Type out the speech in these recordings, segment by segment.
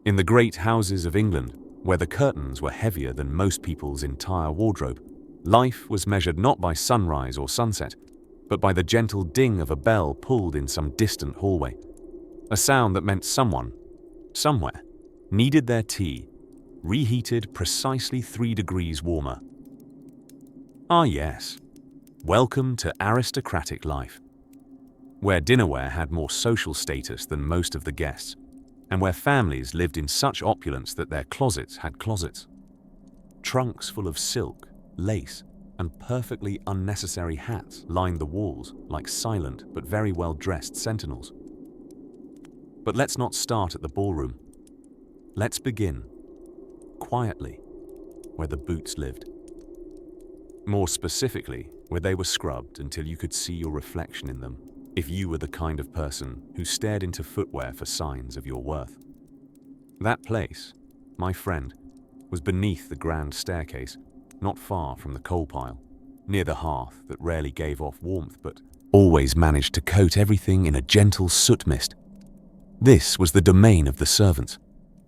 In the great houses of England, where the curtains were heavier than most people's entire wardrobe, life was measured not by sunrise or sunset, but by the gentle ding of a bell pulled in some distant hallway. A sound that meant someone, somewhere, needed their tea, reheated precisely 3 degrees warmer. Ah yes, welcome to aristocratic life, where dinnerware had more social status than most of the guests, and where families lived in such opulence that their closets had closets. Trunks full of silk, lace, and perfectly unnecessary hats lined the walls like silent but very well-dressed sentinels. But let's not start at the ballroom. Let's begin, quietly, where the boots lived. More specifically, where they were scrubbed until you could see your reflection in them, if you were the kind of person who stared into footwear for signs of your worth. That place, my friend, was beneath the grand staircase, not far from the coal pile, near the hearth that rarely gave off warmth but always managed to coat everything in a gentle soot mist. This was the domain of the servants.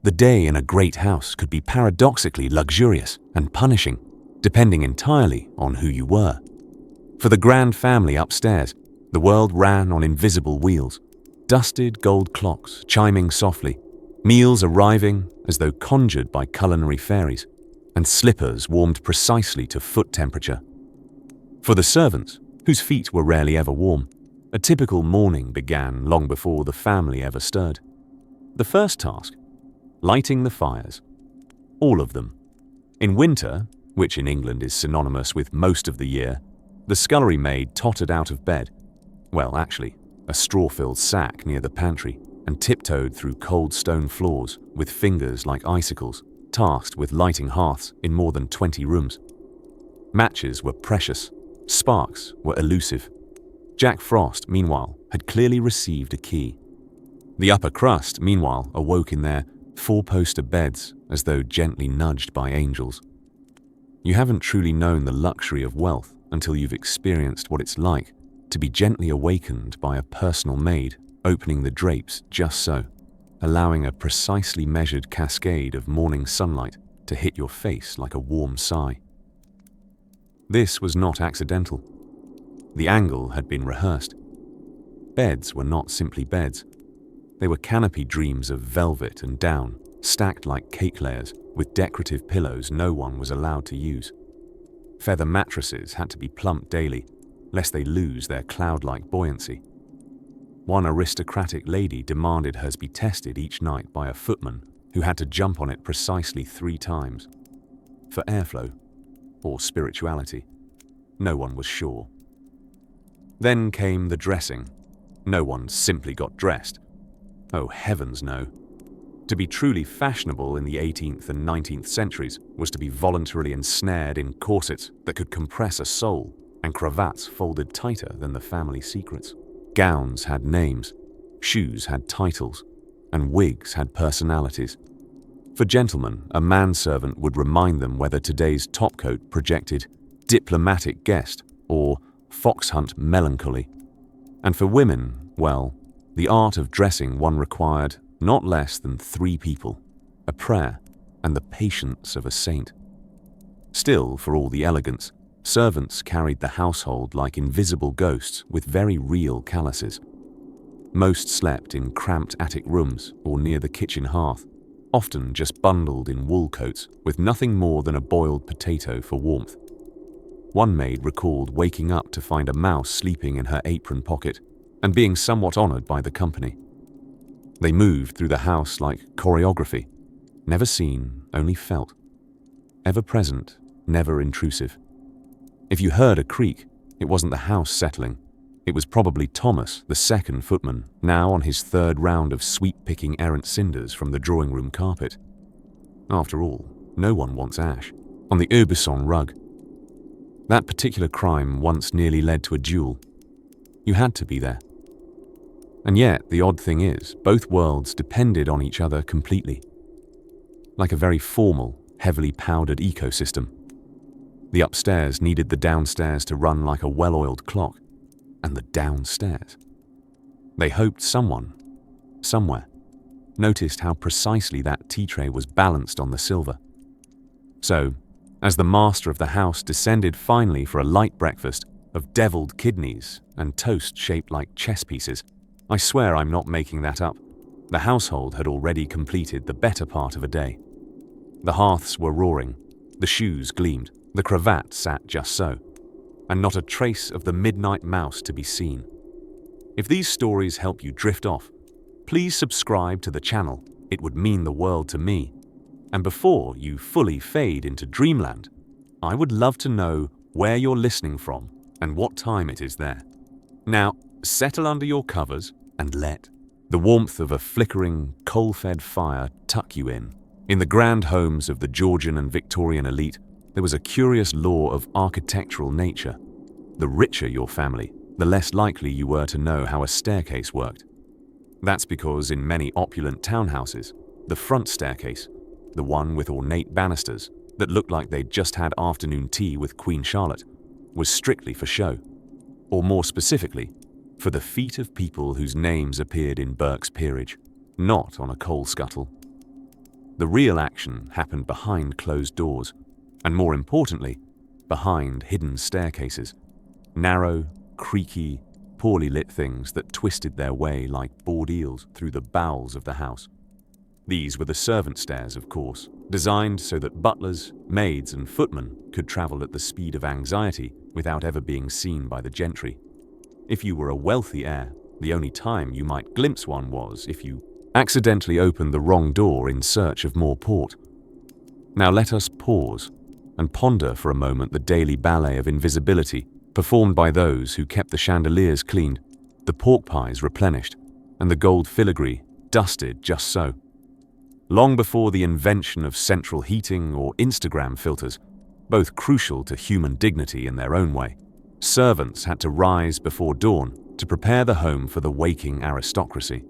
The day in a great house could be paradoxically luxurious and punishing, depending entirely on who you were. For the grand family upstairs, the world ran on invisible wheels, dusted gold clocks chiming softly, meals arriving as though conjured by culinary fairies, and slippers warmed precisely to foot temperature. For the servants, whose feet were rarely ever warm, a typical morning began long before the family ever stirred. The first task, lighting the fires. All of them. In winter, which in England is synonymous with most of the year, the scullery maid tottered out of bed, well, actually, a straw-filled sack near the pantry, and tiptoed through cold stone floors with fingers like icicles, tasked with lighting hearths in more than 20 rooms. Matches were precious, sparks were elusive. Jack Frost, meanwhile, had clearly received a key. The upper crust, meanwhile, awoke in their 4-poster beds as though gently nudged by angels. You haven't truly known the luxury of wealth until you've experienced what it's like to be gently awakened by a personal maid opening the drapes just so, allowing a precisely measured cascade of morning sunlight to hit your face like a warm sigh. This was not accidental. The angle had been rehearsed. Beds were not simply beds. They were canopy dreams of velvet and down, stacked like cake layers, with decorative pillows no one was allowed to use. Feather mattresses had to be plumped daily, lest they lose their cloud-like buoyancy. One aristocratic lady demanded hers be tested each night by a footman who had to jump on it precisely 3 times. For airflow, or spirituality, no one was sure. Then came the dressing. No one simply got dressed. Oh heavens no. To be truly fashionable in the 18th and 19th centuries was to be voluntarily ensnared in corsets that could compress a soul and cravats folded tighter than the family secrets. Gowns had names, shoes had titles, and wigs had personalities. For gentlemen, a manservant would remind them whether today's topcoat projected diplomatic guest or foxhunt melancholy. And for women, well, the art of dressing one required not less than 3 people, a prayer, and the patience of a saint. Still, for all the elegance, servants carried the household like invisible ghosts with very real calluses. Most slept in cramped attic rooms or near the kitchen hearth, often just bundled in wool coats with nothing more than a boiled potato for warmth. One maid recalled waking up to find a mouse sleeping in her apron pocket and being somewhat honored by the company. They moved through the house like choreography, never seen, only felt. Ever present, never intrusive. If you heard a creak, it wasn't the house settling. It was probably Thomas, the second footman, now on his 3rd round of sweep-picking errant cinders from the drawing-room carpet. After all, no one wants ash. On the Aubusson rug. That particular crime once nearly led to a duel. You had to be there. And yet, the odd thing is, both worlds depended on each other completely. Like a very formal, heavily powdered ecosystem. The upstairs needed the downstairs to run like a well-oiled clock, and the downstairs. They hoped someone, somewhere, noticed how precisely that tea tray was balanced on the silver. So, as the master of the house descended finally for a light breakfast of deviled kidneys and toast shaped like chess pieces, I swear I'm not making that up, the household had already completed the better part of a day. The hearths were roaring, the shoes gleamed, the cravat sat just so, and not a trace of the midnight mouse to be seen. If these stories help you drift off, please subscribe to the channel. It would mean the world to me. And before you fully fade into dreamland, I would love to know where you're listening from and what time it is there. Now, settle under your covers and let the warmth of a flickering, coal-fed fire tuck you in. In the grand homes of the Georgian and Victorian elite, there was a curious law of architectural nature. The richer your family, the less likely you were to know how a staircase worked. That's because in many opulent townhouses, the front staircase, the one with ornate banisters that looked like they'd just had afternoon tea with Queen Charlotte, was strictly for show, or more specifically, for the feet of people whose names appeared in Burke's peerage, not on a coal scuttle. The real action happened behind closed doors, and more importantly, behind hidden staircases, narrow, creaky, poorly lit things that twisted their way like bored eels through the bowels of the house. These were the servant stairs, of course, designed so that butlers, maids, and footmen could travel at the speed of anxiety without ever being seen by the gentry. If you were a wealthy heir, the only time you might glimpse one was if you accidentally opened the wrong door in search of more port. Now let us pause and ponder for a moment the daily ballet of invisibility performed by those who kept the chandeliers cleaned, the pork pies replenished, and the gold filigree dusted just so. Long before the invention of central heating or Instagram filters, both crucial to human dignity in their own way, servants had to rise before dawn to prepare the home for the waking aristocracy.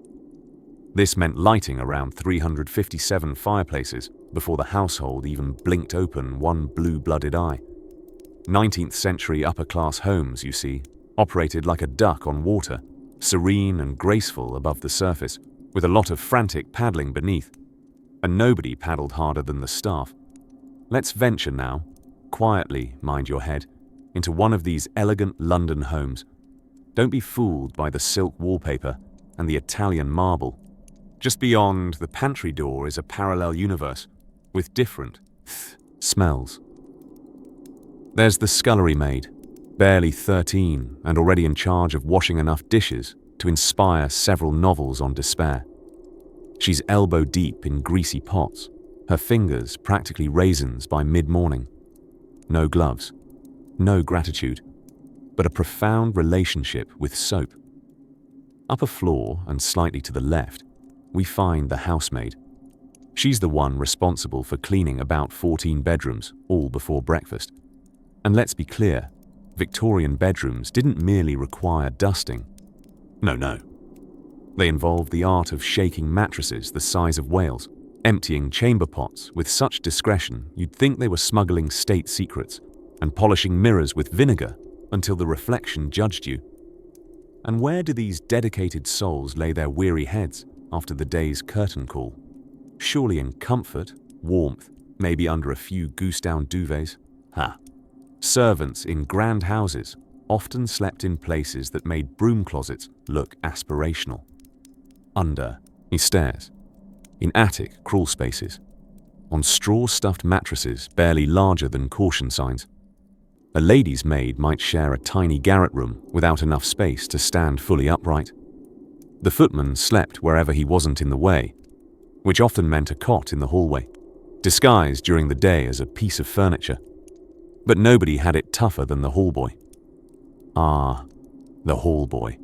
This meant lighting around 357 fireplaces before the household even blinked open one blue-blooded eye. 19th century upper-class homes, you see, operated like a duck on water, serene and graceful above the surface, with a lot of frantic paddling beneath. And nobody paddled harder than the staff. Let's venture now, quietly, mind your head, into one of these elegant London homes. Don't be fooled by the silk wallpaper and the Italian marble. Just beyond the pantry door is a parallel universe, with different smells. There's the scullery maid, barely 13 and already in charge of washing enough dishes to inspire several novels on despair. She's elbow deep in greasy pots, her fingers practically raisins by mid-morning. No gloves, no gratitude, but a profound relationship with soap. Up a floor and slightly to the left, we find the housemaid. She's the one responsible for cleaning about 14 bedrooms, all before breakfast. And let's be clear, Victorian bedrooms didn't merely require dusting. No. They involved the art of shaking mattresses the size of whales, emptying chamber pots with such discretion you'd think they were smuggling state secrets, and polishing mirrors with vinegar until the reflection judged you. And where do these dedicated souls lay their weary heads after the day's curtain call? Surely in comfort, warmth, maybe under a few goose-down duvets? Servants in grand houses often slept in places that made broom closets look aspirational. Under stairs, in attic crawl spaces, on straw-stuffed mattresses barely larger than caution signs. A lady's maid might share a tiny garret room without enough space to stand fully upright. The footman slept wherever he wasn't in the way, which often meant a cot in the hallway, disguised during the day as a piece of furniture. But nobody had it tougher than the hallboy. The hallboy.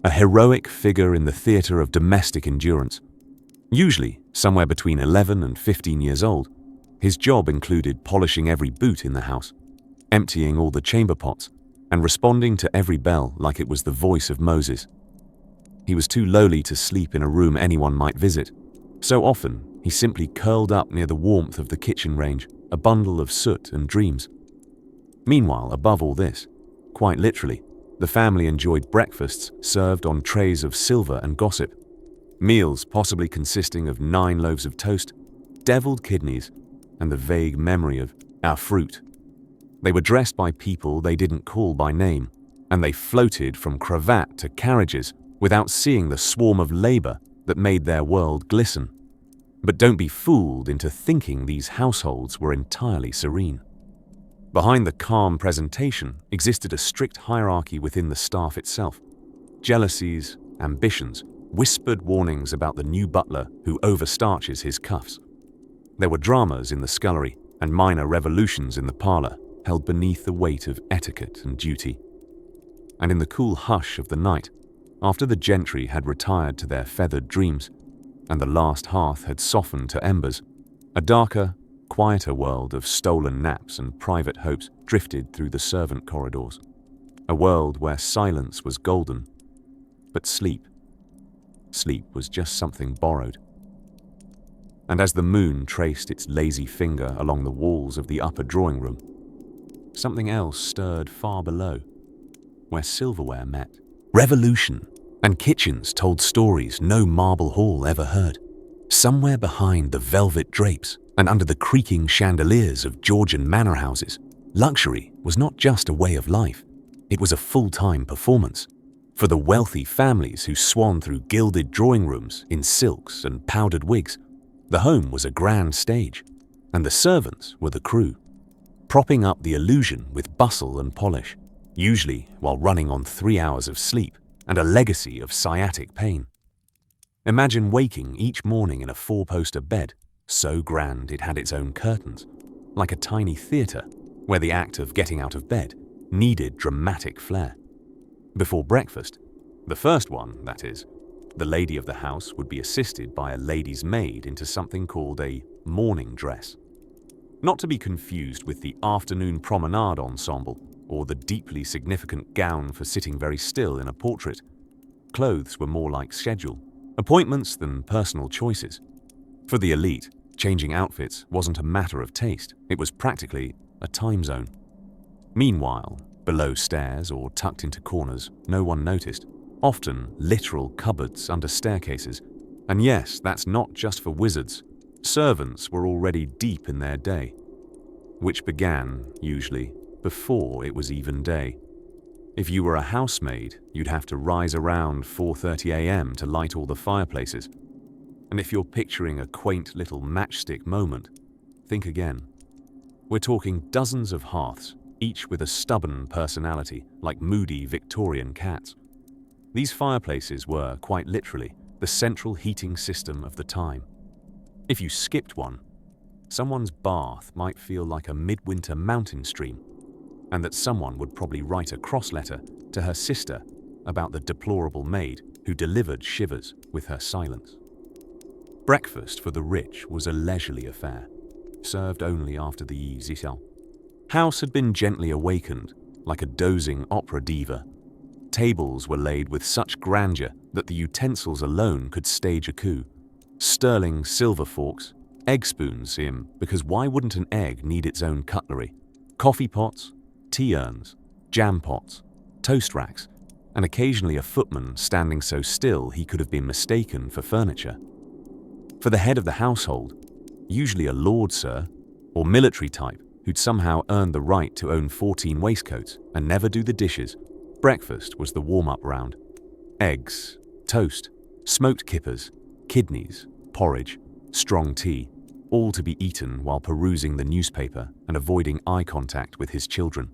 A heroic figure in the theatre of domestic endurance. Usually somewhere between 11 and 15 years old, his job included polishing every boot in the house, emptying all the chamber pots, and responding to every bell like it was the voice of Moses. He was too lowly to sleep in a room anyone might visit, so often he simply curled up near the warmth of the kitchen range, a bundle of soot and dreams. Meanwhile, above all this, quite literally, the family enjoyed breakfasts served on trays of silver and gossip. meals possibly consisting of 9 loaves of toast, deviled kidneys, and the vague memory of our fruit. They were dressed by people they didn't call by name, and they floated from cravat to carriages without seeing the swarm of labor that made their world glisten. But don't be fooled into thinking these households were entirely serene. Behind the calm presentation existed a strict hierarchy within the staff itself. Jealousies, ambitions, whispered warnings about the new butler who overstarches his cuffs. There were dramas in the scullery and minor revolutions in the parlor, held beneath the weight of etiquette and duty. And in the cool hush of the night, after the gentry had retired to their feathered dreams, and the last hearth had softened to embers, a darker, quieter world of stolen naps and private hopes drifted through the servant corridors. A world where silence was golden, but sleep was just something borrowed. And as the moon traced its lazy finger along the walls of the upper drawing room, something else stirred far below, where silverware met. Revolution and kitchens told stories no marble hall ever heard. Somewhere behind the velvet drapes and under the creaking chandeliers of Georgian manor houses, luxury was not just a way of life, it was a full-time performance. For the wealthy families who swanned through gilded drawing rooms in silks and powdered wigs, the home was a grand stage, and the servants were the crew, propping up the illusion with bustle and polish, usually while running on 3 hours of sleep and a legacy of sciatic pain. Imagine waking each morning in a 4-poster bed, so grand it had its own curtains, like a tiny theatre where the act of getting out of bed needed dramatic flair. Before breakfast, the first one, that is, the lady of the house would be assisted by a lady's maid into something called a morning dress. Not to be confused with the afternoon promenade ensemble or the deeply significant gown for sitting very still in a portrait. Clothes were more like schedule, appointments than personal choices. For the elite, changing outfits wasn't a matter of taste, it was practically a time zone. Meanwhile, below stairs or tucked into corners, no one noticed, often literal cupboards under staircases. And yes, that's not just for wizards. Servants were already deep in their day, which began, usually, before it was even day. If you were a housemaid, you'd have to rise around 4:30 a.m. to light all the fireplaces. And if you're picturing a quaint little matchstick moment, think again. We're talking dozens of hearths, each with a stubborn personality, like moody Victorian cats. These fireplaces were, quite literally, the central heating system of the time. If you skipped one, someone's bath might feel like a midwinter mountain stream, and that someone would probably write a cross letter to her sister about the deplorable maid who delivered shivers with her silence. Breakfast for the rich was a leisurely affair, served only after the zisal. House had been gently awakened, like a dozing opera diva. Tables were laid with such grandeur that the utensils alone could stage a coup. Sterling silver forks, egg spoons, because why wouldn't an egg need its own cutlery? Coffee pots, tea urns, jam pots, toast racks, and occasionally a footman standing so still he could have been mistaken for furniture. For the head of the household, usually a lord, sir, or military type who'd somehow earned the right to own 14 waistcoats and never do the dishes, breakfast was the warm-up round. Eggs, toast, smoked kippers, kidneys, porridge, strong tea, all to be eaten while perusing the newspaper and avoiding eye contact with his children.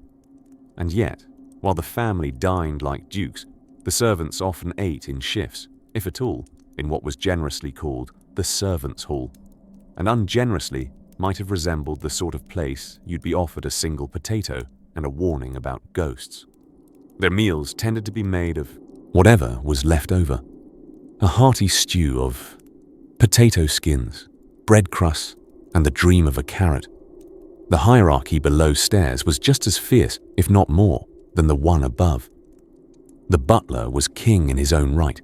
And yet, while the family dined like dukes, the servants often ate in shifts, if at all, in what was generously called the servants' hall, and ungenerously might have resembled the sort of place you'd be offered a single potato and a warning about ghosts. Their meals tended to be made of whatever was left over. A hearty stew of potato skins, bread crusts, and the dream of a carrot. The hierarchy below stairs was just as fierce, if not more, than the one above. The butler was king in his own right,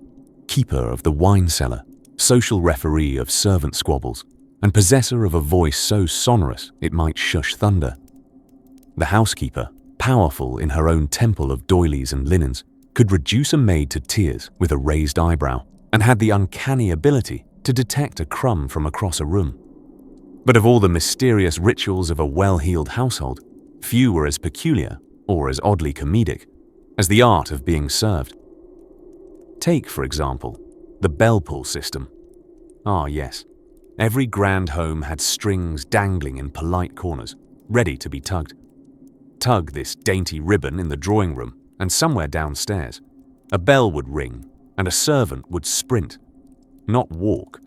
keeper of the wine cellar, social referee of servant squabbles, and possessor of a voice so sonorous it might shush thunder. The housekeeper, powerful in her own temple of doilies and linens, could reduce a maid to tears with a raised eyebrow, and had the uncanny ability to detect a crumb from across a room. But of all the mysterious rituals of a well-heeled household, few were as peculiar or as oddly comedic as the art of being served. Take, for example, the bell pull system. Ah, yes. Every grand home had strings dangling in polite corners, ready to be tugged. Tug this dainty ribbon in the drawing room, and somewhere downstairs, a bell would ring and a servant would sprint, not walk,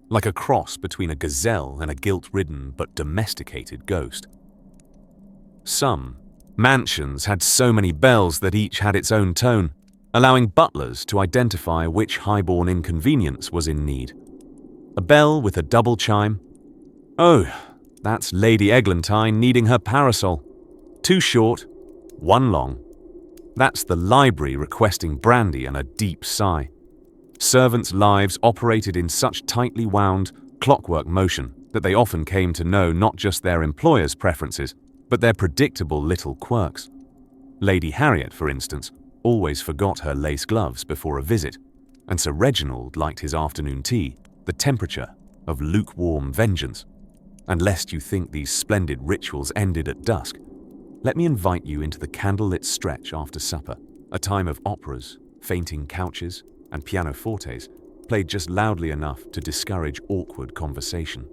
like a cross between a gazelle and a guilt-ridden but domesticated ghost. Some mansions had so many bells that each had its own tone, allowing butlers to identify which highborn inconvenience was in need. A bell with a double chime. Oh, that's Lady Eglantine needing her parasol. 2 short, 1 long. That's the library requesting brandy and a deep sigh. Servants' lives operated in such tightly wound, clockwork motion that they often came to know not just their employers' preferences, but their predictable little quirks. Lady Harriet, for instance, always forgot her lace gloves before a visit, and Sir Reginald liked his afternoon tea, the temperature of lukewarm vengeance. And lest you think these splendid rituals ended at dusk, let me invite you into the candlelit stretch after supper, a time of operas, fainting couches, and pianofortes played just loudly enough to discourage awkward conversation.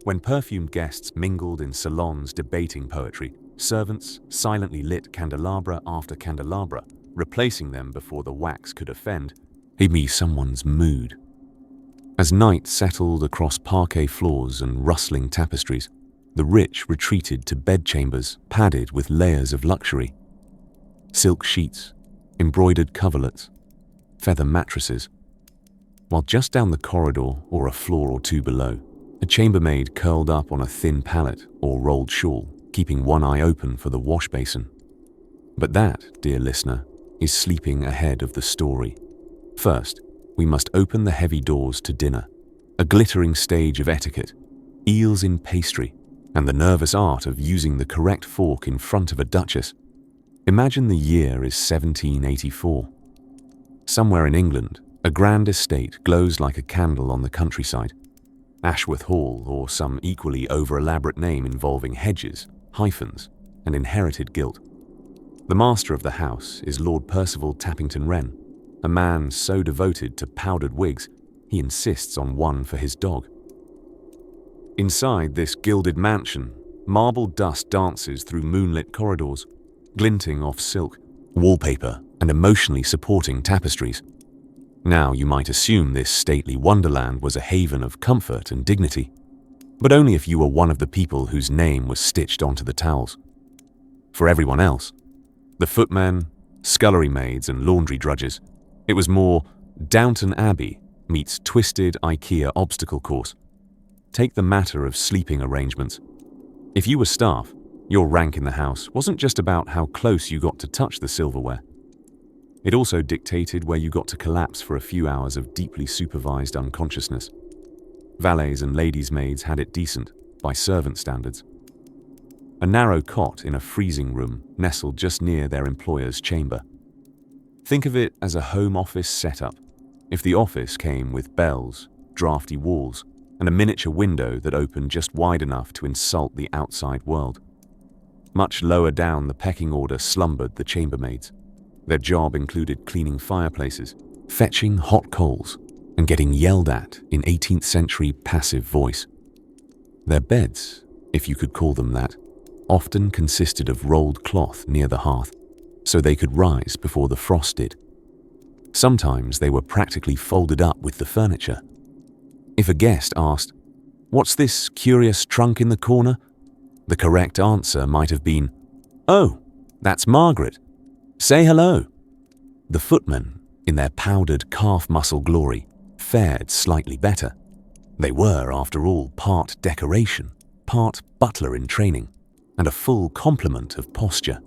When perfumed guests mingled in salons debating poetry, servants silently lit candelabra after candelabra, replacing them before the wax could offend. He'd be someone's mood. As night settled across parquet floors and rustling tapestries, the rich retreated to bedchambers padded with layers of luxury. Silk sheets, embroidered coverlets, feather mattresses, while just down the corridor or a floor or two below, a chambermaid curled up on a thin pallet or rolled shawl, keeping one eye open for the wash basin. But that, dear listener, is sleeping ahead of the story. First, we must open the heavy doors to dinner, a glittering stage of etiquette, eels in pastry, and the nervous art of using the correct fork in front of a duchess. Imagine the year is 1784. Somewhere in England, a grand estate glows like a candle on the countryside. Ashworth Hall, or some equally over-elaborate name involving hedges, hyphens, and inherited guilt. The master of the house is Lord Percival Tappington Wren, a man so devoted to powdered wigs, he insists on one for his dog. Inside this gilded mansion, marble dust dances through moonlit corridors, glinting off silk, wallpaper, and emotionally supporting tapestries. Now you might assume this stately wonderland was a haven of comfort and dignity, but only if you were one of the people whose name was stitched onto the towels. For everyone else, the footmen, scullery maids, and laundry drudges, it was more Downton Abbey meets twisted IKEA obstacle course. Take the matter of sleeping arrangements. If you were staff, your rank in the house wasn't just about how close you got to touch the silverware. It also dictated where you got to collapse for a few hours of deeply supervised unconsciousness. Valets and ladies' maids had it decent, by servant standards. A narrow cot in a freezing room nestled just near their employer's chamber. Think of it as a home office setup, if the office came with bells, drafty walls, and a miniature window that opened just wide enough to insult the outside world. Much lower down the pecking order slumbered the chambermaids. Their job included cleaning fireplaces, fetching hot coals, and getting yelled at in 18th century passive voice. Their beds, if you could call them that, often consisted of rolled cloth near the hearth, so they could rise before the frost did. Sometimes they were practically folded up with the furniture. If a guest asked, "What's this curious trunk in the corner?" the correct answer might have been, "Oh, that's Margaret. Say hello." The footmen, in their powdered calf muscle glory, fared slightly better. They were, after all, part decoration, part butler in training, and a full complement of posture.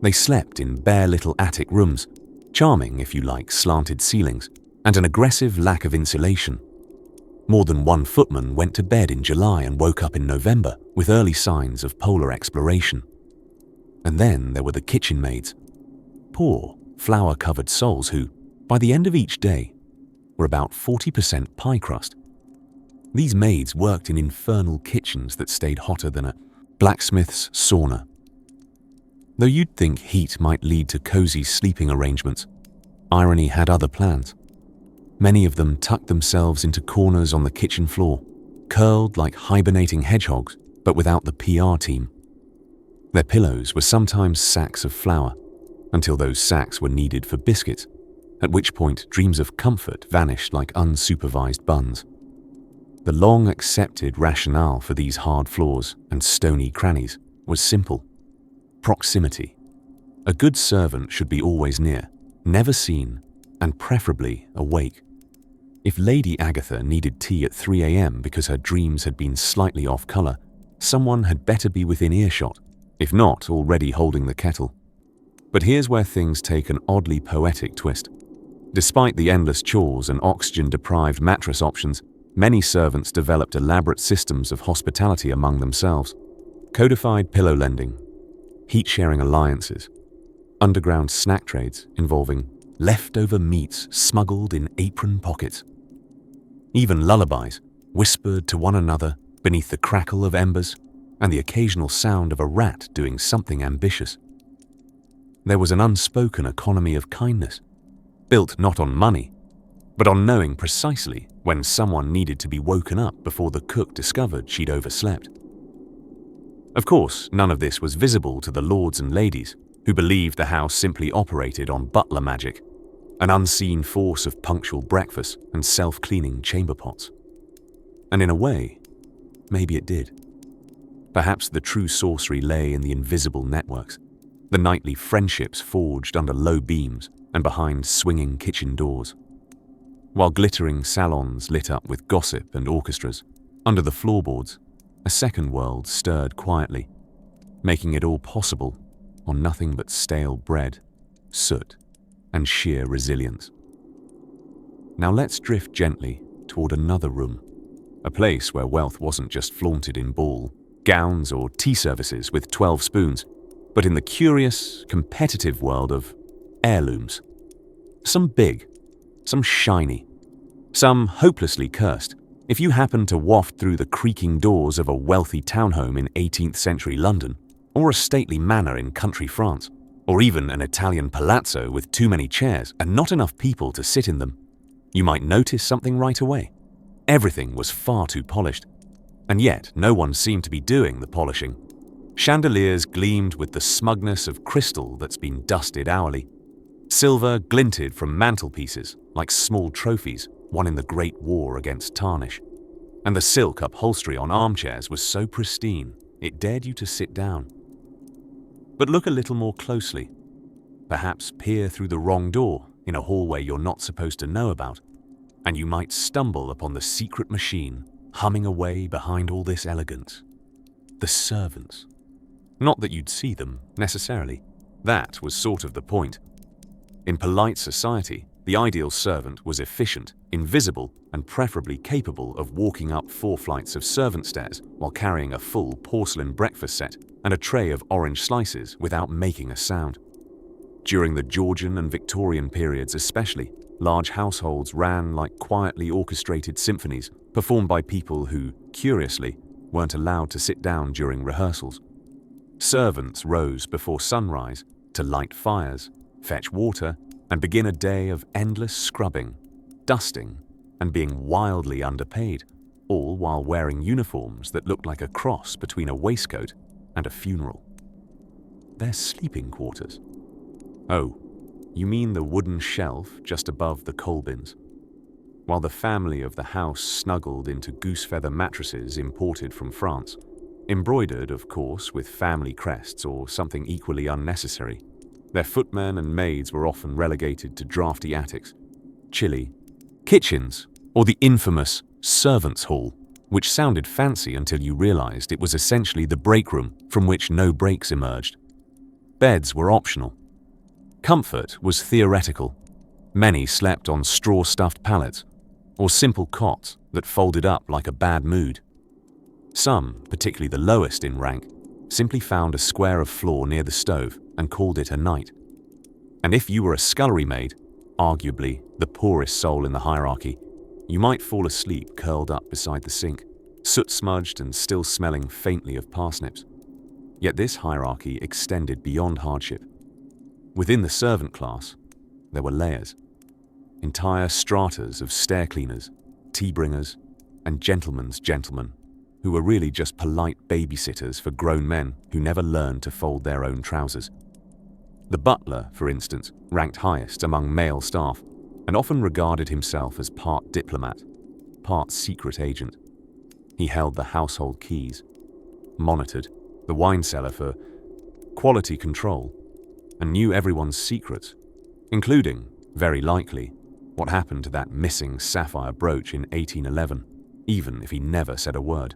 They slept in bare little attic rooms, charming, if you like, slanted ceilings, and an aggressive lack of insulation. More than one footman went to bed in July and woke up in November with early signs of polar exploration. And then there were the kitchen maids, poor, flour-covered souls who, by the end of each day, were about 40% pie crust. These maids worked in infernal kitchens that stayed hotter than a blacksmith's sauna. Though you'd think heat might lead to cozy sleeping arrangements, irony had other plans. Many of them tucked themselves into corners on the kitchen floor, curled like hibernating hedgehogs, but without the PR team. Their pillows were sometimes sacks of flour, until those sacks were needed for biscuits, at which point dreams of comfort vanished like unsupervised buns. The long-accepted rationale for these hard floors and stony crannies was simple: proximity. A good servant should be always near, never seen, and preferably awake. If Lady Agatha needed tea at 3 a.m. because her dreams had been slightly off color, someone had better be within earshot, if not already holding the kettle. But here's where things take an oddly poetic twist. Despite the endless chores and oxygen-deprived mattress options, many servants developed elaborate systems of hospitality among themselves. Codified pillow lending, heat-sharing alliances, underground snack trades involving leftover meats smuggled in apron pockets. Even lullabies, whispered to one another beneath the crackle of embers and the occasional sound of a rat doing something ambitious. There was an unspoken economy of kindness, built not on money, but on knowing precisely when someone needed to be woken up before the cook discovered she'd overslept. Of course, none of this was visible to the lords and ladies, who believed the house simply operated on butler magic, an unseen force of punctual breakfast and self-cleaning chamber pots. And in a way, maybe it did. Perhaps the true sorcery lay in the invisible networks, the nightly friendships forged under low beams and behind swinging kitchen doors. While glittering salons lit up with gossip and orchestras, under the floorboards, a second world stirred quietly, making it all possible on nothing but stale bread, soot, and sheer resilience. Now let's drift gently toward another room, a place where wealth wasn't just flaunted in ball, gowns, or tea services with 12 spoons, but in the curious, competitive world of heirlooms. Some big, some shiny, some hopelessly cursed. If you happen to waft through the creaking doors of a wealthy townhome in 18th century London, or a stately manor in country France, or even an Italian palazzo with too many chairs and not enough people to sit in them, you might notice something right away. Everything was far too polished, and yet no one seemed to be doing the polishing. Chandeliers gleamed with the smugness of crystal that's been dusted hourly. Silver glinted from mantelpieces like small trophies won in the Great War against tarnish. And the silk upholstery on armchairs was so pristine, it dared you to sit down. But look a little more closely. Perhaps peer through the wrong door in a hallway you're not supposed to know about, and you might stumble upon the secret machine humming away behind all this elegance. The servants. Not that you'd see them, necessarily. That was sort of the point. In polite society, the ideal servant was efficient, invisible, and preferably capable of walking up 4 flights of servant stairs while carrying a full porcelain breakfast set and a tray of orange slices without making a sound. During the Georgian and Victorian periods especially, large households ran like quietly orchestrated symphonies performed by people who, curiously, weren't allowed to sit down during rehearsals. Servants rose before sunrise to light fires, fetch water, and begin a day of endless scrubbing, dusting, and being wildly underpaid, all while wearing uniforms that looked like a cross between a waistcoat and a funeral. Their sleeping quarters. Oh, you mean the wooden shelf just above the coal bins? While the family of the house snuggled into goose-feather mattresses imported from France, embroidered, of course, with family crests or something equally unnecessary, their footmen and maids were often relegated to drafty attics, chilly kitchens, or the infamous servants' hall, which sounded fancy until you realized it was essentially the break room from which no breaks emerged. Beds were optional. Comfort was theoretical. Many slept on straw-stuffed pallets, or simple cots that folded up like a bad mood. Some, particularly the lowest in rank, simply found a square of floor near the stove and called it a night. And if you were a scullery maid, arguably the poorest soul in the hierarchy, you might fall asleep curled up beside the sink, soot-smudged and still smelling faintly of parsnips. Yet this hierarchy extended beyond hardship. Within the servant class, there were layers. Entire stratas of stair cleaners, tea bringers, and gentlemen's gentlemen, who were really just polite babysitters for grown men who never learned to fold their own trousers. The butler, for instance, ranked highest among male staff, and often regarded himself as part diplomat, part secret agent. He held the household keys, monitored the wine cellar for quality control, and knew everyone's secrets, including, very likely, what happened to that missing sapphire brooch in 1811, even if he never said a word.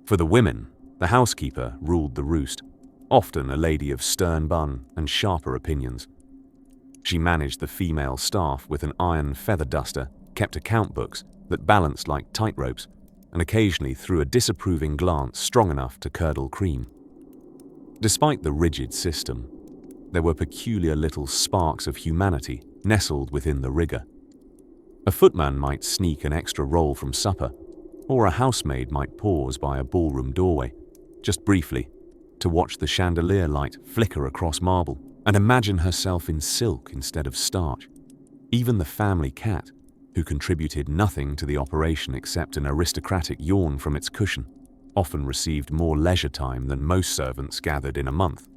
For the women, the housekeeper ruled the roost, often a lady of stern bun and sharper opinions. She managed the female staff with an iron feather duster, kept account books that balanced like tightropes, and occasionally threw a disapproving glance strong enough to curdle cream. Despite the rigid system, there were peculiar little sparks of humanity nestled within the rigor. A footman might sneak an extra roll from supper, or a housemaid might pause by a ballroom doorway, just briefly, to watch the chandelier light flicker across marble and imagine herself in silk instead of starch. Even the family cat, who contributed nothing to the operation except an aristocratic yawn from its cushion, often received more leisure time than most servants gathered in a month.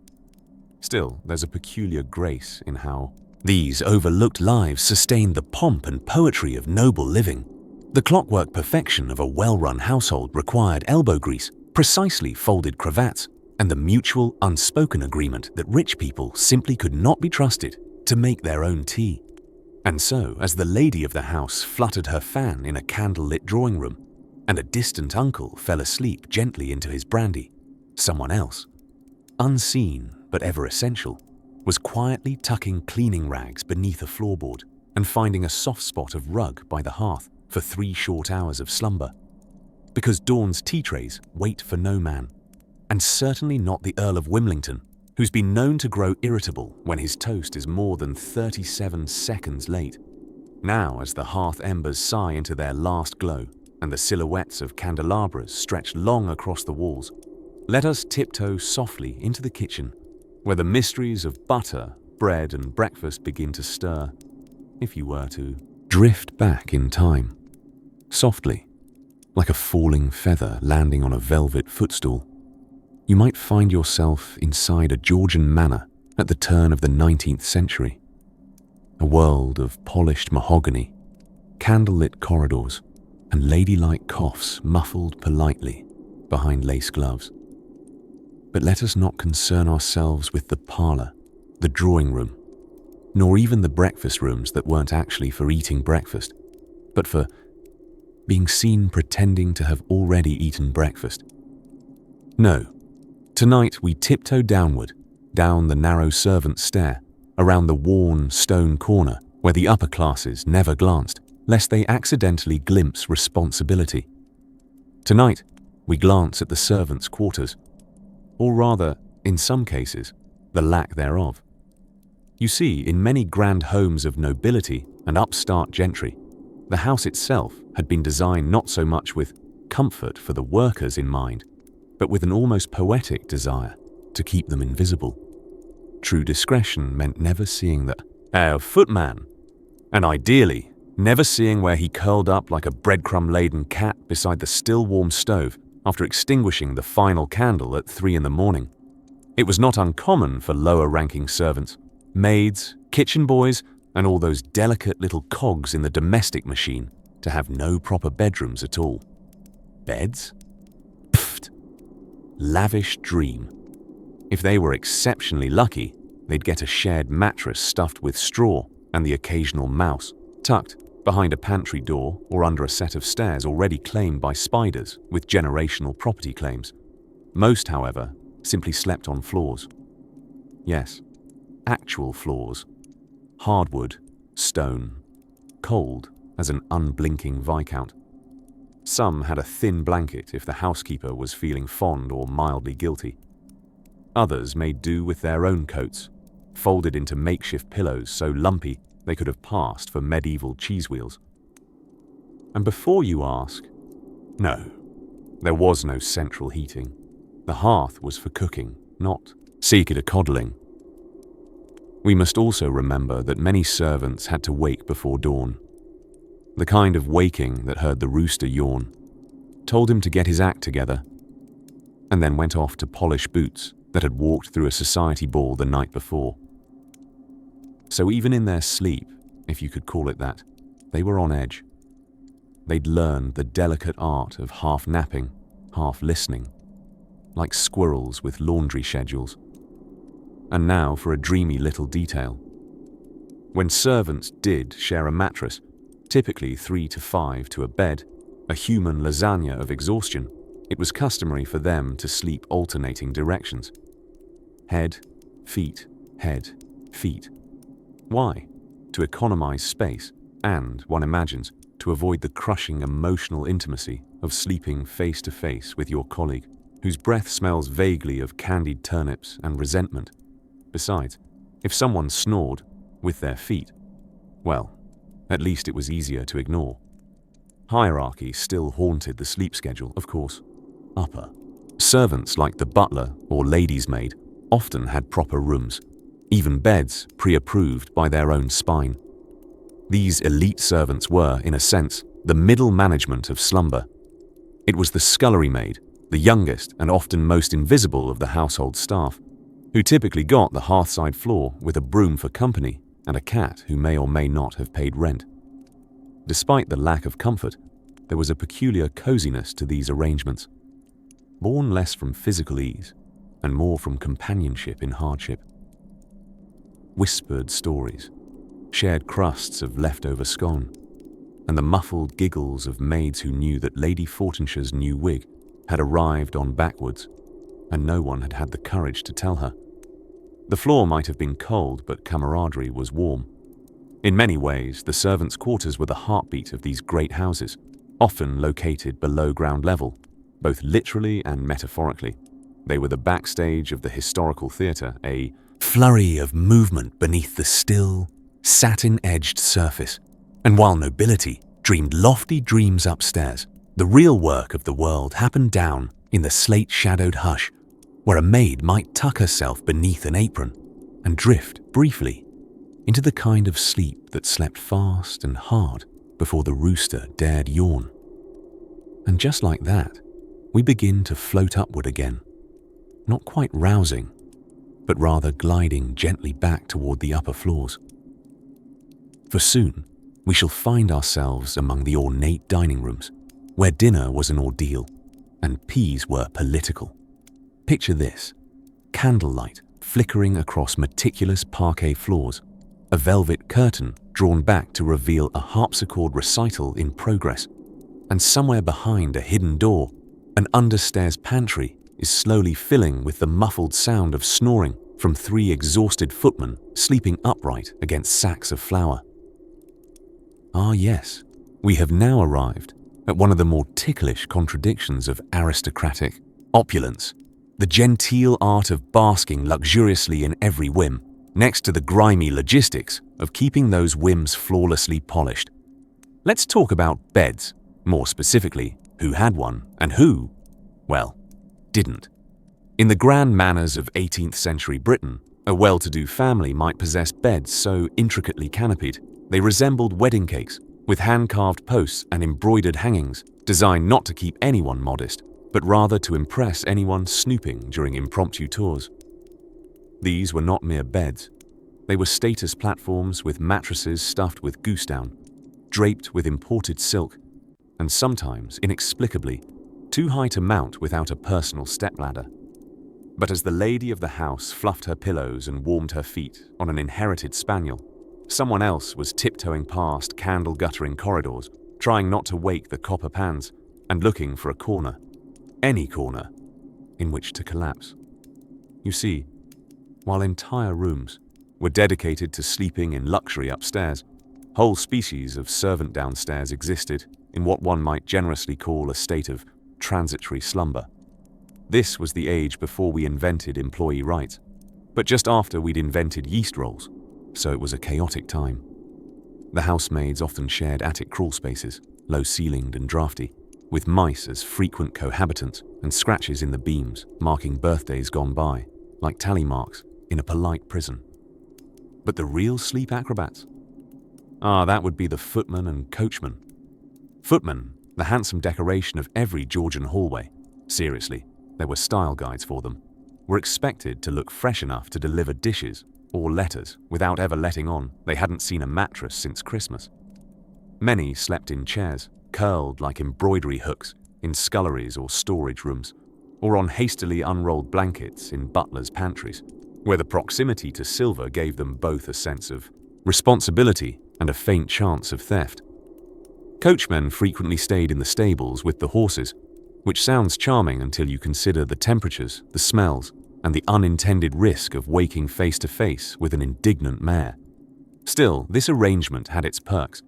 Still, there's a peculiar grace in how these overlooked lives sustained the pomp and poetry of noble living. The clockwork perfection of a well-run household required elbow grease, precisely folded cravats, and the mutual, unspoken agreement that rich people simply could not be trusted to make their own tea. And so, as the lady of the house fluttered her fan in a candle-lit drawing room, and a distant uncle fell asleep gently into his brandy, someone else, unseen but ever essential, was quietly tucking cleaning rags beneath a floorboard and finding a soft spot of rug by the hearth for 3 short hours of slumber. Because dawn's tea trays wait for no man, and certainly not the Earl of Wimlington, who's been known to grow irritable when his toast is more than 37 seconds late. Now, as the hearth embers sigh into their last glow and the silhouettes of candelabras stretch long across the walls, let us tiptoe softly into the kitchen, where the mysteries of butter, bread, and breakfast begin to stir. If you were to drift back in time, softly, like a falling feather landing on a velvet footstool, you might find yourself inside a Georgian manor at the turn of the 19th century. A world of polished mahogany, candlelit corridors, and ladylike coughs muffled politely behind lace gloves. But let us not concern ourselves with the parlor, the drawing room, nor even the breakfast rooms that weren't actually for eating breakfast, but for being seen pretending to have already eaten breakfast. No, tonight we tiptoe downward, down the narrow servant stair, around the worn stone corner where the upper classes never glanced, lest they accidentally glimpse responsibility. Tonight, we glance at the servants' quarters, or rather, in some cases, the lack thereof. You see, in many grand homes of nobility and upstart gentry, the house itself had been designed not so much with comfort for the workers in mind, but with an almost poetic desire to keep them invisible. True discretion meant never seeing the footman, and ideally, never seeing where he curled up like a breadcrumb-laden cat beside the still warm stove after extinguishing the final candle at 3 a.m. It was not uncommon for lower-ranking servants, maids, kitchen boys, and all those delicate little cogs in the domestic machine to have no proper bedrooms at all. Beds? Pfft! Lavish dream. If they were exceptionally lucky, they'd get a shared mattress stuffed with straw and the occasional mouse, tucked behind a pantry door or under a set of stairs already claimed by spiders with generational property claims. Most, however, simply slept on floors. Yes, actual floors. Hardwood, stone, cold as an unblinking viscount. Some had a thin blanket if the housekeeper was feeling fond or mildly guilty. Others made do with their own coats, folded into makeshift pillows so lumpy they could have passed for medieval cheese wheels. And before you ask, no, there was no central heating. The hearth was for cooking, not coddling. We must also remember that many servants had to wake before dawn. The kind of waking that heard the rooster yawn, told him to get his act together, and then went off to polish boots that had walked through a society ball the night before. So even in their sleep, if you could call it that, they were on edge. They'd learned the delicate art of half napping, half listening, like squirrels with laundry schedules. And now for a dreamy little detail. When servants did share a mattress, typically 3 to 5 to a bed, a human lasagna of exhaustion, it was customary for them to sleep alternating directions. Head, feet, head, feet. Why? To economize space and, one imagines, to avoid the crushing emotional intimacy of sleeping face to face with your colleague, whose breath smells vaguely of candied turnips and resentment. Besides, if someone snored with their feet, well, at least it was easier to ignore. Hierarchy still haunted the sleep schedule, of course. Upper. Servants like the butler or lady's maid often had proper rooms, even beds pre-approved by their own spine. These elite servants were, in a sense, the middle management of slumber. It was the scullery maid, the youngest and often most invisible of the household staff, who typically got the hearthside floor with a broom for company and a cat who may or may not have paid rent. Despite the lack of comfort, there was a peculiar coziness to these arrangements, born less from physical ease and more from companionship in hardship. Whispered stories, shared crusts of leftover scone, and the muffled giggles of maids who knew that Lady Fortenshire's new wig had arrived on backwards, and no one had had the courage to tell her. The floor might have been cold, but camaraderie was warm. In many ways, the servants' quarters were the heartbeat of these great houses, often located below ground level, both literally and metaphorically. They were the backstage of the historical theatre, a flurry of movement beneath the still, satin-edged surface. And while nobility dreamed lofty dreams upstairs, the real work of the world happened down in the slate-shadowed hush, where a maid might tuck herself beneath an apron and drift briefly into the kind of sleep that slept fast and hard before the rooster dared yawn. And just like that, we begin to float upward again, not quite rousing, but rather gliding gently back toward the upper floors. For soon, we shall find ourselves among the ornate dining rooms, where dinner was an ordeal and peas were political. Picture this: candlelight flickering across meticulous parquet floors, a velvet curtain drawn back to reveal a harpsichord recital in progress, and somewhere behind a hidden door, an understairs pantry is slowly filling with the muffled sound of snoring from 3 exhausted footmen sleeping upright against sacks of flour. Ah yes, we have now arrived at one of the more ticklish contradictions of aristocratic opulence, the genteel art of basking luxuriously in every whim, next to the grimy logistics of keeping those whims flawlessly polished. Let's talk about beds, more specifically, who had one and who, well, didn't. In the grand manors of 18th century Britain, a well-to-do family might possess beds so intricately canopied they resembled wedding cakes, with hand-carved posts and embroidered hangings, designed not to keep anyone modest, but rather to impress anyone snooping during impromptu tours. These were not mere beds. They were status platforms with mattresses stuffed with goose down, draped with imported silk, and sometimes, inexplicably, too high to mount without a personal stepladder. But as the lady of the house fluffed her pillows and warmed her feet on an inherited spaniel, someone else was tiptoeing past candle-guttering corridors, trying not to wake the copper pans, and looking for a corner, any corner, in which to collapse. You see, while entire rooms were dedicated to sleeping in luxury upstairs, whole species of servant downstairs existed in what one might generously call a state of transitory slumber. This was the age before we invented employee rights, but just after we'd invented yeast rolls, so it was a chaotic time. The housemaids often shared attic crawl spaces, low-ceilinged and drafty, with mice as frequent cohabitants and scratches in the beams marking birthdays gone by, like tally marks in a polite prison. But the real sleep acrobats? That would be the footman and coachman. Footmen, the handsome decoration of every Georgian hallway, seriously, there were style guides for them, were expected to look fresh enough to deliver dishes or letters without ever letting on they hadn't seen a mattress since Christmas. Many slept in chairs, curled like embroidery hooks in sculleries or storage rooms, or on hastily unrolled blankets in butlers' pantries, where the proximity to silver gave them both a sense of responsibility and a faint chance of theft. Coachmen frequently stayed in the stables with the horses, which sounds charming until you consider the temperatures, the smells, and the unintended risk of waking face to face with an indignant mare. Still, this arrangement had its perks.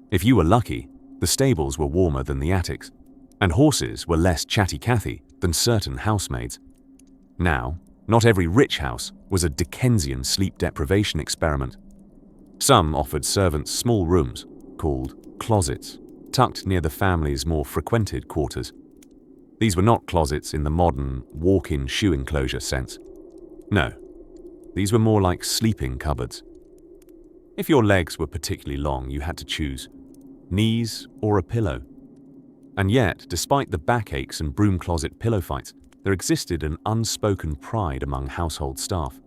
If you were lucky, the stables were warmer than the attics, and horses were less chatty-cathy than certain housemaids. Now, not every rich house was a Dickensian sleep deprivation experiment. Some offered servants small rooms, called closets, tucked near the family's more frequented quarters. These were not closets in the modern walk-in shoe enclosure sense. No, these were more like sleeping cupboards. If your legs were particularly long, you had to choose knees or a pillow. And yet, despite the backaches and broom closet pillow fights, there existed an unspoken pride among household staff.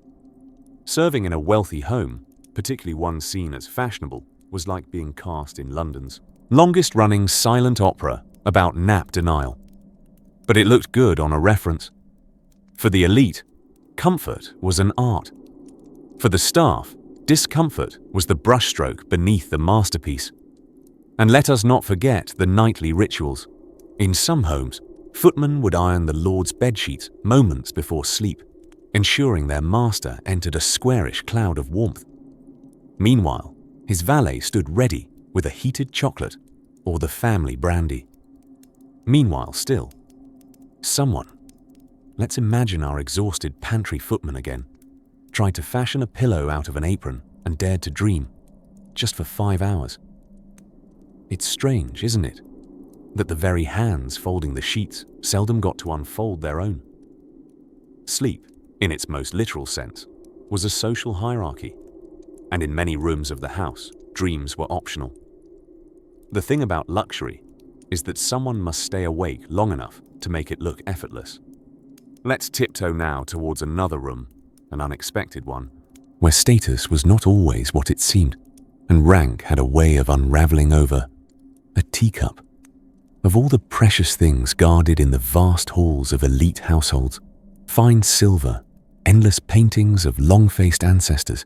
Serving in a wealthy home, particularly one seen as fashionable, was like being cast in London's longest-running silent opera about nap denial. But it looked good on a reference. For the elite, comfort was an art. For the staff, discomfort was the brushstroke beneath the masterpiece. And let us not forget the nightly rituals. In some homes, footmen would iron the lord's bedsheets moments before sleep, ensuring their master entered a squarish cloud of warmth. Meanwhile, his valet stood ready with a heated chocolate or the family brandy. Meanwhile still, someone, let's imagine our exhausted pantry footman again, tried to fashion a pillow out of an apron and dared to dream, just for 5 hours. It's strange, isn't it, that the very hands folding the sheets seldom got to unfold their own. Sleep, in its most literal sense, was a social hierarchy, and in many rooms of the house, dreams were optional. The thing about luxury is that someone must stay awake long enough to make it look effortless. Let's tiptoe now towards another room, an unexpected one, where status was not always what it seemed, and rank had a way of unraveling over a teacup. Of all the precious things guarded in the vast halls of elite households, fine silver, endless paintings of long-faced ancestors,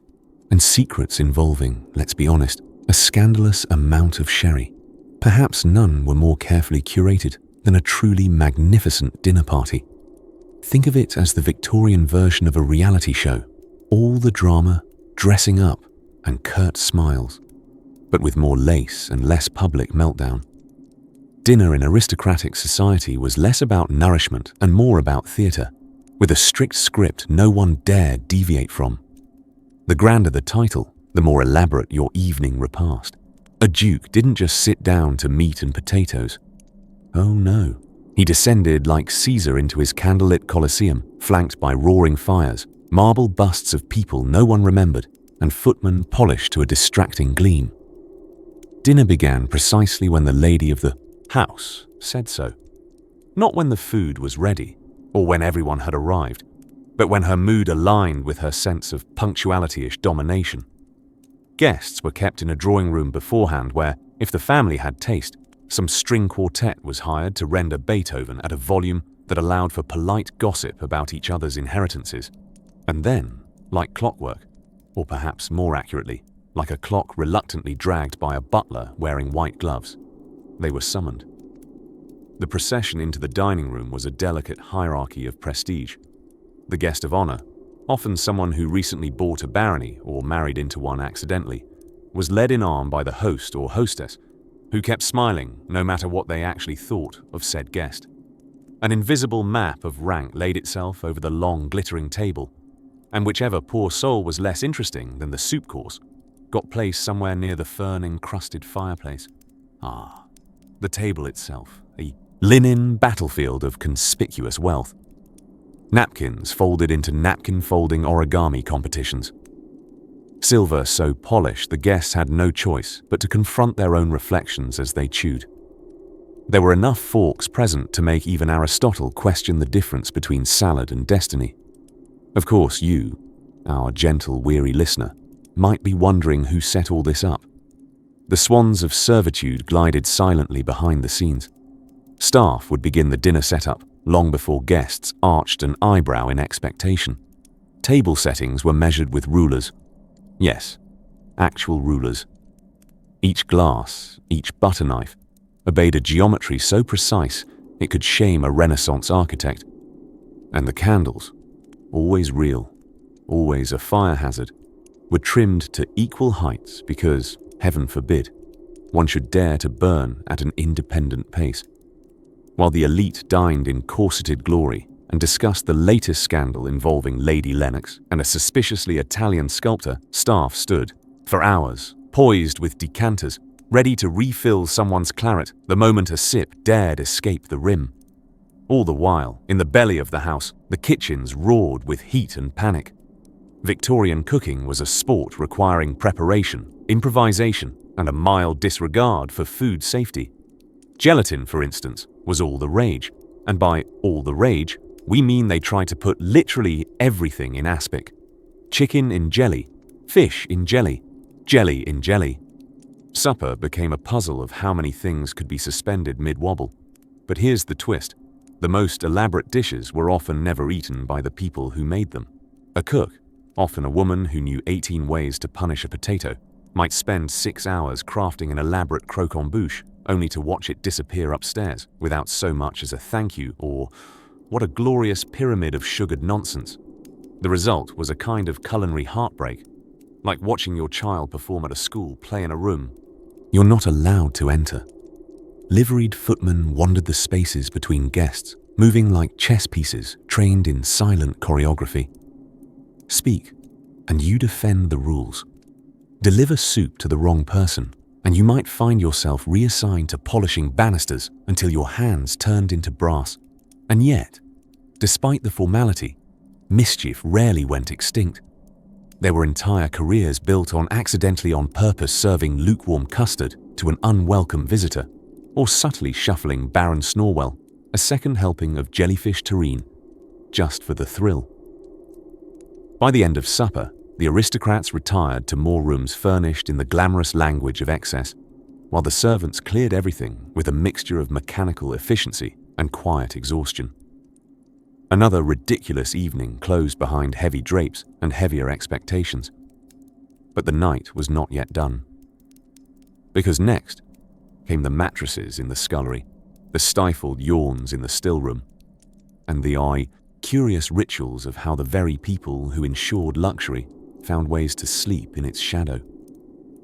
and secrets involving, let's be honest, a scandalous amount of sherry, perhaps none were more carefully curated than a truly magnificent dinner party. Think of it as the Victorian version of a reality show, all the drama, dressing up, and curt smiles, but with more lace and less public meltdown. Dinner in aristocratic society was less about nourishment and more about theatre, with a strict script no one dared deviate from. The grander the title, the more elaborate your evening repast. A duke didn't just sit down to meat and potatoes. Oh no, he descended like Caesar into his candlelit Colosseum, flanked by roaring fires, marble busts of people no one remembered, and footmen polished to a distracting gleam. Dinner began precisely when the lady of the house said so. Not when the food was ready, or when everyone had arrived, but when her mood aligned with her sense of punctuality-ish domination. Guests were kept in a drawing room beforehand where, if the family had taste, some string quartet was hired to render Beethoven at a volume that allowed for polite gossip about each other's inheritances. And then, like clockwork, or perhaps more accurately, like a clock reluctantly dragged by a butler wearing white gloves, they were summoned. The procession into the dining room was a delicate hierarchy of prestige. The guest of honor, often someone who recently bought a barony or married into one accidentally, was led in arm by the host or hostess, who kept smiling no matter what they actually thought of said guest. An invisible map of rank laid itself over the long, glittering table, and whichever poor soul was less interesting than the soup course got placed somewhere near the fern-encrusted fireplace. Ah, the table itself, a linen battlefield of conspicuous wealth. Napkins folded into napkin-folding origami competitions. Silver so polished the guests had no choice but to confront their own reflections as they chewed. There were enough forks present to make even Aristotle question the difference between salad and destiny. Of course, you, our gentle, weary listener, might be wondering who set all this up. The swans of servitude glided silently behind the scenes. Staff would begin the dinner setup long before guests arched an eyebrow in expectation. Table settings were measured with rulers. Yes, actual rulers. Each glass, each butter knife, obeyed a geometry so precise it could shame a Renaissance architect. And the candles, always real, always a fire hazard, were trimmed to equal heights because, heaven forbid, one should dare to burn at an independent pace. While the elite dined in corseted glory and discussed the latest scandal involving Lady Lennox and a suspiciously Italian sculptor, staff stood, for hours, poised with decanters, ready to refill someone's claret the moment a sip dared escape the rim. All the while, in the belly of the house, the kitchens roared with heat and panic. Victorian cooking was a sport requiring preparation, improvisation, and a mild disregard for food safety. Gelatin, for instance, was all the rage, and by all the rage, we mean they tried to put literally everything in aspic. Chicken in jelly, fish in jelly, jelly in jelly. Supper became a puzzle of how many things could be suspended mid-wobble. But here's the twist. The most elaborate dishes were often never eaten by the people who made them. A cook, often a woman who knew 18 ways to punish a potato, might spend 6 hours crafting an elaborate croquembouche only to watch it disappear upstairs without so much as a thank you or, what a glorious pyramid of sugared nonsense. The result was a kind of culinary heartbreak, like watching your child perform at a school play in a room you're not allowed to enter. Liveried footmen wandered the spaces between guests, moving like chess pieces trained in silent choreography. Speak, and you defend the rules. Deliver soup to the wrong person, and you might find yourself reassigned to polishing banisters until your hands turned into brass. And yet, despite the formality, mischief rarely went extinct. There were entire careers built on accidentally on purpose serving lukewarm custard to an unwelcome visitor, or subtly shuffling Baron Snorwell a second helping of jellyfish terrine, just for the thrill. By the end of supper, the aristocrats retired to more rooms furnished in the glamorous language of excess, while the servants cleared everything with a mixture of mechanical efficiency and quiet exhaustion. Another ridiculous evening closed behind heavy drapes and heavier expectations. But the night was not yet done. Because next came the mattresses in the scullery, the stifled yawns in the stillroom, and the curious rituals of how the very people who ensured luxury found ways to sleep in its shadow.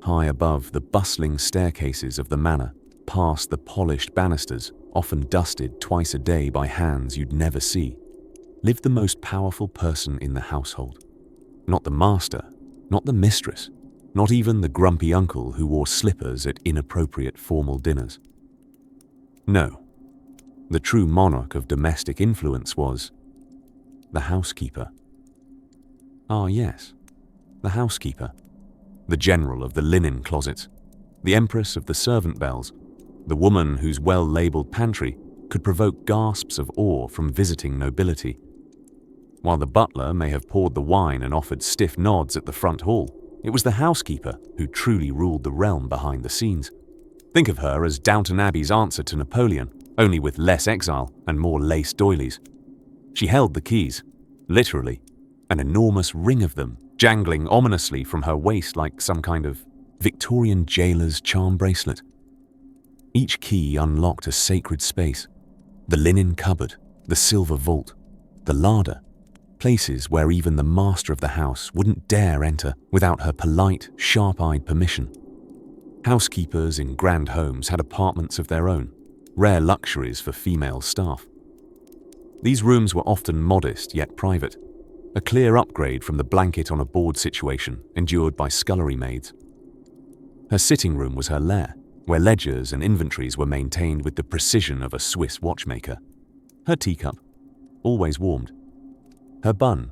High above the bustling staircases of the manor, past the polished banisters, often dusted twice a day by hands you'd never see, lived the most powerful person in the household. Not the master, not the mistress, not even the grumpy uncle who wore slippers at inappropriate formal dinners. No, the true monarch of domestic influence was the housekeeper. Ah yes, the housekeeper, the general of the linen closets, the empress of the servant bells, the woman whose well-labeled pantry could provoke gasps of awe from visiting nobility. While the butler may have poured the wine and offered stiff nods at the front hall, it was the housekeeper who truly ruled the realm behind the scenes. Think of her as Downton Abbey's answer to Napoleon, only with less exile and more lace doilies. She held the keys, literally, an enormous ring of them, jangling ominously from her waist like some kind of Victorian jailer's charm bracelet. Each key unlocked a sacred space, the linen cupboard, the silver vault, the larder, places where even the master of the house wouldn't dare enter without her polite, sharp-eyed permission. Housekeepers in grand homes had apartments of their own, rare luxuries for female staff. These rooms were often modest yet private, a clear upgrade from the blanket on a board situation endured by scullery maids. Her sitting room was her lair, where ledgers and inventories were maintained with the precision of a Swiss watchmaker. Her teacup, always warmed. Her bun,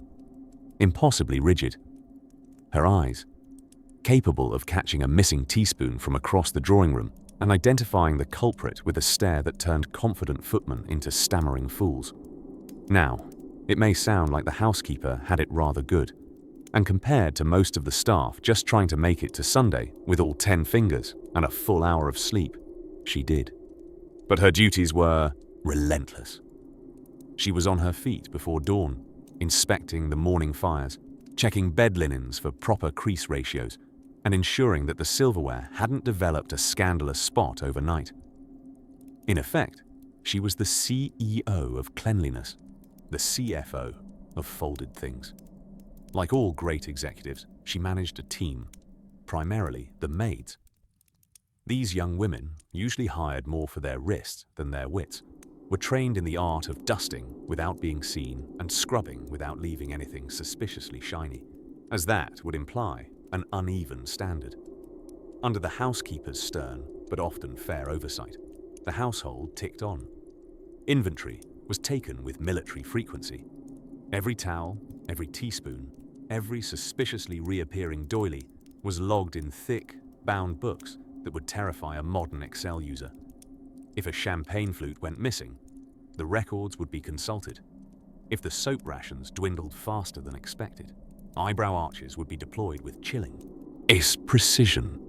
impossibly rigid. Her eyes, capable of catching a missing teaspoon from across the drawing room and identifying the culprit with a stare that turned confident footmen into stammering fools. Now, it may sound like the housekeeper had it rather good, and compared to most of the staff just trying to make it to Sunday with all 10 fingers and a full hour of sleep, she did. But her duties were relentless. She was on her feet before dawn, inspecting the morning fires, checking bed linens for proper crease ratios, and ensuring that the silverware hadn't developed a scandalous spot overnight. In effect, she was the CEO of cleanliness, the CFO of folded things. Like all great executives, she managed a team, primarily the maids. These young women, usually hired more for their wrists than their wits, were trained in the art of dusting without being seen and scrubbing without leaving anything suspiciously shiny, as that would imply an uneven standard. Under the housekeeper's stern but often fair oversight, the household ticked on. Inventory was taken with military frequency. Every towel, every teaspoon, every suspiciously reappearing doily was logged in thick, bound books that would terrify a modern Excel user. If a champagne flute went missing, the records would be consulted. If the soap rations dwindled faster than expected, eyebrow arches would be deployed with chilling precision.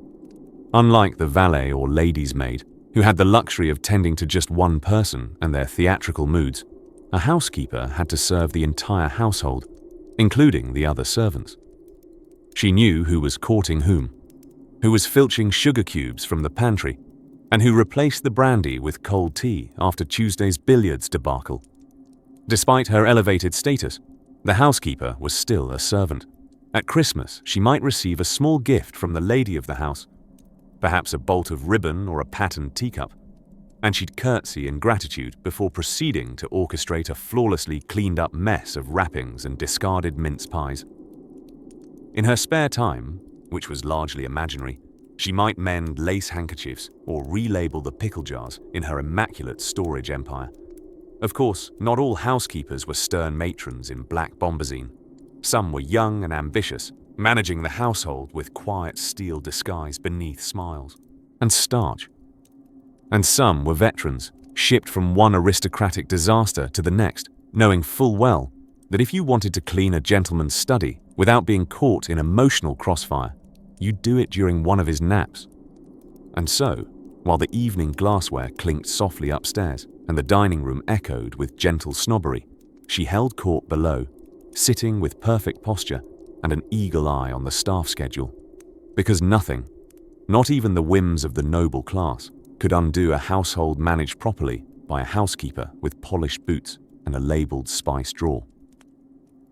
Unlike the valet or lady's maid, who had the luxury of tending to just one person and their theatrical moods, a housekeeper had to serve the entire household, including the other servants. She knew who was courting whom, who was filching sugar cubes from the pantry, and who replaced the brandy with cold tea after Tuesday's billiards debacle. Despite her elevated status, the housekeeper was still a servant. At Christmas, she might receive a small gift from the lady of the house, perhaps a bolt of ribbon or a patterned teacup, and she'd curtsy in gratitude before proceeding to orchestrate a flawlessly cleaned-up mess of wrappings and discarded mince pies. In her spare time, which was largely imaginary, she might mend lace handkerchiefs or relabel the pickle jars in her immaculate storage empire. Of course, not all housekeepers were stern matrons in black bombazine. Some were young and ambitious, managing the household with quiet steel disguise beneath smiles and starch. And some were veterans, shipped from one aristocratic disaster to the next, knowing full well that if you wanted to clean a gentleman's study without being caught in emotional crossfire, you'd do it during one of his naps. And so, while the evening glassware clinked softly upstairs and the dining room echoed with gentle snobbery, she held court below, sitting with perfect posture and an eagle eye on the staff schedule. Because nothing, not even the whims of the noble class, could undo a household managed properly by a housekeeper with polished boots and a labeled spice drawer.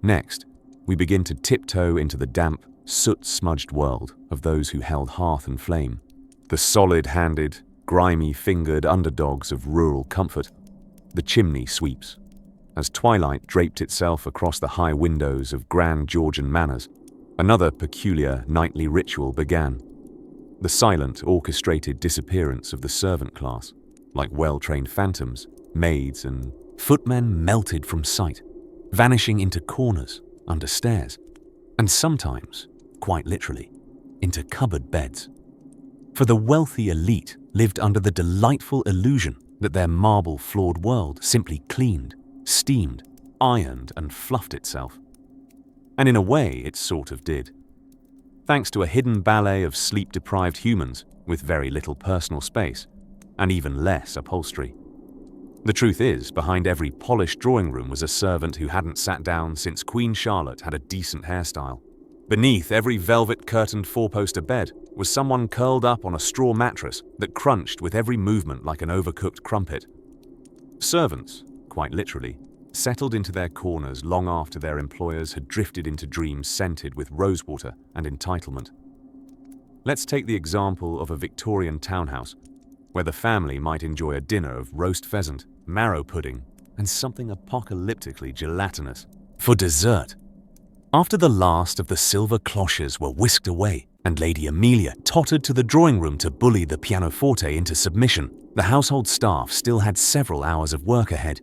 Next, we begin to tiptoe into the damp, soot-smudged world of those who held hearth and flame, the solid-handed, grimy-fingered underdogs of rural comfort, the chimney sweeps. As twilight draped itself across the high windows of grand Georgian manors, another peculiar nightly ritual began. The silent, orchestrated disappearance of the servant class, like well-trained phantoms, maids and footmen melted from sight, vanishing into corners, under stairs, and sometimes, quite literally, into cupboard beds. For the wealthy elite lived under the delightful illusion that their marble-floored world simply cleaned, steamed, ironed, and fluffed itself. And in a way, it sort of did. Thanks to a hidden ballet of sleep-deprived humans with very little personal space, and even less upholstery. The truth is, behind every polished drawing room was a servant who hadn't sat down since Queen Charlotte had a decent hairstyle. Beneath every velvet-curtained four-poster bed was someone curled up on a straw mattress that crunched with every movement like an overcooked crumpet. Servants, quite literally, settled into their corners long after their employers had drifted into dreams scented with rosewater and entitlement. Let's take the example of a Victorian townhouse, where the family might enjoy a dinner of roast pheasant, marrow pudding, and something apocalyptically gelatinous for dessert. After the last of the silver cloches were whisked away, and Lady Amelia tottered to the drawing room to bully the pianoforte into submission. The household staff still had several hours of work ahead.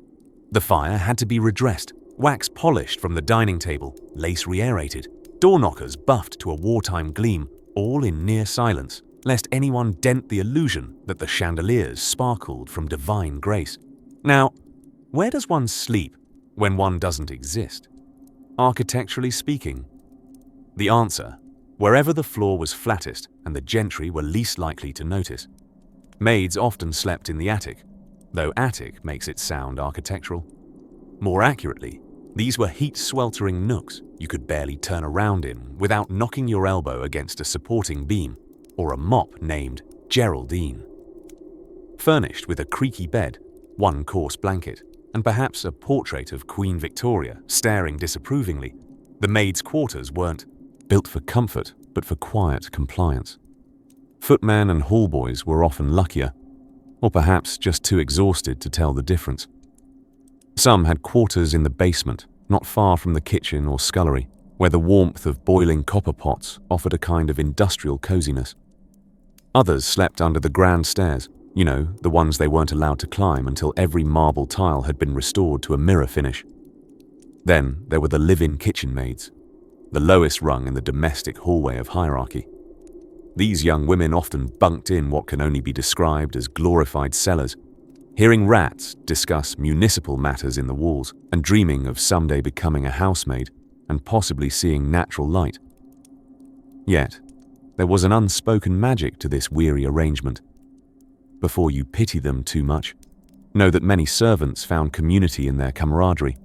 The fire had to be redressed, wax polished from the dining table, lace re-aerated, door knockers buffed to a wartime gleam, all in near silence, lest anyone dent the illusion that the chandeliers sparkled from divine grace. Now, where does one sleep when one doesn't exist? Architecturally speaking, the answer: wherever the floor was flattest and the gentry were least likely to notice. Maids often slept in the attic, though attic makes it sound architectural. More accurately, these were heat-sweltering nooks you could barely turn around in without knocking your elbow against a supporting beam or a mop named Geraldine. Furnished with a creaky bed, one coarse blanket, and perhaps a portrait of Queen Victoria staring disapprovingly, the maids' quarters weren't built for comfort but for quiet compliance. Footmen and hallboys were often luckier, or perhaps just too exhausted to tell the difference. Some had quarters in the basement, not far from the kitchen or scullery, where the warmth of boiling copper pots offered a kind of industrial coziness. Others slept under the grand stairs, the ones they weren't allowed to climb until every marble tile had been restored to a mirror finish. Then there were the live-in kitchen maids, the lowest rung in the domestic hallway of hierarchy. These young women often bunked in what can only be described as glorified cellars, hearing rats discuss municipal matters in the walls and dreaming of someday becoming a housemaid and possibly seeing natural light. Yet, there was an unspoken magic to this weary arrangement. Before you pity them too much, know that many servants found community in their camaraderie,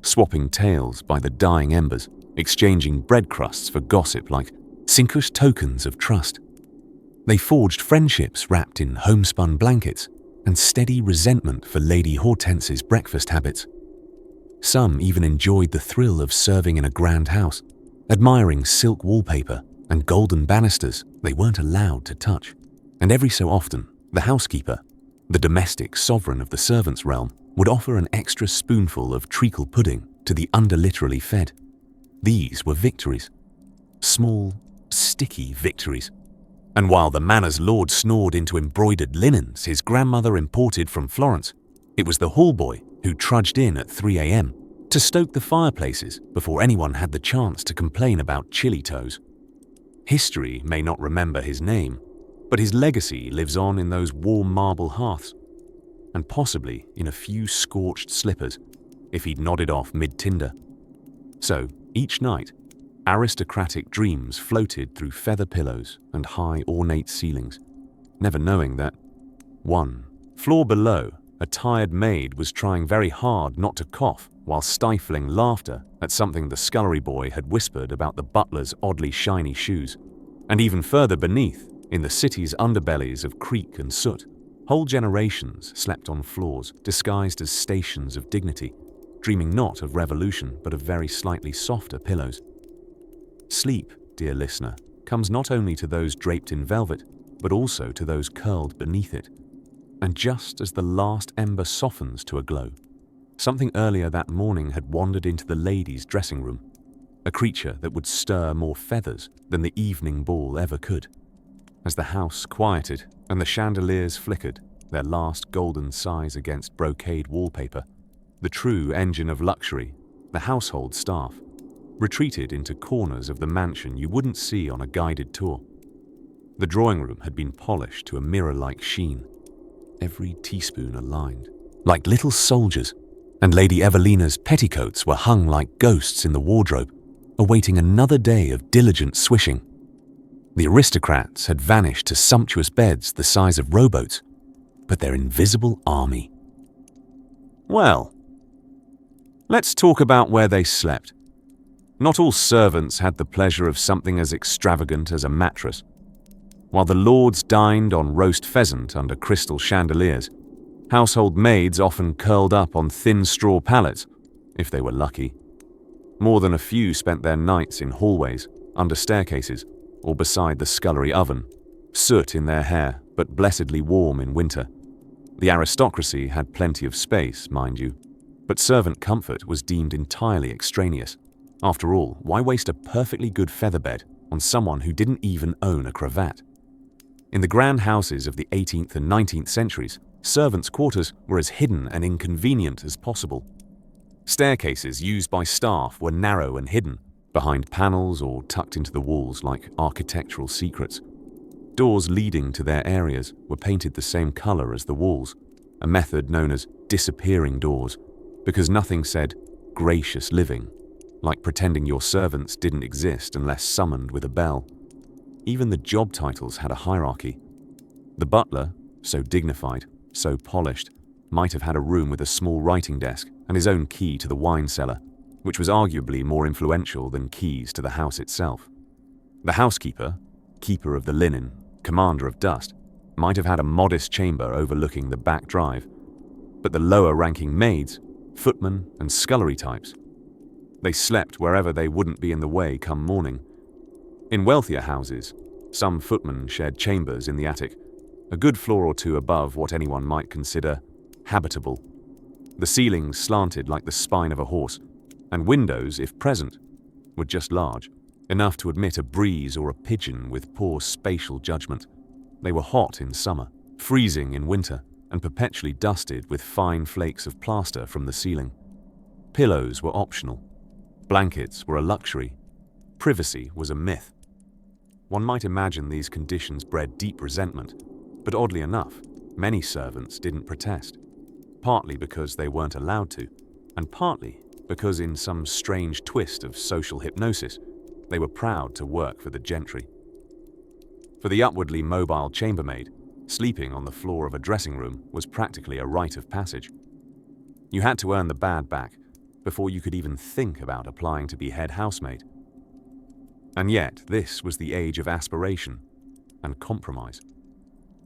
swapping tales by the dying embers, exchanging bread crusts for gossip like cinquish tokens of trust. They forged friendships wrapped in homespun blankets and steady resentment for Lady Hortense's breakfast habits. Some even enjoyed the thrill of serving in a grand house, admiring silk wallpaper and golden banisters they weren't allowed to touch. And every so often, the housekeeper, the domestic sovereign of the servants' realm, would offer an extra spoonful of treacle pudding to the under-literally fed. These were victories. Small, sticky victories. And while the manor's lord snored into embroidered linens his grandmother imported from Florence, it was the hallboy who trudged in at 3 a.m. to stoke the fireplaces before anyone had the chance to complain about chili toes. History may not remember his name, but his legacy lives on in those warm marble hearths, and possibly in a few scorched slippers if he'd nodded off mid-tinder. So, each night, aristocratic dreams floated through feather pillows and high ornate ceilings, never knowing that, 1 floor below, a tired maid was trying very hard not to cough while stifling laughter at something the scullery boy had whispered about the butler's oddly shiny shoes. And even further beneath, in the city's underbellies of creak and soot, whole generations slept on floors disguised as stations of dignity, dreaming not of revolution but of very slightly softer pillows. Sleep, dear listener, comes not only to those draped in velvet, but also to those curled beneath it. And just as the last ember softens to a glow, something earlier that morning had wandered into the ladies' dressing room, a creature that would stir more feathers than the evening ball ever could. As the house quieted and the chandeliers flickered, their last golden sighs against brocade wallpaper, the true engine of luxury, the household staff, retreated into corners of the mansion you wouldn't see on a guided tour. The drawing room had been polished to a mirror-like sheen, every teaspoon aligned, like little soldiers, and Lady Evelina's petticoats were hung like ghosts in the wardrobe, awaiting another day of diligent swishing. The aristocrats had vanished to sumptuous beds the size of rowboats, but their invisible army. Well, let's talk about where they slept. Not all servants had the pleasure of something as extravagant as a mattress. While the lords dined on roast pheasant under crystal chandeliers, household maids often curled up on thin straw pallets, if they were lucky. More than a few spent their nights in hallways, under staircases, or beside the scullery oven, soot in their hair, but blessedly warm in winter. The aristocracy had plenty of space, mind you, but servant comfort was deemed entirely extraneous. After all, why waste a perfectly good feather bed on someone who didn't even own a cravat. In the grand houses of the 18th and 19th centuries, servants' quarters were as hidden and inconvenient as possible. Staircases used by staff were narrow and hidden, behind panels or tucked into the walls like architectural secrets. Doors leading to their areas were painted the same color as the walls, a method known as disappearing doors, because nothing said gracious living, like pretending your servants didn't exist unless summoned with a bell. Even the job titles had a hierarchy. The butler, so dignified, so polished, might have had a room with a small writing desk and his own key to the wine cellar, which was arguably more influential than keys to the house itself. The housekeeper, keeper of the linen, commander of dust, might have had a modest chamber overlooking the back drive, but the lower-ranking maids, footmen, and scullery types, they slept wherever they wouldn't be in the way come morning. In wealthier houses, some footmen shared chambers in the attic, a good floor or two above what anyone might consider habitable. The ceilings slanted like the spine of a horse, and windows, if present, were just large, enough to admit a breeze or a pigeon with poor spatial judgment. They were hot in summer, freezing in winter, and perpetually dusted with fine flakes of plaster from the ceiling. Pillows were optional. Blankets were a luxury. Privacy was a myth. One might imagine these conditions bred deep resentment, but oddly enough, many servants didn't protest, partly because they weren't allowed to, and partly because in some strange twist of social hypnosis, they were proud to work for the gentry. For the upwardly mobile chambermaid, sleeping on the floor of a dressing room was practically a rite of passage. You had to earn the bad back before you could even think about applying to be head housemaid. And yet, this was the age of aspiration and compromise.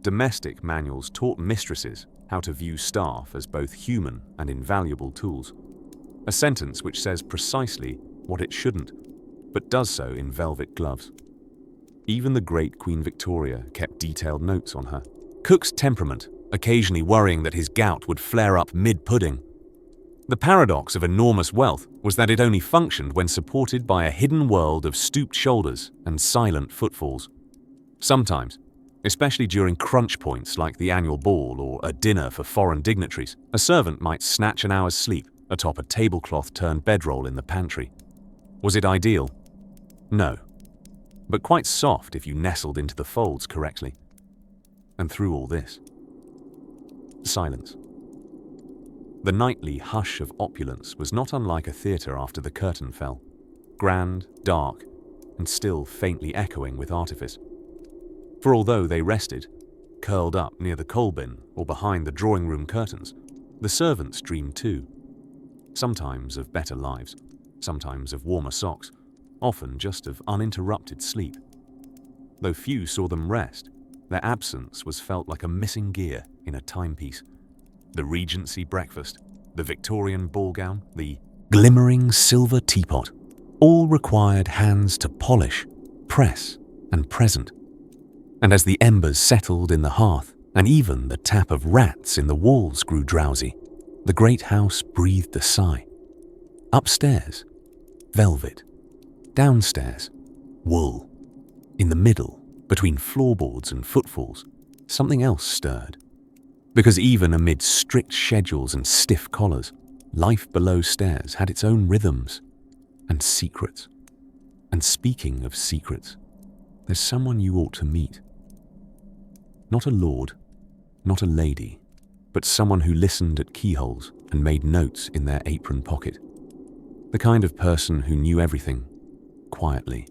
Domestic manuals taught mistresses how to view staff as both human and invaluable tools. A sentence which says precisely what it shouldn't, but does so in velvet gloves. Even the great Queen Victoria kept detailed notes on her. Cook's temperament, occasionally worrying that his gout would flare up mid-pudding. The paradox of enormous wealth was that it only functioned when supported by a hidden world of stooped shoulders and silent footfalls. Sometimes, especially during crunch points like the annual ball or a dinner for foreign dignitaries, a servant might snatch an hour's sleep atop a tablecloth-turned bedroll in the pantry. Was it ideal? No, but quite soft if you nestled into the folds correctly. And through all this, silence. The nightly hush of opulence was not unlike a theatre after the curtain fell, grand, dark, and still faintly echoing with artifice. For although they rested, curled up near the coal bin or behind the drawing-room curtains, the servants dreamed too. Sometimes of better lives, sometimes of warmer socks, often just of uninterrupted sleep. Though few saw them rest, their absence was felt like a missing gear in a timepiece. The Regency breakfast, the Victorian ball gown, the glimmering silver teapot, all required hands to polish, press, and present. And as the embers settled in the hearth, and even the tap of rats in the walls grew drowsy, the great house breathed a sigh. Upstairs, velvet. Downstairs, wool. In the middle, between floorboards and footfalls, something else stirred. Because even amid strict schedules and stiff collars, life below stairs had its own rhythms and secrets. And speaking of secrets, there's someone you ought to meet. Not a lord, not a lady, but someone who listened at keyholes and made notes in their apron pocket. The kind of person who knew everything, quietly,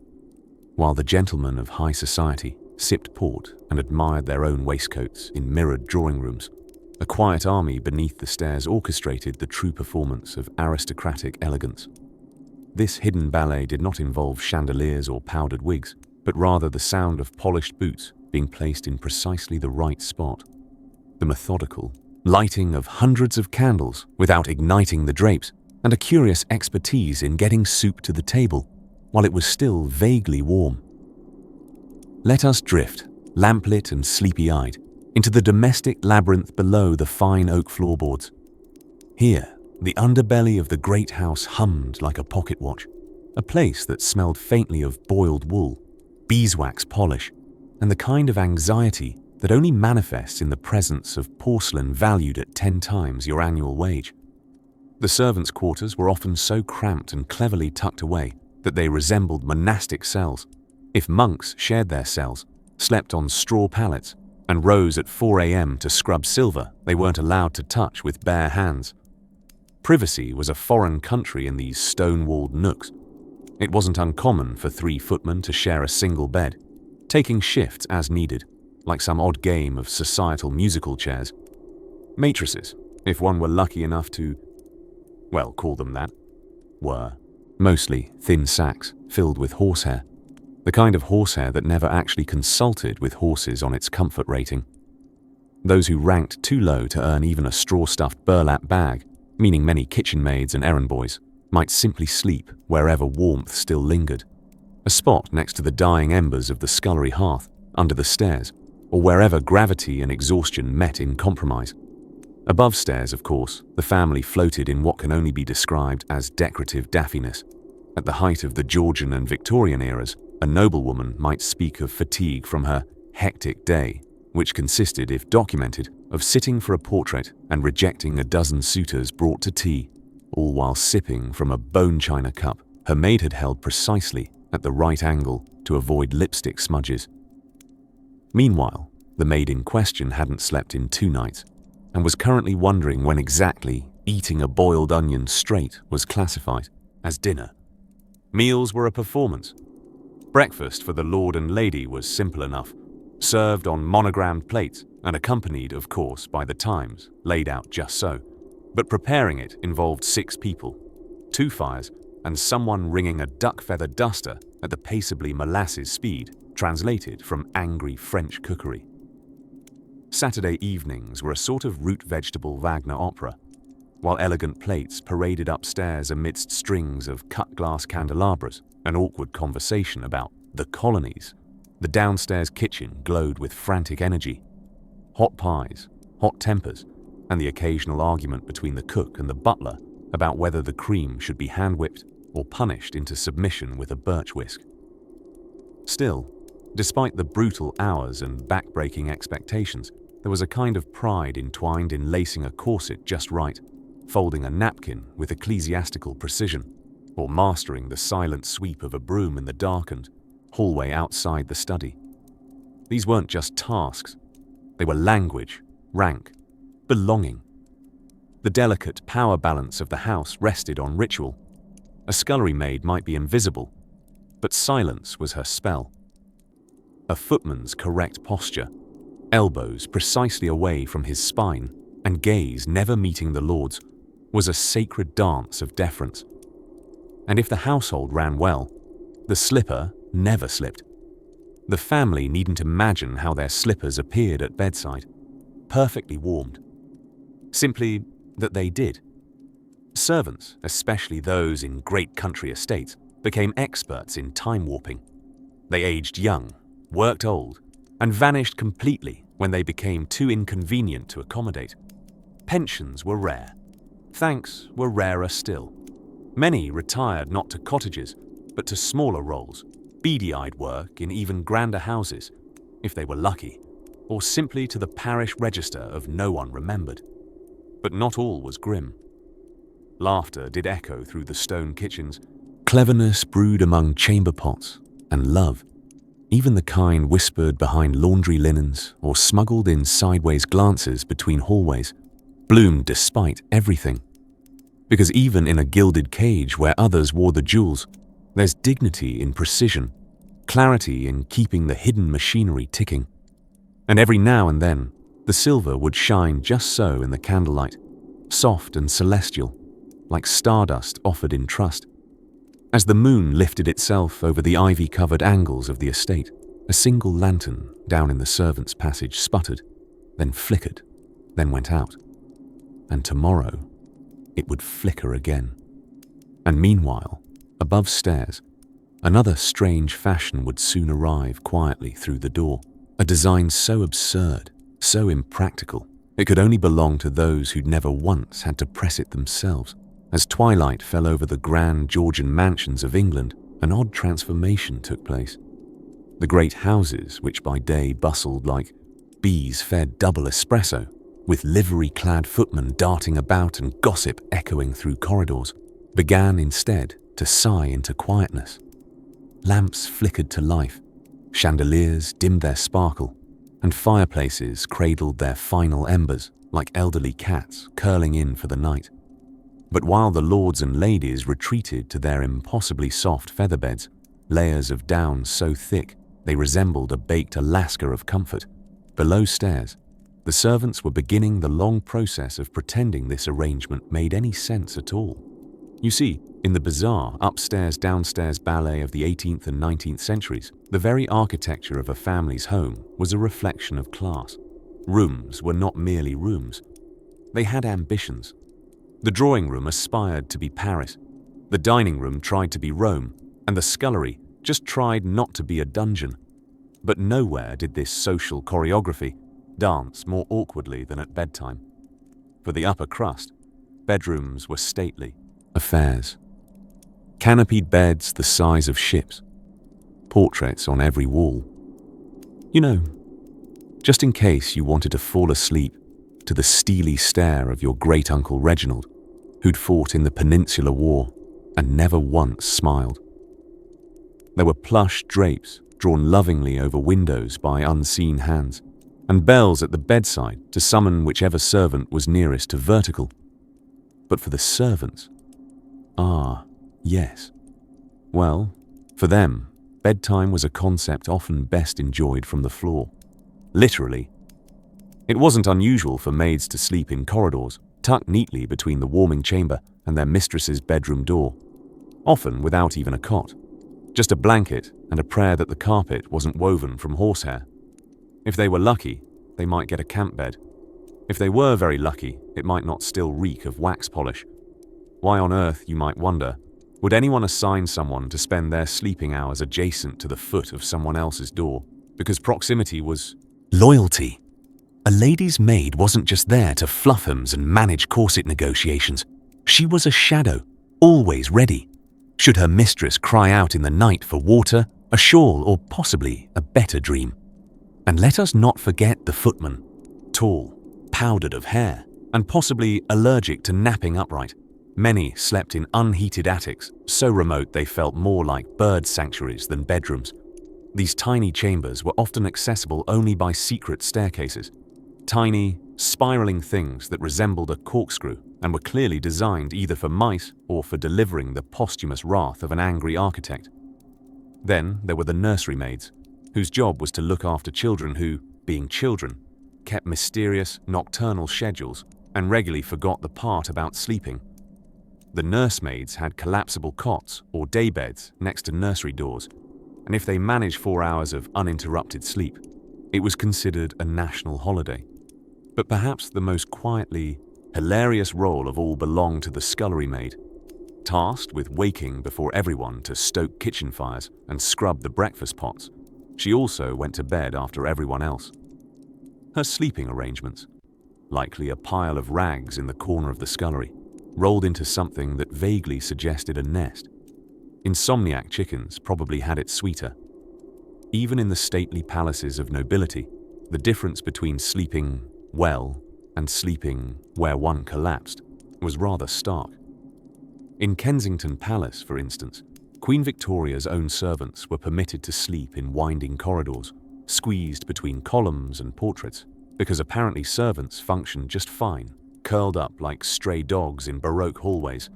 while the gentlemen of high society sipped port and admired their own waistcoats in mirrored drawing rooms. A quiet army beneath the stairs orchestrated the true performance of aristocratic elegance. This hidden ballet did not involve chandeliers or powdered wigs, but rather the sound of polished boots being placed in precisely the right spot. The methodical lighting of hundreds of candles without igniting the drapes, and a curious expertise in getting soup to the table while it was still vaguely warm. Let us drift, lamplit and sleepy-eyed, into the domestic labyrinth below the fine oak floorboards. Here, the underbelly of the great house hummed like a pocket watch, a place that smelled faintly of boiled wool, beeswax polish, and the kind of anxiety that only manifests in the presence of porcelain valued at 10 times your annual wage. The servants' quarters were often so cramped and cleverly tucked away that they resembled monastic cells. If monks shared their cells, slept on straw pallets, and rose at 4 a.m. to scrub silver they weren't allowed to touch with bare hands. Privacy was a foreign country in these stone-walled nooks. It wasn't uncommon for 3 footmen to share a single bed, taking shifts as needed, like some odd game of societal musical chairs. Maitresses, if one were lucky enough to, well, call them that, were mostly thin sacks filled with horsehair, the kind of horsehair that never actually consulted with horses on its comfort rating. Those who ranked too low to earn even a straw-stuffed burlap bag, meaning many kitchen maids and errand boys, might simply sleep wherever warmth still lingered, a spot next to the dying embers of the scullery hearth, under the stairs, or wherever gravity and exhaustion met in compromise. Above stairs, of course, the family floated in what can only be described as decorative daffiness. At the height of the Georgian and Victorian eras, a noblewoman might speak of fatigue from her hectic day, which consisted, if documented, of sitting for a portrait and rejecting a dozen suitors brought to tea, all while sipping from a bone china cup her maid had held precisely at the right angle to avoid lipstick smudges. Meanwhile, the maid in question hadn't slept in 2 nights and was currently wondering when exactly eating a boiled onion straight was classified as dinner. Meals were a performance. Breakfast for the lord and lady was simple enough, served on monogrammed plates and accompanied, of course, by the Times, laid out just so. But preparing it involved 6 people, 2 fires, and someone ringing a duck-feather duster at the paceably molasses speed, translated from angry French cookery. Saturday evenings were a sort of root vegetable Wagner opera, while elegant plates paraded upstairs amidst strings of cut-glass candelabras and awkward conversation about the colonies. The downstairs kitchen glowed with frantic energy. Hot pies, hot tempers, and the occasional argument between the cook and the butler about whether the cream should be hand-whipped or punished into submission with a birch whisk. Still, despite the brutal hours and back-breaking expectations, there was a kind of pride entwined in lacing a corset just right, folding a napkin with ecclesiastical precision, or mastering the silent sweep of a broom in the darkened hallway outside the study. These weren't just tasks. They were language, rank, belonging. The delicate power balance of the house rested on ritual. A scullery maid might be invisible, but silence was her spell. A footman's correct posture, elbows precisely away from his spine and gaze never meeting the lord's, was a sacred dance of deference. And if the household ran well, the slipper never slipped. The family needn't imagine how their slippers appeared at bedside, perfectly warmed. Simply that they did. Servants, especially those in great country estates, became experts in time warping. They aged young, worked old, and vanished completely when they became too inconvenient to accommodate. Pensions were rare. Thanks were rarer still. Many retired not to cottages, but to smaller roles, beady-eyed work in even grander houses, if they were lucky, or simply to the parish register of no one remembered. But not all was grim. Laughter did echo through the stone kitchens, cleverness brewed among chamber pots, and love, even the kind whispered behind laundry linens or smuggled in sideways glances between hallways, bloomed despite everything. Because even in a gilded cage where others wore the jewels, there's dignity in precision, clarity in keeping the hidden machinery ticking. And every now and then, the silver would shine just so in the candlelight, soft and celestial, like stardust offered in trust. As the moon lifted itself over the ivy-covered angles of the estate, a single lantern down in the servants' passage sputtered, then flickered, then went out. And tomorrow, it would flicker again. And meanwhile, above stairs, another strange fashion would soon arrive quietly through the door, a design so absurd, so impractical, it could only belong to those who'd never once had to press it themselves. As twilight fell over the grand Georgian mansions of England, an odd transformation took place. The great houses, which by day bustled like bees fed double espresso, with livery-clad footmen darting about and gossip echoing through corridors, began instead to sigh into quietness. Lamps flickered to life, chandeliers dimmed their sparkle, and fireplaces cradled their final embers like elderly cats curling in for the night. But while the lords and ladies retreated to their impossibly soft featherbeds, layers of down so thick they resembled a baked Alaska of comfort, below stairs, the servants were beginning the long process of pretending this arrangement made any sense at all. You see, in the bizarre upstairs-downstairs ballet of the 18th and 19th centuries, the very architecture of a family's home was a reflection of class. Rooms were not merely rooms. They had ambitions. The drawing room aspired to be Paris, the dining room tried to be Rome, and the scullery just tried not to be a dungeon. But nowhere did this social choreography dance more awkwardly than at bedtime. For the upper crust, bedrooms were stately affairs. Canopied beds the size of ships, portraits on every wall. You know, just in case you wanted to fall asleep to the steely stare of your great-uncle Reginald, who'd fought in the Peninsular War and never once smiled. There were plush drapes drawn lovingly over windows by unseen hands, and bells at the bedside to summon whichever servant was nearest to vertical. But for the servants, yes. Well, for them, bedtime was a concept often best enjoyed from the floor. Literally. It wasn't unusual for maids to sleep in corridors, tucked neatly between the warming chamber and their mistress's bedroom door, often without even a cot, just a blanket and a prayer that the carpet wasn't woven from horsehair. If they were lucky, they might get a camp bed. If they were very lucky, it might not still reek of wax polish. Why on earth, you might wonder, would anyone assign someone to spend their sleeping hours adjacent to the foot of someone else's door? Because proximity was loyalty. A lady's maid wasn't just there to fluff hems and manage corset negotiations. She was a shadow, always ready. Should her mistress cry out in the night for water, a shawl, or possibly a better dream. And let us not forget the footman, tall, powdered of hair, and possibly allergic to napping upright. Many slept in unheated attics, so remote they felt more like bird sanctuaries than bedrooms. These tiny chambers were often accessible only by secret staircases. Tiny, spiraling things that resembled a corkscrew and were clearly designed either for mice or for delivering the posthumous wrath of an angry architect. Then there were the nursery maids, whose job was to look after children who, being children, kept mysterious, nocturnal schedules and regularly forgot the part about sleeping. The nursemaids had collapsible cots or daybeds next to nursery doors, and if they managed 4 hours of uninterrupted sleep, it was considered a national holiday. But perhaps the most quietly hilarious role of all belonged to the scullery maid, tasked with waking before everyone to stoke kitchen fires and scrub the breakfast pots. She also went to bed after everyone else. Her sleeping arrangements, likely a pile of rags in the corner of the scullery, rolled into something that vaguely suggested a nest. Insomniac chickens probably had it sweeter. Even in the stately palaces of nobility, the difference between sleeping well and sleeping where one collapsed was rather stark. In Kensington Palace, for instance, Queen Victoria's own servants were permitted to sleep in winding corridors, squeezed between columns and portraits, because apparently servants functioned just fine, curled up like stray dogs in Baroque hallways.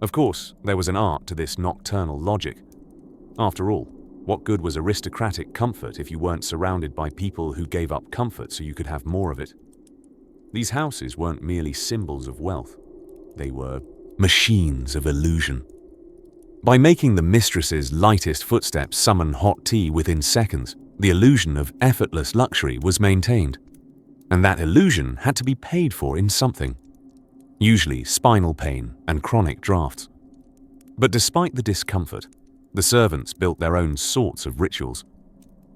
Of course, there was an art to this nocturnal logic. After all, what good was aristocratic comfort if you weren't surrounded by people who gave up comfort so you could have more of it? These houses weren't merely symbols of wealth. They were machines of illusion. By making the mistress's lightest footsteps summon hot tea within seconds, the illusion of effortless luxury was maintained. And that illusion had to be paid for in something, usually spinal pain and chronic drafts. But despite the discomfort, the servants built their own sorts of rituals.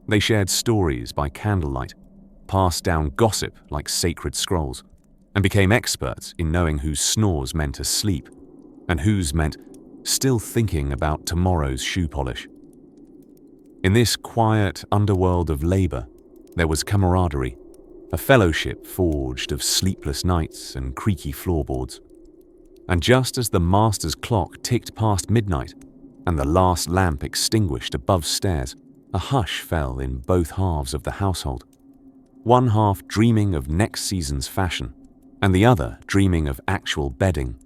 They shared stories by candlelight, passed down gossip like sacred scrolls, and became experts in knowing whose snores meant asleep and whose meant still thinking about tomorrow's shoe polish. In this quiet underworld of labor, there was camaraderie, a fellowship forged of sleepless nights and creaky floorboards. And just as the master's clock ticked past midnight and the last lamp extinguished above stairs, a hush fell in both halves of the household, one half dreaming of next season's fashion and the other dreaming of actual bedding.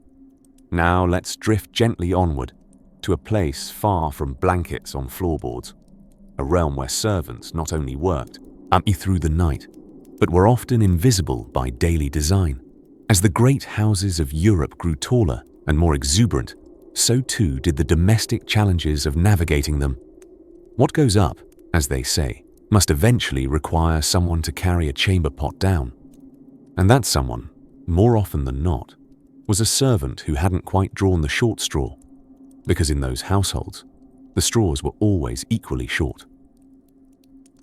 Now let's drift gently onward to a place far from blankets on floorboards, a realm where servants not only worked through the night, but were often invisible by daily design. As the great houses of Europe grew taller and more exuberant, so too did the domestic challenges of navigating them. What goes up, as they say, must eventually require someone to carry a chamber pot down. And that someone, more often than not, was a servant who hadn't quite drawn the short straw, because in those households, the straws were always equally short.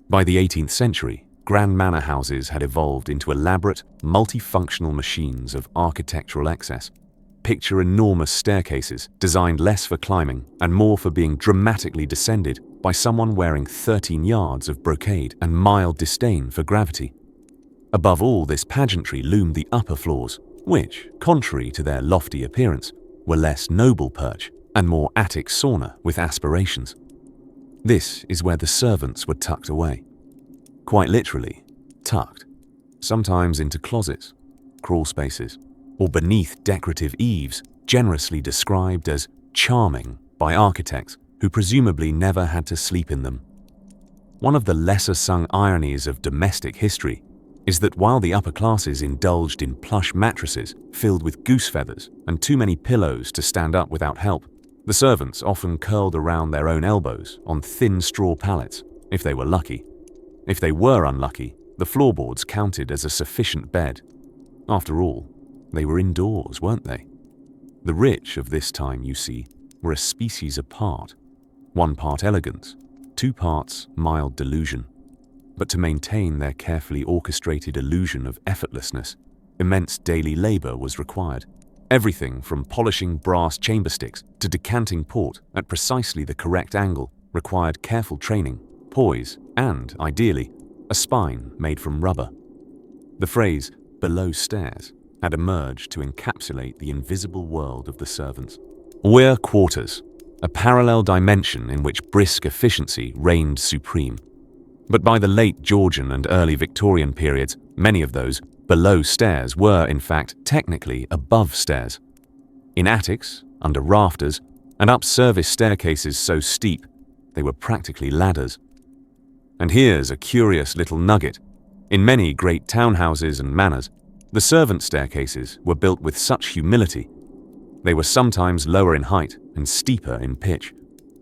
By the 18th century, grand manor houses had evolved into elaborate, multifunctional machines of architectural excess. Picture enormous staircases designed less for climbing and more for being dramatically descended by someone wearing 13 yards of brocade and mild disdain for gravity. Above all this pageantry loomed the upper floors, which, contrary to their lofty appearance, were less noble perch and more attic sauna with aspirations. This is where the servants were tucked away. Quite literally, tucked, sometimes into closets, crawl spaces, or beneath decorative eaves generously described as charming by architects who presumably never had to sleep in them. One of the lesser-sung ironies of domestic history is that while the upper classes indulged in plush mattresses filled with goose feathers and too many pillows to stand up without help, the servants often curled around their own elbows on thin straw pallets, if they were lucky. If they were unlucky, the floorboards counted as a sufficient bed. After all, they were indoors, weren't they? The rich of this time, you see, were a species apart. One part elegance, 2 parts mild delusion. But to maintain their carefully orchestrated illusion of effortlessness, immense daily labor was required. Everything from polishing brass chamber sticks to decanting port at precisely the correct angle required careful training, poise, and, ideally, a spine made from rubber. The phrase, below stairs, had emerged to encapsulate the invisible world of the servants. We're quarters, a parallel dimension in which brisk efficiency reigned supreme. But by the late Georgian and early Victorian periods, many of those below stairs were, in fact, technically above stairs. In attics, under rafters, and up service staircases so steep, they were practically ladders. And here's a curious little nugget. In many great townhouses and manors, the servant staircases were built with such humility. They were sometimes lower in height and steeper in pitch,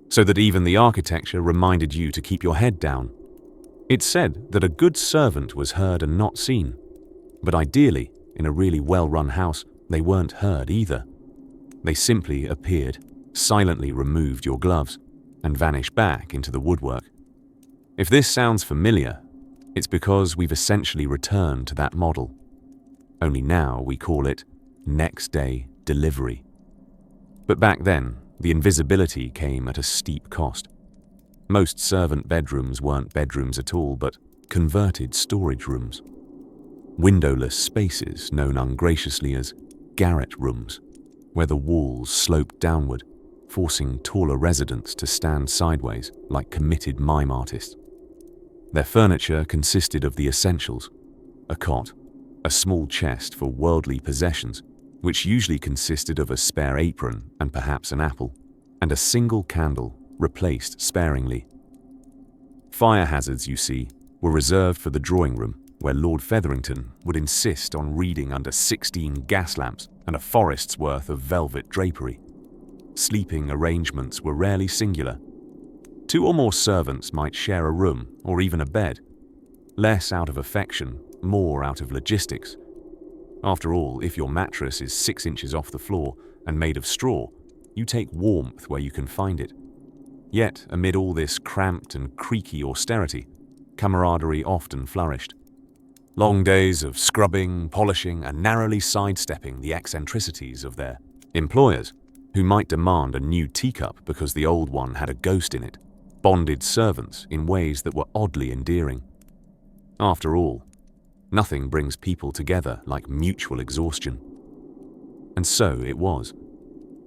so that even the architecture reminded you to keep your head down. It's said that a good servant was heard and not seen, but ideally, in a really well-run house, they weren't heard either. They simply appeared, silently removed your gloves, and vanished back into the woodwork. If this sounds familiar, it's because we've essentially returned to that model. Only now we call it next-day delivery. But back then, the invisibility came at a steep cost. Most servant bedrooms weren't bedrooms at all, but converted storage rooms. Windowless spaces known ungraciously as garret rooms, where the walls sloped downward, forcing taller residents to stand sideways like committed mime artists. Their furniture consisted of the essentials: a cot, a small chest for worldly possessions, which usually consisted of a spare apron and perhaps an apple, and a single candle replaced sparingly. Fire hazards, you see, were reserved for the drawing room, where Lord Featherington would insist on reading under 16 gas lamps and a forest's worth of velvet drapery. Sleeping arrangements were rarely singular. 2 or more servants might share a room or even a bed, less out of affection, more out of logistics. After all, if your mattress is 6 inches off the floor and made of straw, you take warmth where you can find it. Yet, amid all this cramped and creaky austerity, camaraderie often flourished. Long days of scrubbing, polishing, and narrowly sidestepping the eccentricities of their employers, who might demand a new teacup because the old one had a ghost in it. bonded servants in ways that were oddly endearing. After all, nothing brings people together like mutual exhaustion. And so it was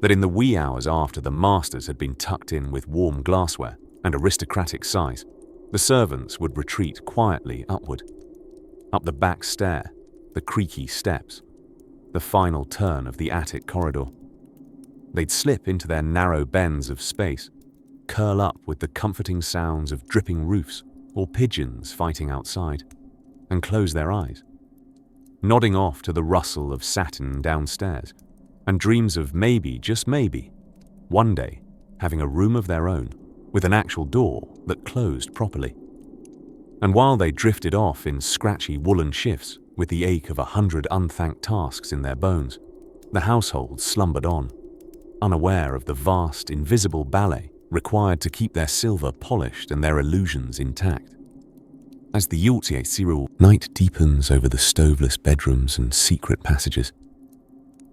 that in the wee hours after the masters had been tucked in with warm glassware and aristocratic size, the servants would retreat quietly upward, up the back stair, the creaky steps, the final turn of the attic corridor. They'd slip into their narrow bends of space, curl up with the comforting sounds of dripping roofs or pigeons fighting outside, and close their eyes, nodding off to the rustle of satin downstairs, and dreams of maybe, just maybe, one day having a room of their own with an actual door that closed properly. And while they drifted off in scratchy woolen shifts with the ache of 100 unthanked tasks in their bones, the household slumbered on, unaware of the vast, invisible ballet required to keep their silver polished and their illusions intact. As the night deepens over the stoveless bedrooms and secret passages,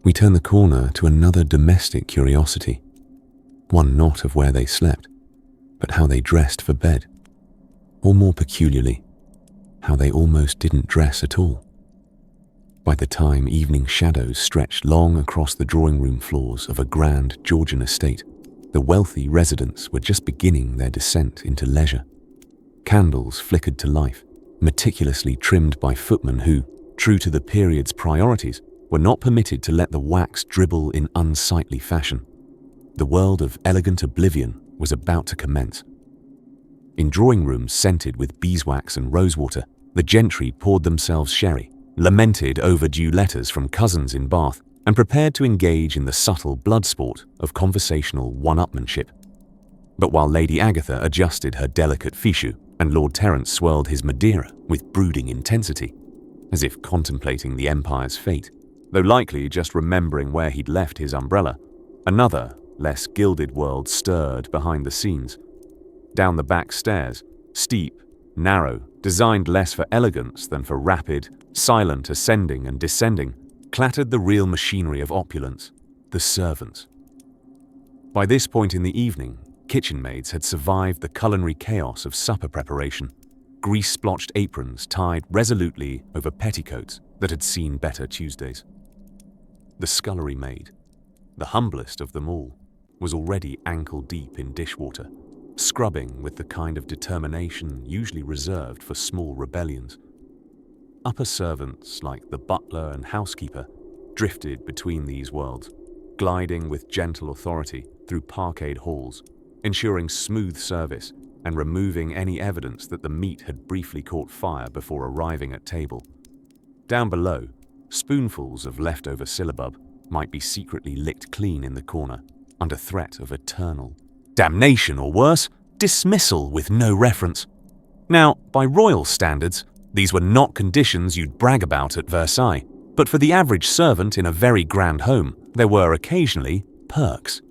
we turn the corner to another domestic curiosity, one not of where they slept, but how they dressed for bed, or more peculiarly, how they almost didn't dress at all. By the time evening shadows stretched long across the drawing room floors of a grand Georgian estate, the wealthy residents were just beginning their descent into leisure. Candles flickered to life, meticulously trimmed by footmen who, true to the period's priorities, were not permitted to let the wax dribble in unsightly fashion. The world of elegant oblivion was about to commence. In drawing rooms scented with beeswax and rosewater, the gentry poured themselves sherry, lamented overdue letters from cousins in Bath, and prepared to engage in the subtle blood sport of conversational one-upmanship. But while Lady Agatha adjusted her delicate fichu and Lord Terence swirled his Madeira with brooding intensity, as if contemplating the Empire's fate, though likely just remembering where he'd left his umbrella, another, less gilded world stirred behind the scenes. Down the back stairs, steep, narrow, designed less for elegance than for rapid, silent ascending and descending, clattered the real machinery of opulence, the servants. By this point in the evening, kitchen maids had survived the culinary chaos of supper preparation, grease-splotched aprons tied resolutely over petticoats that had seen better Tuesdays. The scullery maid, the humblest of them all, was already ankle-deep in dishwater, scrubbing with the kind of determination usually reserved for small rebellions. Upper servants, like the butler and housekeeper, drifted between these worlds, gliding with gentle authority through parquetred halls, ensuring smooth service and removing any evidence that the meat had briefly caught fire before arriving at table. Down below, spoonfuls of leftover syllabub might be secretly licked clean in the corner, under threat of eternal damnation or worse, dismissal with no reference. Now, by royal standards, these were not conditions you'd brag about at Versailles, but for the average servant in a very grand home, there were occasionally perks.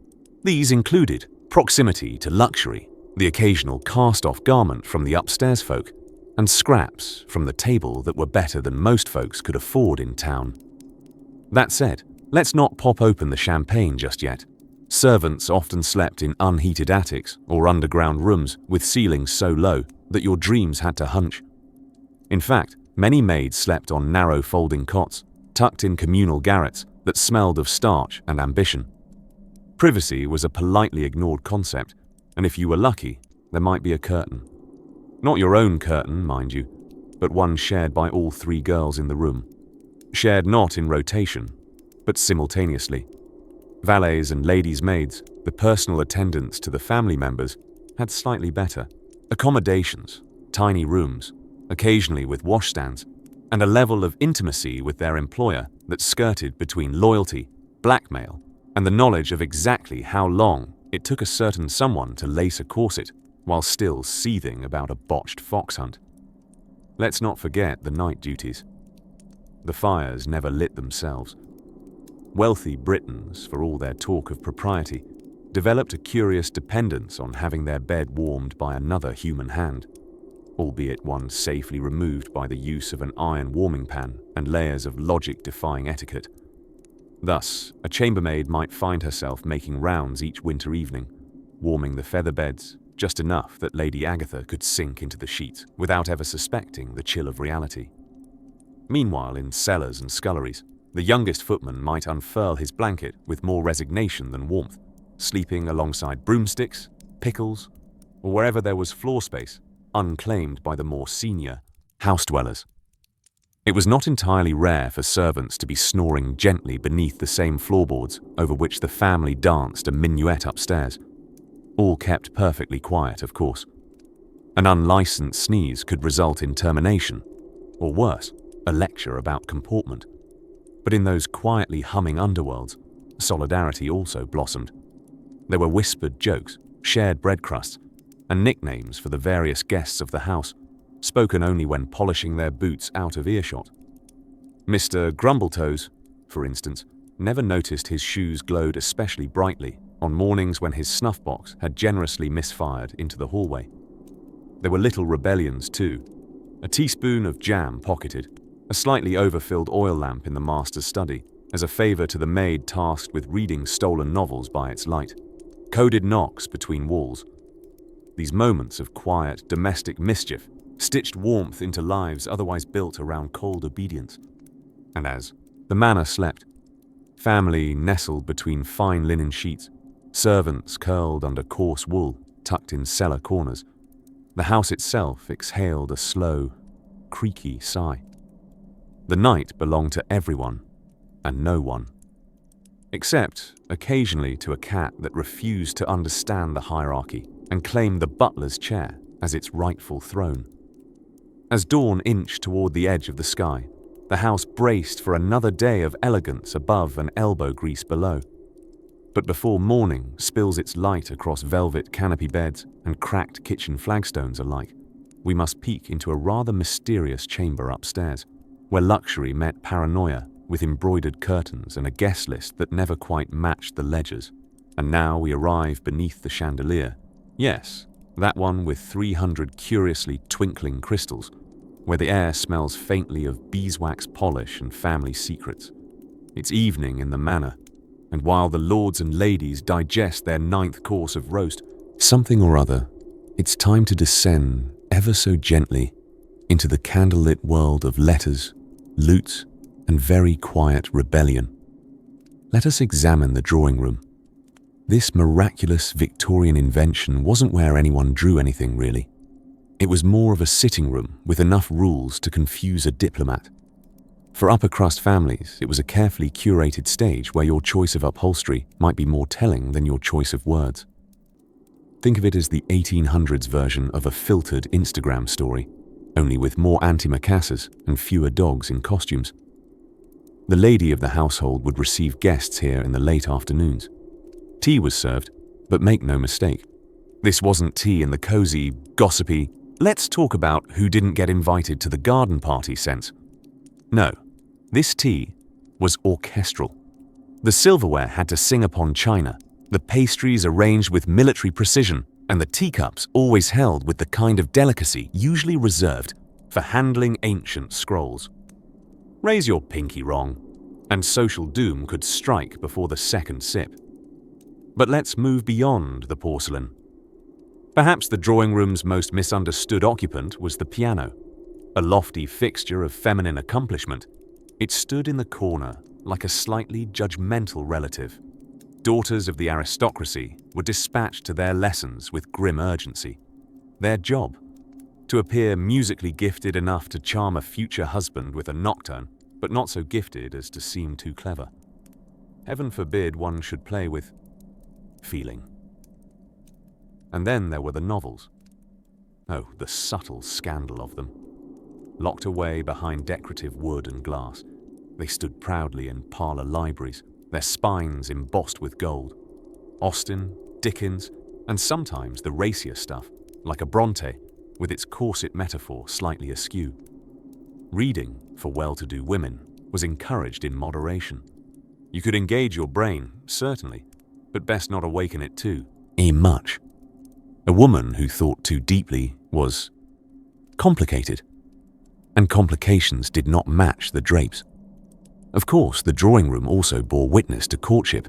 These included proximity to luxury, the occasional cast-off garment from the upstairs folk, and scraps from the table that were better than most folks could afford in town. That said, let's not pop open the champagne just yet. Servants often slept in unheated attics or underground rooms with ceilings so low that your dreams had to hunch. In fact, many maids slept on narrow folding cots, tucked in communal garrets that smelled of starch and ambition. Privacy was a politely ignored concept, and if you were lucky, there might be a curtain. Not your own curtain, mind you, but one shared by all three girls in the room. Shared not in rotation, but simultaneously. Valets and ladies' maids, the personal attendants to the family members, had slightly better accommodations, tiny rooms, occasionally with washstands, and a level of intimacy with their employer that skirted between loyalty, blackmail, and the knowledge of exactly how long it took a certain someone to lace a corset while still seething about a botched fox hunt. Let's not forget the night duties. The fires never lit themselves. Wealthy Britons, for all their talk of propriety, developed a curious dependence on having their bed warmed by another human hand, albeit one safely removed by the use of an iron warming pan and layers of logic-defying etiquette. Thus, a chambermaid might find herself making rounds each winter evening, warming the feather beds, just enough that Lady Agatha could sink into the sheets without ever suspecting the chill of reality. Meanwhile, in cellars and sculleries, the youngest footman might unfurl his blanket with more resignation than warmth, sleeping alongside broomsticks, pickles, or wherever there was floor space, unclaimed by the more senior house dwellers. It was not entirely rare for servants to be snoring gently beneath the same floorboards over which the family danced a minuet upstairs, all kept perfectly quiet, of course. An unlicensed sneeze could result in termination, or worse, a lecture about comportment. But in those quietly humming underworlds, solidarity also blossomed. There were whispered jokes, shared bread crusts, and nicknames for the various guests of the house, spoken only when polishing their boots out of earshot. Mr. Grumbletoes, for instance, never noticed his shoes glowed especially brightly on mornings when his snuff-box had generously misfired into the hallway. There were little rebellions too. A teaspoon of jam pocketed, a slightly overfilled oil lamp in the master's study, as a favor to the maid tasked with reading stolen novels by its light, coded knocks between walls. These moments of quiet, domestic mischief stitched warmth into lives otherwise built around cold obedience. And as the manor slept, family nestled between fine linen sheets, servants curled under coarse wool tucked in cellar corners, the house itself exhaled a slow, creaky sigh. The night belonged to everyone and no one, except occasionally to a cat that refused to understand the hierarchy and claimed the butler's chair as its rightful throne. As dawn inched toward the edge of the sky, the house braced for another day of elegance above and elbow grease below. But before morning spills its light across velvet canopy beds and cracked kitchen flagstones alike, we must peek into a rather mysterious chamber upstairs, where luxury met paranoia with embroidered curtains and a guest list that never quite matched the ledgers. And now we arrive beneath the chandelier. Yes, that one with 300 curiously twinkling crystals, where the air smells faintly of beeswax polish and family secrets. It's evening in the manor, and while the lords and ladies digest their 9th course of roast, something or other, it's time to descend ever so gently into the candlelit world of letters, lutes, and very quiet rebellion. Let us examine the drawing room. This miraculous Victorian invention wasn't where anyone drew anything, really. It was more of a sitting room with enough rules to confuse a diplomat. For upper-crust families, it was a carefully curated stage where your choice of upholstery might be more telling than your choice of words. Think of it as the 1800s version of a filtered Instagram story, only with more antimacassars and fewer dogs in costumes. The lady of the household would receive guests here in the late afternoons. Tea was served, but make no mistake, this wasn't tea in the cozy, gossipy, let's talk about who didn't get invited to the garden party sense. No, this tea was orchestral. The silverware had to sing upon china, the pastries arranged with military precision, and the teacups always held with the kind of delicacy usually reserved for handling ancient scrolls. Raise your pinky wrong, and social doom could strike before the second sip. But let's move beyond the porcelain. Perhaps the drawing room's most misunderstood occupant was the piano. A lofty fixture of feminine accomplishment, it stood in the corner like a slightly judgmental relative. Daughters of the aristocracy were dispatched to their lessons with grim urgency. Their job? To appear musically gifted enough to charm a future husband with a nocturne, but not so gifted as to seem too clever. Heaven forbid one should play with feeling. And then there were the novels. Oh, the subtle scandal of them. Locked away behind decorative wood and glass, they stood proudly in parlor libraries, their spines embossed with gold. Austen, Dickens, and sometimes the racier stuff, like a Bronte, with its corset metaphor slightly askew. Reading, for well-to-do women, was encouraged in moderation. You could engage your brain, certainly, but best not awaken it too much. A woman who thought too deeply was complicated, and complications did not match the drapes. Of course, the drawing room also bore witness to courtship,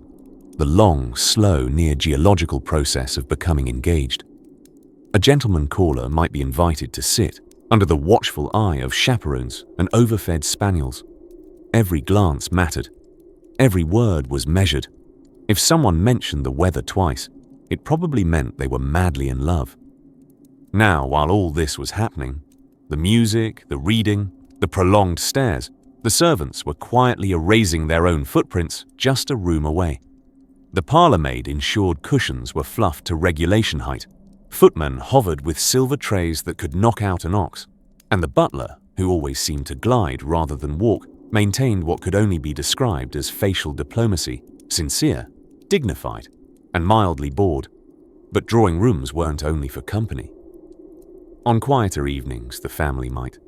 the long, slow, near-geological process of becoming engaged. A gentleman caller might be invited to sit under the watchful eye of chaperones and overfed spaniels. Every glance mattered. Every word was measured. If someone mentioned the weather twice, it probably meant they were madly in love. Now, while all this was happening, the music, the reading, the prolonged stares, the servants were quietly erasing their own footprints just a room away. The parlour-maid ensured cushions were fluffed to regulation height. Footmen hovered with silver trays that could knock out an ox. And the butler, who always seemed to glide rather than walk, maintained what could only be described as facial diplomacy, sincere, dignified, and mildly bored. But drawing rooms weren't only for company. On quieter evenings, the family might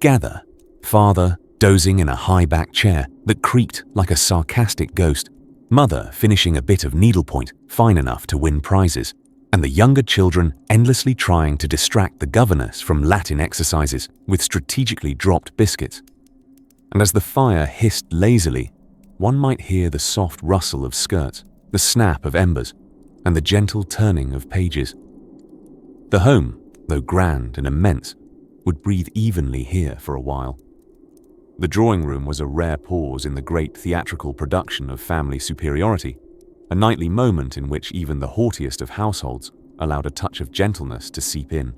gather, father dozing in a high-back chair that creaked like a sarcastic ghost, mother finishing a bit of needlepoint fine enough to win prizes, and the younger children endlessly trying to distract the governess from Latin exercises with strategically dropped biscuits. And as the fire hissed lazily, one might hear the soft rustle of skirts, the snap of embers, and the gentle turning of pages. The home, though grand and immense, would breathe evenly here for a while. The drawing room was a rare pause in the great theatrical production of family superiority, a nightly moment in which even the haughtiest of households allowed a touch of gentleness to seep in,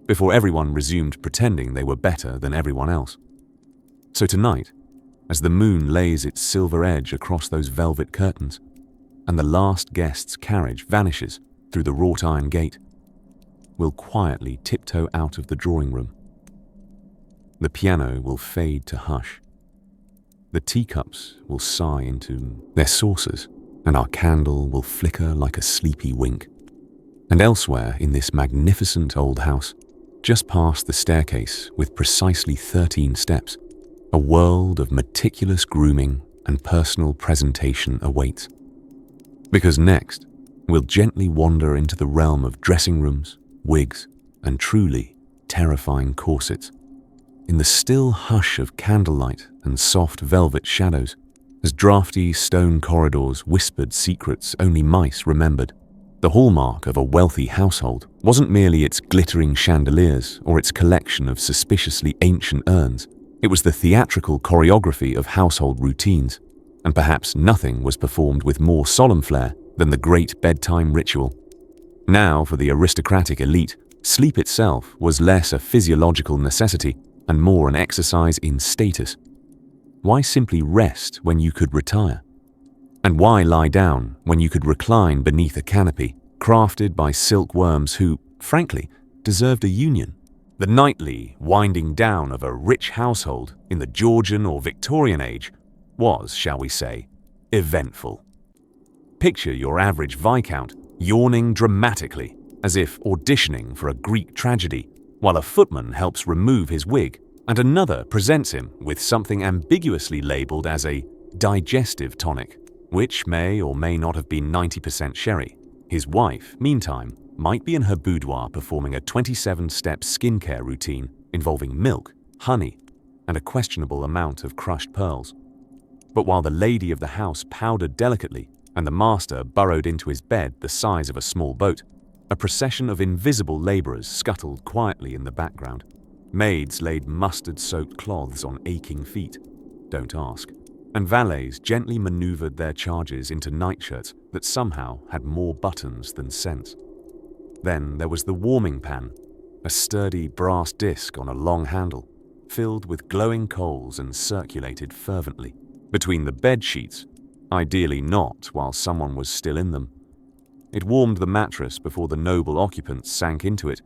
before everyone resumed pretending they were better than everyone else. So tonight, as the moon lays its silver edge across those velvet curtains, and the last guest's carriage vanishes through the wrought iron gate, we'll quietly tiptoe out of the drawing room. The piano will fade to hush. The teacups will sigh into their saucers, and our candle will flicker like a sleepy wink. And elsewhere in this magnificent old house, just past the staircase with precisely 13 steps, a world of meticulous grooming and personal presentation awaits. Because next, we'll gently wander into the realm of dressing rooms, wigs, and truly terrifying corsets. In the still hush of candlelight and soft velvet shadows, as drafty stone corridors whispered secrets only mice remembered, the hallmark of a wealthy household wasn't merely its glittering chandeliers or its collection of suspiciously ancient urns. It was the theatrical choreography of household routines, and perhaps nothing was performed with more solemn flair than the great bedtime ritual. Now, for the aristocratic elite, sleep itself was less a physiological necessity and more an exercise in status. Why simply rest when you could retire? And why lie down when you could recline beneath a canopy crafted by silkworms who, frankly, deserved a union? The nightly winding down of a rich household in the Georgian or Victorian age was, shall we say, eventful. Picture your average viscount yawning dramatically as if auditioning for a Greek tragedy, while a footman helps remove his wig and another presents him with something ambiguously labelled as a digestive tonic, which may or may not have been 90% sherry. His wife, meantime, might be in her boudoir performing a 27-step skincare routine involving milk, honey, and a questionable amount of crushed pearls. But while the lady of the house powdered delicately and the master burrowed into his bed the size of a small boat, a procession of invisible labourers scuttled quietly in the background. Maids laid mustard-soaked cloths on aching feet, don't ask, and valets gently manoeuvred their charges into nightshirts that somehow had more buttons than sense. Then there was the warming pan, a sturdy brass disc on a long handle, filled with glowing coals and circulated fervently between the bed sheets, ideally not while someone was still in them. It warmed the mattress before the noble occupants sank into it,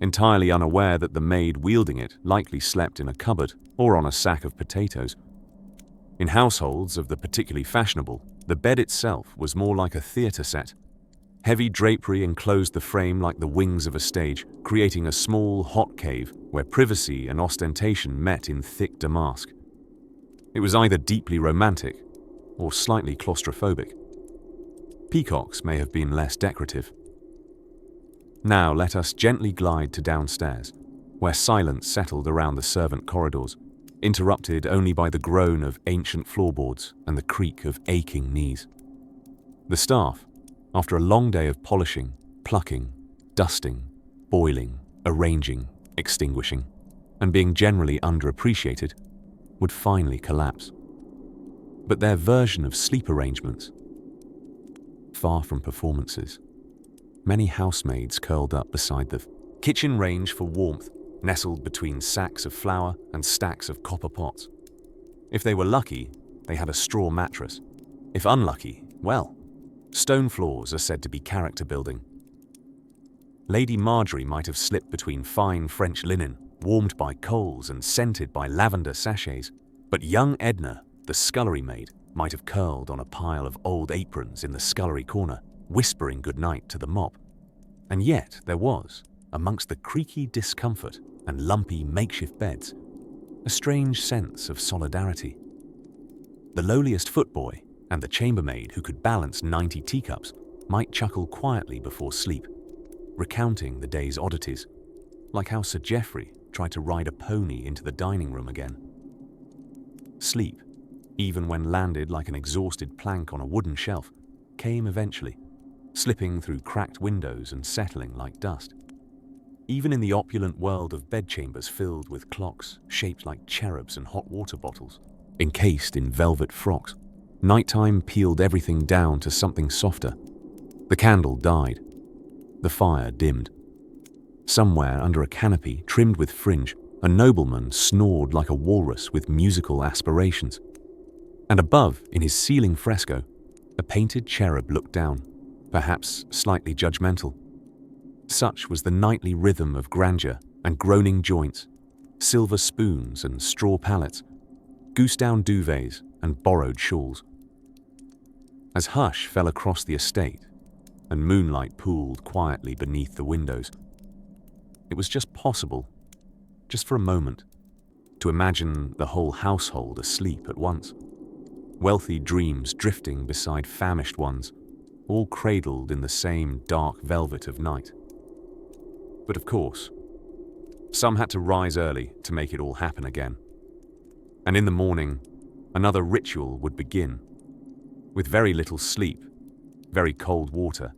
entirely unaware that the maid wielding it likely slept in a cupboard or on a sack of potatoes. In households of the particularly fashionable, the bed itself was more like a theatre set. Heavy drapery enclosed the frame like the wings of a stage, creating a small hot cave where privacy and ostentation met in thick damask. It was either deeply romantic or slightly claustrophobic. Peacocks may have been less decorative. Now let us gently glide to downstairs, where silence settled around the servant corridors, interrupted only by the groan of ancient floorboards and the creak of aching knees. The staff, after a long day of polishing, plucking, dusting, boiling, arranging, extinguishing, and being generally underappreciated, would finally collapse. But their version of sleep arrangements, far from performances. Many housemaids curled up beside the kitchen range for warmth, nestled between sacks of flour and stacks of copper pots. If they were lucky, they had a straw mattress. If unlucky, well, stone floors are said to be character building. Lady Marjorie might have slipped between fine French linen, warmed by coals and scented by lavender sachets, but young Edna, the scullery maid, might have curled on a pile of old aprons in the scullery corner, whispering goodnight to the mop. And yet there was, amongst the creaky discomfort and lumpy makeshift beds, a strange sense of solidarity. The lowliest footboy and the chambermaid who could balance 90 teacups might chuckle quietly before sleep, recounting the day's oddities, like how Sir Geoffrey tried to ride a pony into the dining room again. Sleep, even when landed like an exhausted plank on a wooden shelf, came eventually, slipping through cracked windows and settling like dust. Even in the opulent world of bedchambers filled with clocks shaped like cherubs and hot water bottles, encased in velvet frocks, nighttime peeled everything down to something softer. The candle died. The fire dimmed. Somewhere under a canopy trimmed with fringe, a nobleman snored like a walrus with musical aspirations. And above, in his ceiling fresco, a painted cherub looked down, perhaps slightly judgmental. Such was the nightly rhythm of grandeur and groaning joints, silver spoons and straw pallets, goose-down duvets and borrowed shawls. As hush fell across the estate and moonlight pooled quietly beneath the windows, it was just possible, just for a moment, to imagine the whole household asleep at once. Wealthy dreams drifting beside famished ones, all cradled in the same dark velvet of night. But of course, some had to rise early to make it all happen again. And in the morning, another ritual would begin, with very little sleep, very cold water,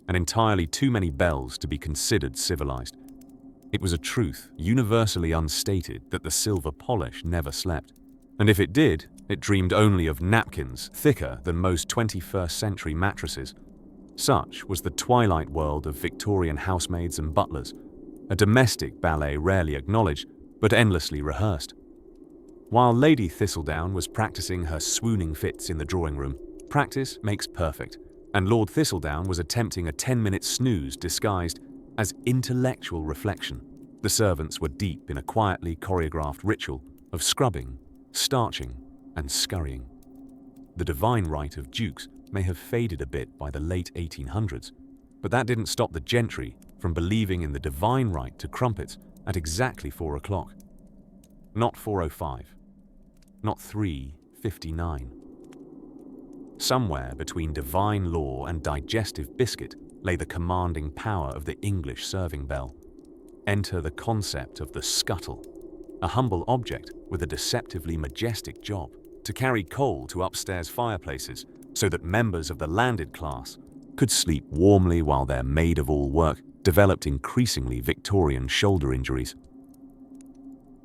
and entirely too many bells to be considered civilized. It was a truth universally unstated that the silver polish never slept. And if it did, it dreamed only of napkins thicker than most 21st century mattresses. Such was the twilight world of Victorian housemaids and butlers, a domestic ballet rarely acknowledged, but endlessly rehearsed. While Lady Thistledown was practicing her swooning fits in the drawing room, practice makes perfect, and Lord Thistledown was attempting a 10-minute snooze disguised as intellectual reflection. The servants were deep in a quietly choreographed ritual of scrubbing, starching, and scurrying. The divine right of dukes may have faded a bit by the late 1800s, but that didn't stop the gentry from believing in the divine right to crumpets at exactly 4 o'clock. Not 4:05, not 3:59. Somewhere between divine law and digestive biscuit lay the commanding power of the English serving bell. Enter the concept of the scuttle, a humble object with a deceptively majestic job to carry coal to upstairs fireplaces so that members of the landed class could sleep warmly while their maid-of-all-work developed increasingly Victorian shoulder injuries.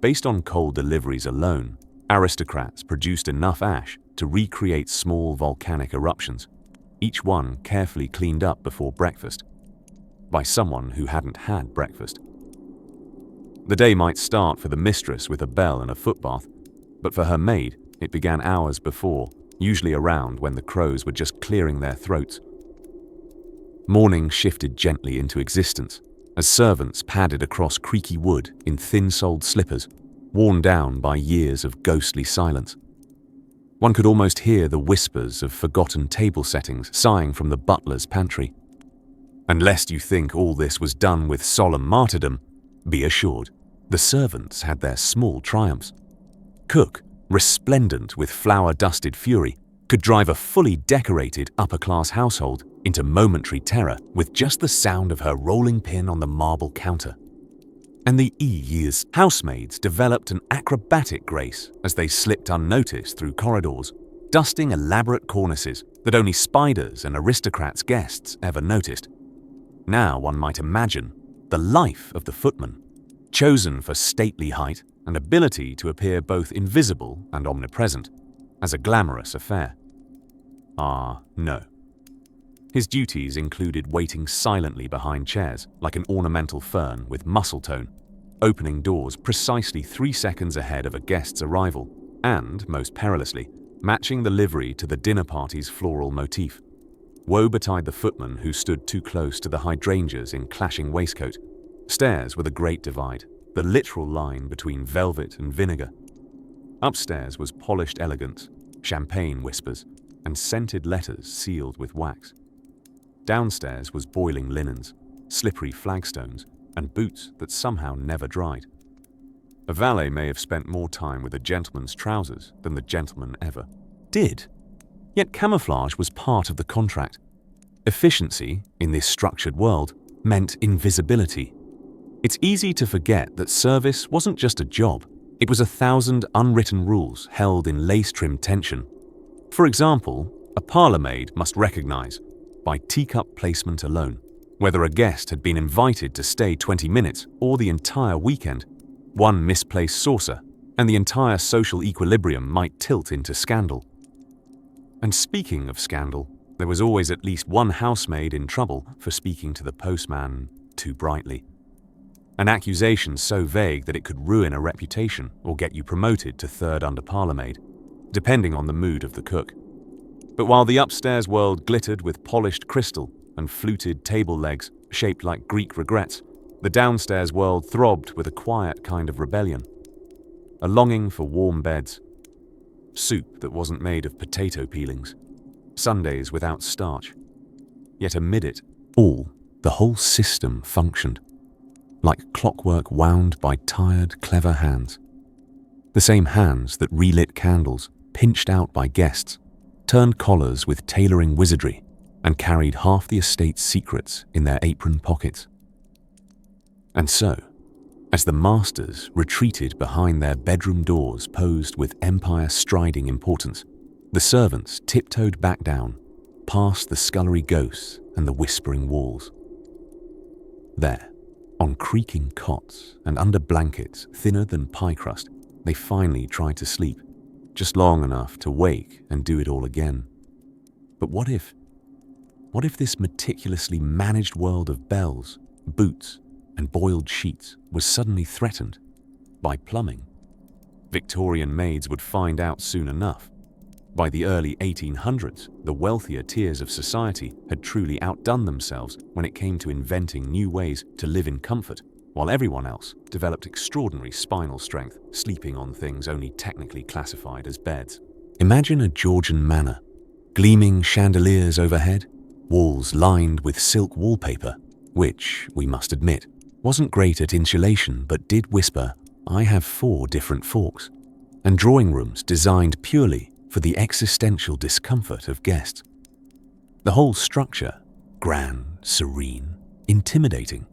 Based on coal deliveries alone, aristocrats produced enough ash to recreate small volcanic eruptions, each one carefully cleaned up before breakfast, by someone who hadn't had breakfast. The day might start for the mistress with a bell and a footbath, but for her maid, it began hours before, usually around when the crows were just clearing their throats. Morning shifted gently into existence as servants padded across creaky wood in thin-soled slippers, worn down by years of ghostly silence. One could almost hear the whispers of forgotten table settings sighing from the butler's pantry. And lest you think all this was done with solemn martyrdom, be assured, the servants had their small triumphs. Cook, resplendent with flour-dusted fury, could drive a fully decorated upper-class household into momentary terror with just the sound of her rolling pin on the marble counter. And the E-years housemaids developed an acrobatic grace as they slipped unnoticed through corridors, dusting elaborate cornices that only spiders and aristocrats' guests ever noticed. Now one might imagine, the life of the footman, chosen for stately height and ability to appear both invisible and omnipresent, as a glamorous affair. Ah, no. His duties included waiting silently behind chairs like an ornamental fern with muscle tone, opening doors precisely 3 seconds ahead of a guest's arrival, and, most perilously, matching the livery to the dinner party's floral motif. Woe betide the footman who stood too close to the hydrangeas in clashing waistcoat. Stairs were the great divide, the literal line between velvet and vinegar. Upstairs was polished elegance, champagne whispers, and scented letters sealed with wax. Downstairs was boiling linens, slippery flagstones, and boots that somehow never dried. A valet may have spent more time with a gentleman's trousers than the gentleman ever did. Yet camouflage was part of the contract. Efficiency, in this structured world, meant invisibility. It's easy to forget that service wasn't just a job. It was 1,000 unwritten rules held in lace-trimmed tension. For example, a parlour-maid must recognize, by teacup placement alone, whether a guest had been invited to stay 20 minutes or the entire weekend. One misplaced saucer, and the entire social equilibrium might tilt into scandal. And speaking of scandal, there was always at least one housemaid in trouble for speaking to the postman too brightly. An accusation so vague that it could ruin a reputation or get you promoted to third under parlourmaid, depending on the mood of the cook. But while the upstairs world glittered with polished crystal and fluted table legs shaped like Greek regrets, the downstairs world throbbed with a quiet kind of rebellion. A longing for warm beds, soup that wasn't made of potato peelings, Sundays without starch. Yet amid it all, the whole system functioned, like clockwork wound by tired, clever hands. The same hands that relit candles, pinched out by guests, turned collars with tailoring wizardry, and carried half the estate's secrets in their apron pockets. And so, as the masters retreated behind their bedroom doors posed with empire-striding importance, the servants tiptoed back down, past the scullery ghosts and the whispering walls. There, on creaking cots and under blankets thinner than pie crust, they finally tried to sleep, just long enough to wake and do it all again. But what if this meticulously managed world of bells, boots, and boiled sheets was suddenly threatened by plumbing? Victorian maids would find out soon enough. By the early 1800s, the wealthier tiers of society had truly outdone themselves when it came to inventing new ways to live in comfort, while everyone else developed extraordinary spinal strength, sleeping on things only technically classified as beds. Imagine a Georgian manor, gleaming chandeliers overhead, walls lined with silk wallpaper, which, we must admit, wasn't great at insulation but did whisper, "I have 4 different forks," and drawing rooms designed purely for the existential discomfort of guests. The whole structure, grand, serene, intimidating,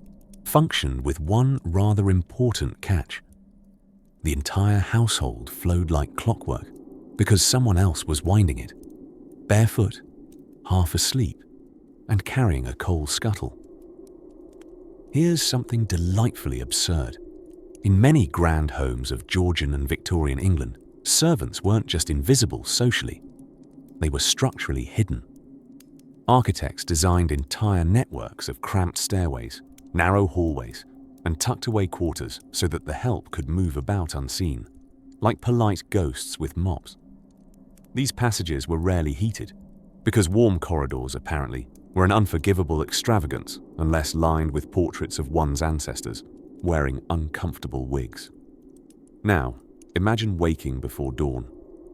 functioned with one rather important catch. The entire household flowed like clockwork because someone else was winding it, barefoot, half asleep, and carrying a coal scuttle. Here's something delightfully absurd. In many grand homes of Georgian and Victorian England, servants weren't just invisible socially, they were structurally hidden. Architects designed entire networks of cramped stairways, narrow hallways, and tucked-away quarters so that the help could move about unseen, like polite ghosts with mops. These passages were rarely heated, because warm corridors, apparently, were an unforgivable extravagance unless lined with portraits of one's ancestors, wearing uncomfortable wigs. Now, imagine waking before dawn,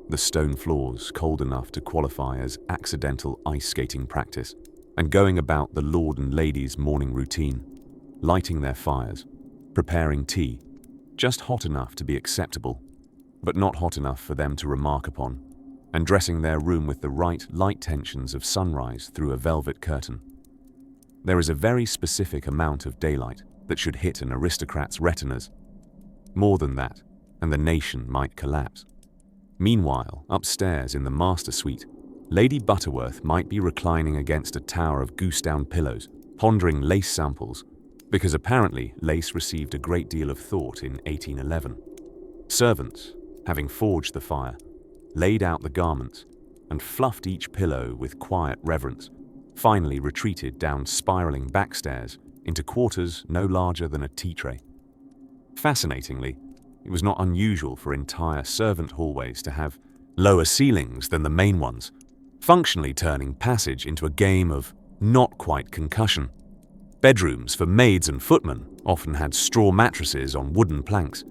the stone floors cold enough to qualify as accidental ice skating practice, and going about the lord and lady's morning routine, lighting their fires, preparing tea, just hot enough to be acceptable, but not hot enough for them to remark upon, and dressing their room with the right light tensions of sunrise through a velvet curtain. There is a very specific amount of daylight that should hit an aristocrat's retinas. More than that, and the nation might collapse. Meanwhile, upstairs in the master suite, Lady Butterworth might be reclining against a tower of goose-down pillows, pondering lace samples, because apparently lace received a great deal of thought in 1811. Servants, having forged the fire, laid out the garments and fluffed each pillow with quiet reverence, finally retreated down spiraling backstairs into quarters no larger than a tea tray. Fascinatingly, it was not unusual for entire servant hallways to have lower ceilings than the main ones, functionally turning passage into a game of not quite concussion. Bedrooms for maids and footmen often had straw mattresses on wooden planks.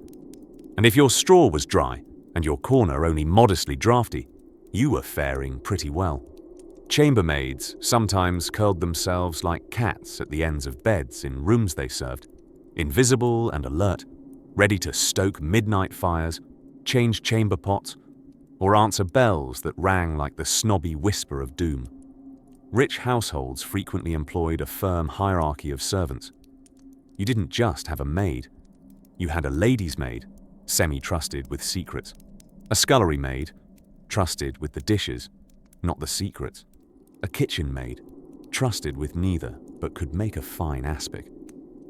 And if your straw was dry and your corner only modestly drafty, you were faring pretty well. Chambermaids sometimes curled themselves like cats at the ends of beds in rooms they served, invisible and alert, ready to stoke midnight fires, change chamber pots, or answer bells that rang like the snobby whisper of doom. Rich households frequently employed a firm hierarchy of servants. You didn't just have a maid. You had a lady's maid, semi-trusted with secrets, a scullery maid, trusted with the dishes, not the secrets, a kitchen maid, trusted with neither but could make a fine aspic.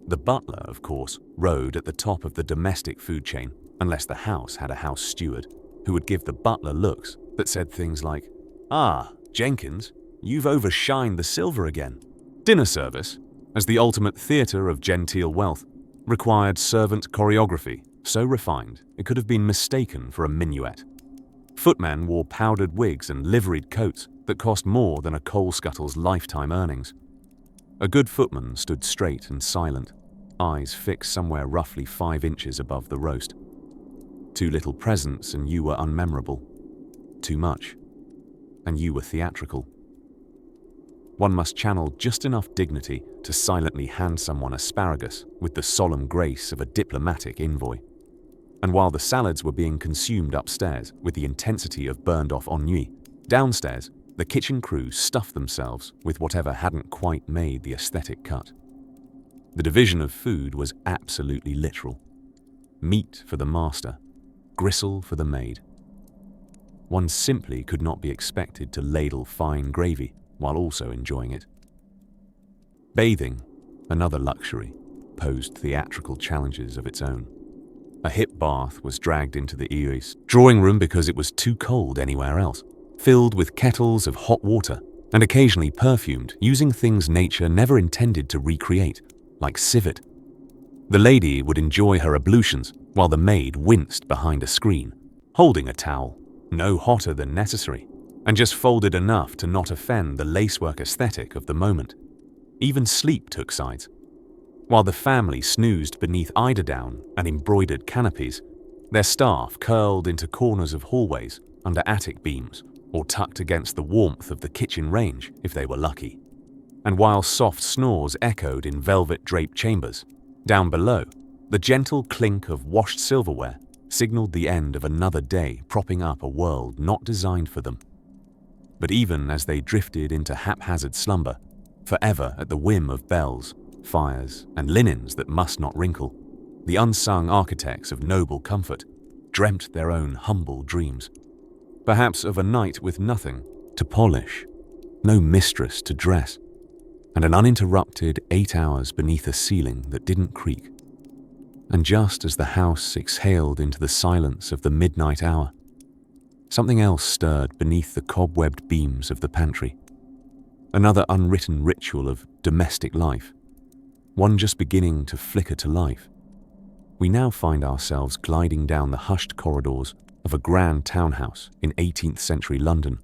The butler, of course, rode at the top of the domestic food chain, unless the house had a house steward, who would give the butler looks that said things like, "Ah, Jenkins, you've overshined the silver again." Dinner service, as the ultimate theatre of genteel wealth, required servant choreography so refined it could have been mistaken for a minuet. Footmen wore powdered wigs and liveried coats that cost more than a coal scuttle's lifetime earnings. A good footman stood straight and silent, eyes fixed somewhere roughly 5 inches above the roast. Too little presence and you were unmemorable. Too much, and you were theatrical. One must channel just enough dignity to silently hand someone asparagus with the solemn grace of a diplomatic envoy. And while the salads were being consumed upstairs with the intensity of burned-off ennui, downstairs, the kitchen crew stuffed themselves with whatever hadn't quite made the aesthetic cut. The division of food was absolutely literal. Meat for the master, gristle for the maid. One simply could not be expected to ladle fine gravy while also enjoying it. Bathing, another luxury, posed theatrical challenges of its own. A hip bath was dragged into the Iris drawing room because it was too cold anywhere else, filled with kettles of hot water and occasionally perfumed using things nature never intended to recreate, like civet. The lady would enjoy her ablutions while the maid winced behind a screen, holding a towel, no hotter than necessary, and just folded enough to not offend the lacework aesthetic of the moment. Even sleep took sides. While the family snoozed beneath eiderdown and embroidered canopies, their staff curled into corners of hallways under attic beams or tucked against the warmth of the kitchen range if they were lucky. And while soft snores echoed in velvet-draped chambers, down below, the gentle clink of washed silverware signaled the end of another day propping up a world not designed for them. But even as they drifted into haphazard slumber, forever at the whim of bells, fires, and linens that must not wrinkle, the unsung architects of noble comfort dreamt their own humble dreams. Perhaps of a night with nothing to polish, no mistress to dress, and an uninterrupted 8 hours beneath a ceiling that didn't creak. And just as the house exhaled into the silence of the midnight hour, something else stirred beneath the cobwebbed beams of the pantry. Another unwritten ritual of domestic life, one just beginning to flicker to life. We now find ourselves gliding down the hushed corridors of a grand townhouse in 18th century London,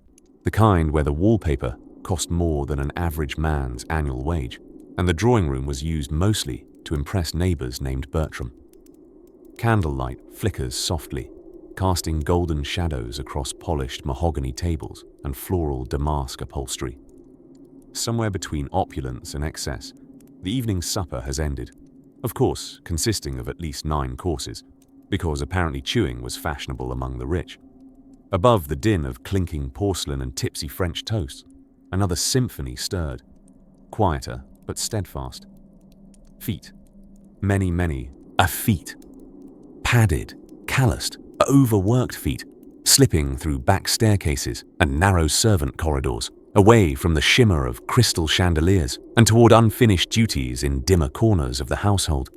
the kind where the wallpaper cost more than an average man's annual wage, and the drawing room was used mostly to impress neighbours named Bertram. Candlelight flickers softly, casting golden shadows across polished mahogany tables and floral damask upholstery. Somewhere between opulence and excess, the evening supper has ended, of course consisting of at least 9 courses, because apparently chewing was fashionable among the rich. Above the din of clinking porcelain and tipsy French toasts, another symphony stirred, quieter but steadfast. Feet. Many, feet. Padded, calloused, overworked feet, slipping through back staircases and narrow servant corridors, away from the shimmer of crystal chandeliers and toward unfinished duties in dimmer corners of the household.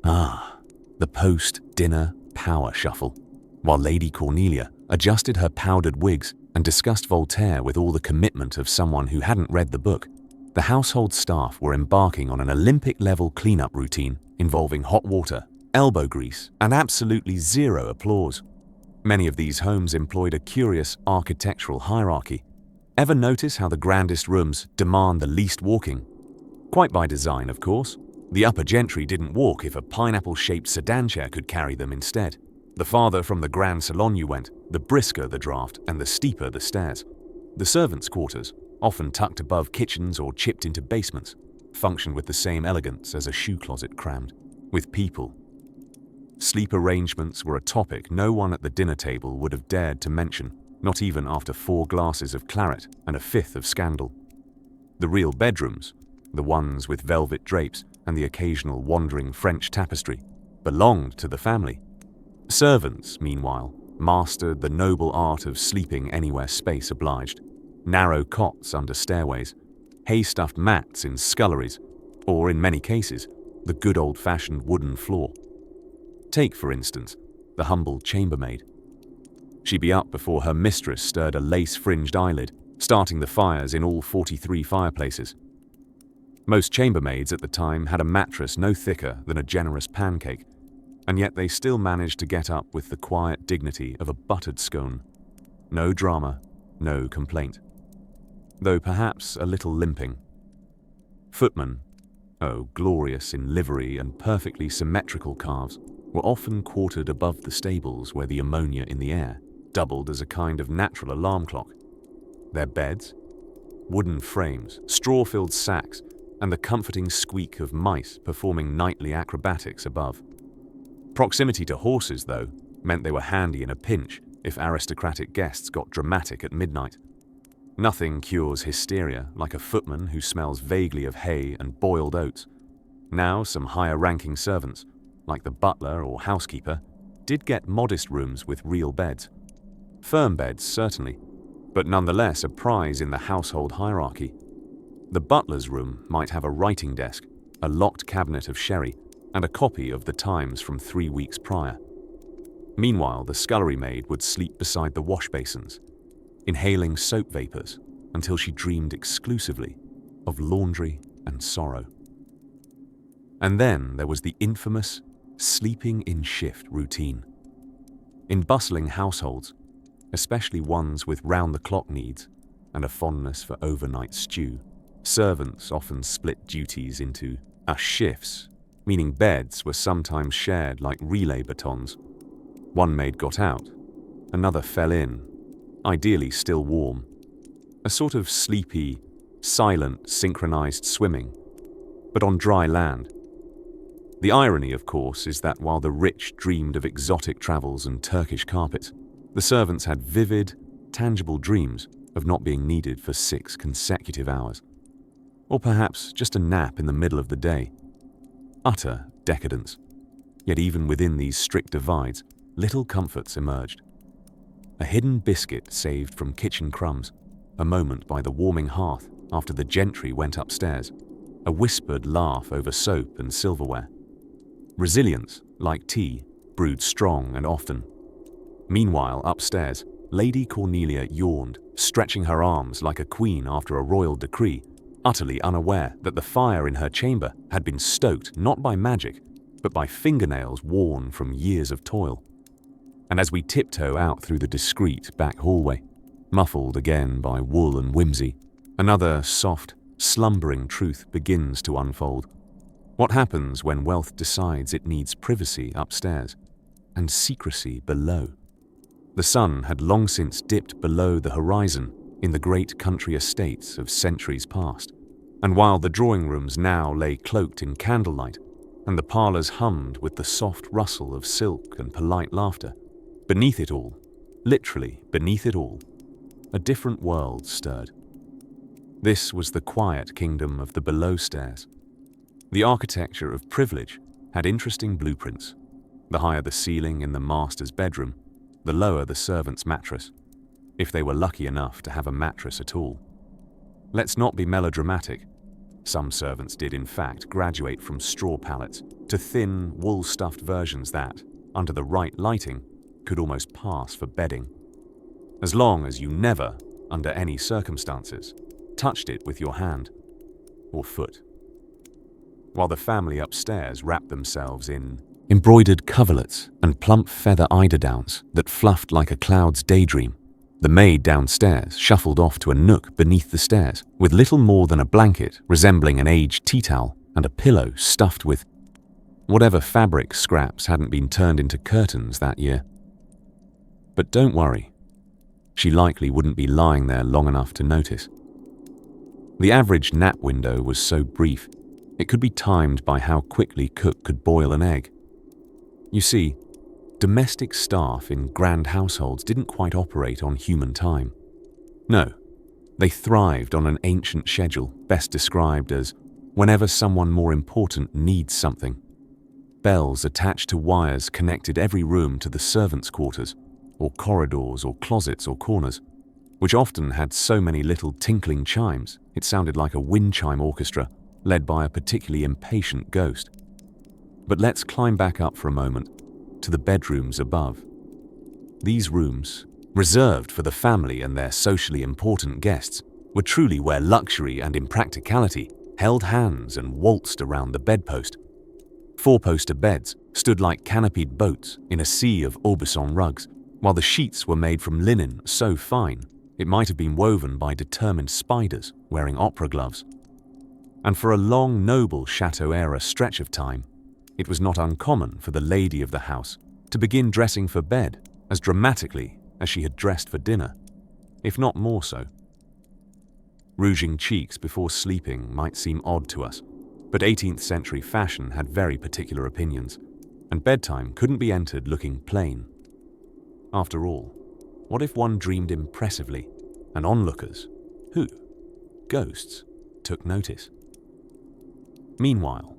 Ah, the post-dinner power shuffle. While Lady Cornelia adjusted her powdered wigs and discussed Voltaire with all the commitment of someone who hadn't read the book, the household staff were embarking on an Olympic-level cleanup routine involving hot water, elbow grease, and absolutely zero applause. Many of these homes employed a curious architectural hierarchy. Ever notice how the grandest rooms demand the least walking? Quite by design, of course. The upper gentry didn't walk if a pineapple-shaped sedan chair could carry them instead. The farther from the grand salon you went, the brisker the draft and the steeper the stairs. The servants' quarters, often tucked above kitchens or chipped into basements, functioned with the same elegance as a shoe closet crammed with people. Sleep arrangements were a topic no one at the dinner table would have dared to mention, not even after 4 glasses of claret and a 5th of scandal. The real bedrooms, the ones with velvet drapes and the occasional wandering French tapestry, belonged to the family. Servants, meanwhile, mastered the noble art of sleeping anywhere space obliged. Narrow cots under stairways, hay-stuffed mats in sculleries, or in many cases, the good old-fashioned wooden floor. Take, for instance, the humble chambermaid. She'd be up before her mistress stirred a lace-fringed eyelid, starting the fires in all 43 fireplaces. Most chambermaids at the time had a mattress no thicker than a generous pancake, and yet they still managed to get up with the quiet dignity of a buttered scone. No drama, no complaint. Though perhaps a little limping. Footmen, glorious in livery and perfectly symmetrical calves, were often quartered above the stables where the ammonia in the air doubled as a kind of natural alarm clock. Their beds, wooden frames, straw-filled sacks, and the comforting squeak of mice performing nightly acrobatics above. Proximity to horses, though, meant they were handy in a pinch if aristocratic guests got dramatic at midnight. Nothing cures hysteria like a footman who smells vaguely of hay and boiled oats. Now some higher-ranking servants, like the butler or housekeeper, did get modest rooms with real beds. Firm beds, certainly, but nonetheless a prize in the household hierarchy. The butler's room might have a writing desk, a locked cabinet of sherry, and a copy of the Times from 3 weeks prior. Meanwhile, the scullery maid would sleep beside the wash basins, inhaling soap vapors until she dreamed exclusively of laundry and sorrow. And then there was the infamous sleeping in shift routine. In bustling households, especially ones with round-the-clock needs and a fondness for overnight stew, servants often split duties into shifts, meaning beds were sometimes shared like relay batons. One maid got out, another fell in, ideally still warm. A sort of sleepy, silent, synchronized swimming, but on dry land. The irony, of course, is that while the rich dreamed of exotic travels and Turkish carpets, the servants had vivid, tangible dreams of not being needed for 6 consecutive hours. Or perhaps just a nap in the middle of the day. Utter decadence. Yet even within these strict divides, little comforts emerged. A hidden biscuit saved from kitchen crumbs, a moment by the warming hearth after the gentry went upstairs, a whispered laugh over soap and silverware. Resilience, like tea, brewed strong and often. Meanwhile, upstairs, Lady Cornelia yawned, stretching her arms like a queen after a royal decree, utterly unaware that the fire in her chamber had been stoked not by magic, but by fingernails worn from years of toil. And as we tiptoe out through the discreet back hallway, muffled again by wool and whimsy, another soft, slumbering truth begins to unfold. What happens when wealth decides it needs privacy upstairs and secrecy below? The sun had long since dipped below the horizon in the great country estates of centuries past, and while the drawing rooms now lay cloaked in candlelight, and the parlours hummed with the soft rustle of silk and polite laughter, beneath it all, literally beneath it all, a different world stirred. This was the quiet kingdom of the below stairs. The architecture of privilege had interesting blueprints. The higher the ceiling in the master's bedroom, the lower the servant's mattress, if they were lucky enough to have a mattress at all. Let's not be melodramatic. Some servants did in fact graduate from straw pallets to thin, wool-stuffed versions that, under the right lighting, could almost pass for bedding. As long as you never, under any circumstances, touched it with your hand or foot. While the family upstairs wrapped themselves in embroidered coverlets and plump feather eiderdowns that fluffed like a cloud's daydream, the maid downstairs shuffled off to a nook beneath the stairs with little more than a blanket resembling an aged tea towel and a pillow stuffed with whatever fabric scraps hadn't been turned into curtains that year. But don't worry, she likely wouldn't be lying there long enough to notice. The average nap window was so brief, it could be timed by how quickly cook could boil an egg. You see, domestic staff in grand households didn't quite operate on human time. No, they thrived on an ancient schedule best described as whenever someone more important needs something. Bells attached to wires connected every room to the servants' quarters, or corridors or closets or corners, which often had so many little tinkling chimes it sounded like a wind chime orchestra led by a particularly impatient ghost. But let's climb back up for a moment to the bedrooms above. These rooms, reserved for the family and their socially important guests, were truly where luxury and impracticality held hands and waltzed around the bedpost. Four-poster beds stood like canopied boats in a sea of Aubusson rugs, while the sheets were made from linen so fine it might have been woven by determined spiders wearing opera gloves. And for a long, noble Chateau-era stretch of time, it was not uncommon for the lady of the house to begin dressing for bed as dramatically as she had dressed for dinner, if not more so. Rouging cheeks before sleeping might seem odd to us, but 18th century fashion had very particular opinions, and bedtime couldn't be entered looking plain. After all, what if one dreamed impressively, and onlookers, who, ghosts, took notice? Meanwhile,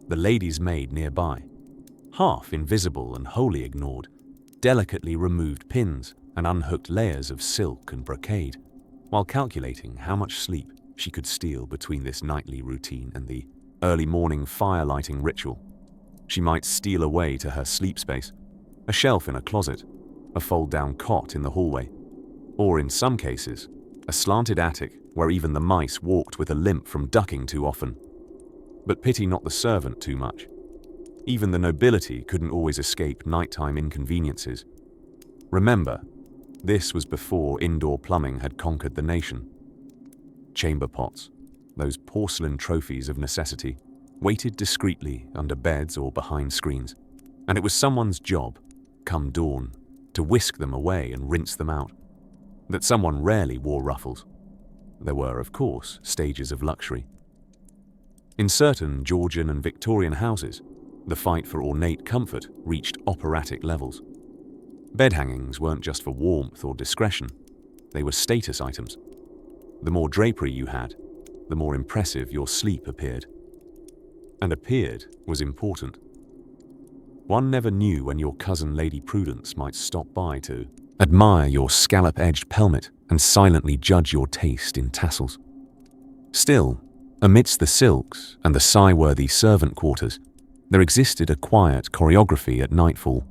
the lady's maid nearby, half invisible and wholly ignored, delicately removed pins and unhooked layers of silk and brocade, while calculating how much sleep she could steal between this nightly routine and the early morning fire-lighting ritual. She might steal away to her sleep space, a shelf in a closet, a fold-down cot in the hallway, or in some cases, a slanted attic where even the mice walked with a limp from ducking too often. But pity not the servant too much. Even the nobility couldn't always escape nighttime inconveniences. Remember, this was before indoor plumbing had conquered the nation. Chamber pots, those porcelain trophies of necessity, waited discreetly under beds or behind screens, and it was someone's job, come dawn, to whisk them away and rinse them out. That someone rarely wore ruffles. There were, of course, stages of luxury. In certain Georgian and Victorian houses, the fight for ornate comfort reached operatic levels. Bed hangings weren't just for warmth or discretion, they were status items. The more drapery you had, the more impressive your sleep appeared. And appeared was important. One never knew when your cousin Lady Prudence might stop by to admire your scallop-edged pelmet and silently judge your taste in tassels. Still, amidst the silks and the sigh-worthy servant quarters, there existed a quiet choreography at nightfall.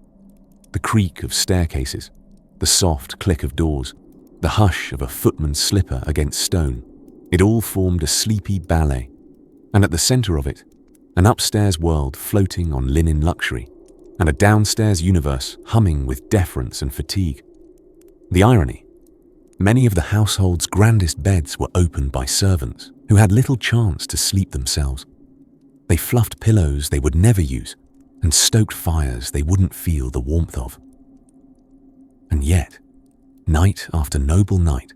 The creak of staircases, the soft click of doors, the hush of a footman's slipper against stone, it all formed a sleepy ballet, and at the center of it, an upstairs world floating on linen luxury, and a downstairs universe humming with deference and fatigue. The irony: many of the household's grandest beds were opened by servants who had little chance to sleep themselves. They fluffed pillows they would never use and stoked fires they wouldn't feel the warmth of. And yet, night after noble night,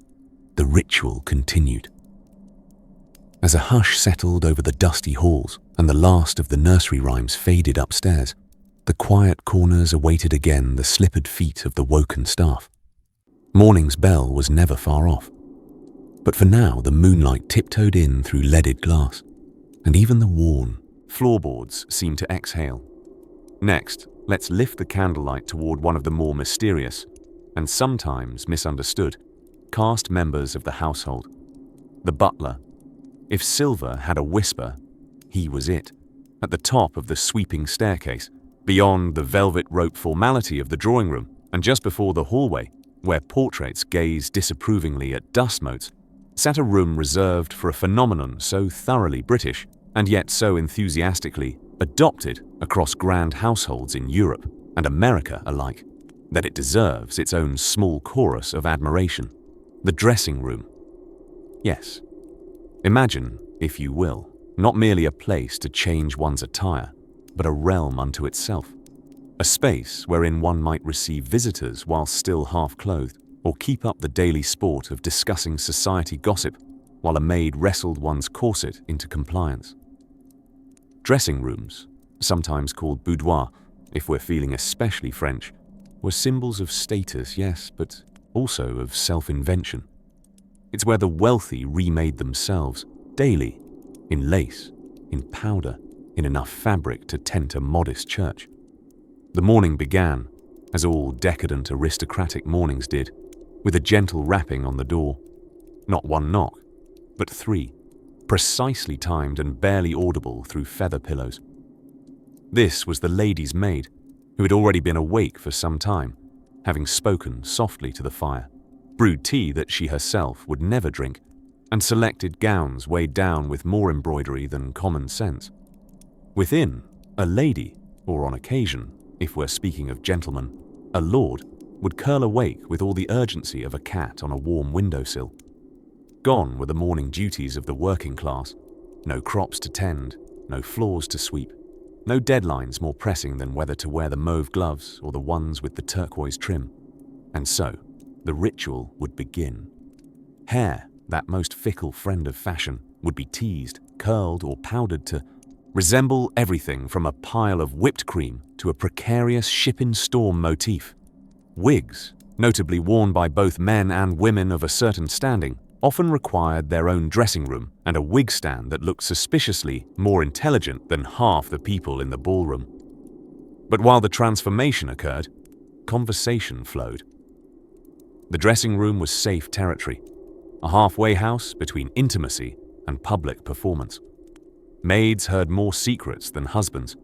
the ritual continued. As a hush settled over the dusty halls and the last of the nursery rhymes faded upstairs, the quiet corners awaited again the slippered feet of the woken staff. Morning's bell was never far off. But for now the moonlight tiptoed in through leaded glass, and even the worn floorboards seemed to exhale. Next, let's lift the candlelight toward one of the more mysterious, and sometimes misunderstood, caste members of the household. the butler. If silver had a whisper, he was it, at the top of the sweeping staircase, beyond the velvet rope formality of the drawing room, and just before the hallway, where portraits gazed disapprovingly at dust motes, sat a room reserved for a phenomenon so thoroughly British, and yet so enthusiastically adopted across grand households in Europe and America alike, that it deserves its own small chorus of admiration. The dressing room. Yes. Imagine, if you will, not merely a place to change one's attire, but a realm unto itself. A space wherein one might receive visitors while still half-clothed, or keep up the daily sport of discussing society gossip while a maid wrestled one's corset into compliance. Dressing rooms, sometimes called boudoirs, if we're feeling especially French, were symbols of status, yes, but also of self-invention. It's where the wealthy remade themselves, daily, in lace, in powder, in enough fabric to tent a modest church. The morning began, as all decadent aristocratic mornings did, with a gentle rapping on the door. Not one knock, but three, precisely timed and barely audible through feather pillows. This was the lady's maid, who had already been awake for some time, having spoken softly to the fire, brewed tea that she herself would never drink, and selected gowns weighed down with more embroidery than common sense. Within, a lady, or on occasion, if we're speaking of gentlemen, a lord, would curl awake with all the urgency of a cat on a warm windowsill. Gone were the morning duties of the working class. No crops to tend, no floors to sweep, no deadlines more pressing than whether to wear the mauve gloves or the ones with the turquoise trim. And so, the ritual would begin. Hair, that most fickle friend of fashion, would be teased, curled, or powdered to resemble everything from a pile of whipped cream to a precarious ship-in-storm motif. Wigs, notably worn by both men and women of a certain standing, often required their own dressing room and a wig stand that looked suspiciously more intelligent than half the people in the ballroom. But while the transformation occurred, conversation flowed. The dressing room was safe territory, a halfway house between intimacy and public performance. Maids heard more secrets than husbands.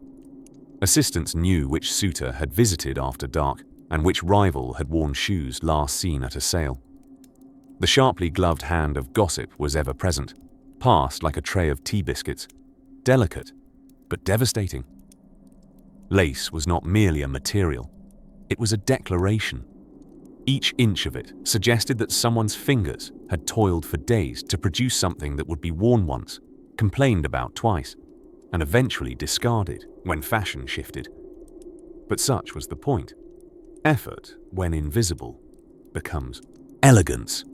Assistants knew which suitor had visited after dark and which rival had worn shoes last seen at a sale. The sharply gloved hand of gossip was ever present, passed like a tray of tea biscuits, delicate but devastating. Lace was not merely a material, it was a declaration. Each inch of it suggested that someone's fingers had toiled for days to produce something that would be worn once, complained about twice, and eventually discarded when fashion shifted. But such was the point. Effort, when invisible, becomes elegance.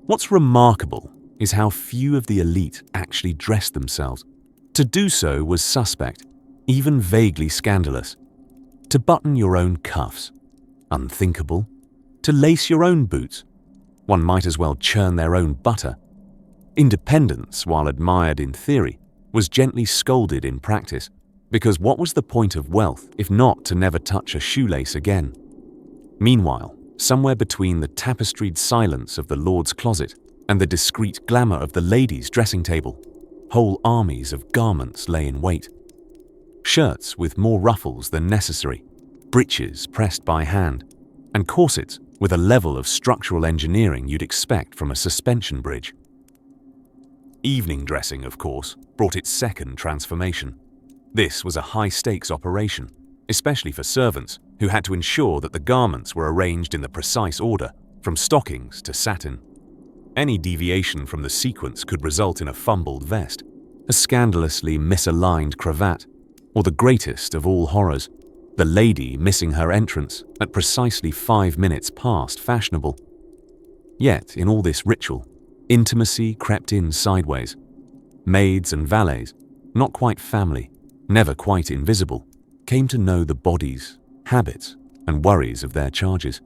What's remarkable is how few of the elite actually dressed themselves. To do so was suspect, even vaguely scandalous. To button your own cuffs, unthinkable. To lace your own boots, one might as well churn their own butter. Independence, while admired in theory, was gently scolded in practice, because what was the point of wealth if not to never touch a shoelace again? Meanwhile, somewhere between the tapestried silence of the lord's closet and the discreet glamour of the lady's dressing table, whole armies of garments lay in wait. Shirts with more ruffles than necessary, breeches pressed by hand, and corsets with a level of structural engineering you'd expect from a suspension bridge. Evening dressing, of course, brought its second transformation. This was a high-stakes operation, especially for servants who had to ensure that the garments were arranged in the precise order, from stockings to satin. Any deviation from the sequence could result in a fumbled vest, a scandalously misaligned cravat, or the greatest of all horrors, the lady missing her entrance at precisely 5 minutes past fashionable. Yet, in all this ritual, intimacy crept in sideways. Maids and valets, not quite family, never quite invisible, came to know the bodies, habits, and worries of their charges.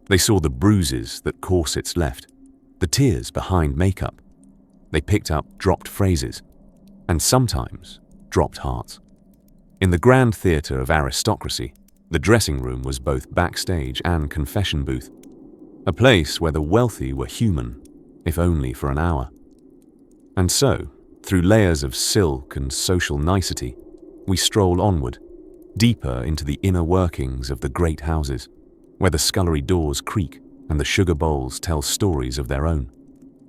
They saw the bruises that corsets left, the tears behind makeup. They picked up dropped phrases, and sometimes dropped hearts. In the grand theatre of aristocracy, the dressing room was both backstage and confession booth, a place where the wealthy were human, if only for an hour. And so, through layers of silk and social nicety, we stroll onward, deeper into the inner workings of the great houses, where the scullery doors creak and the sugar bowls tell stories of their own,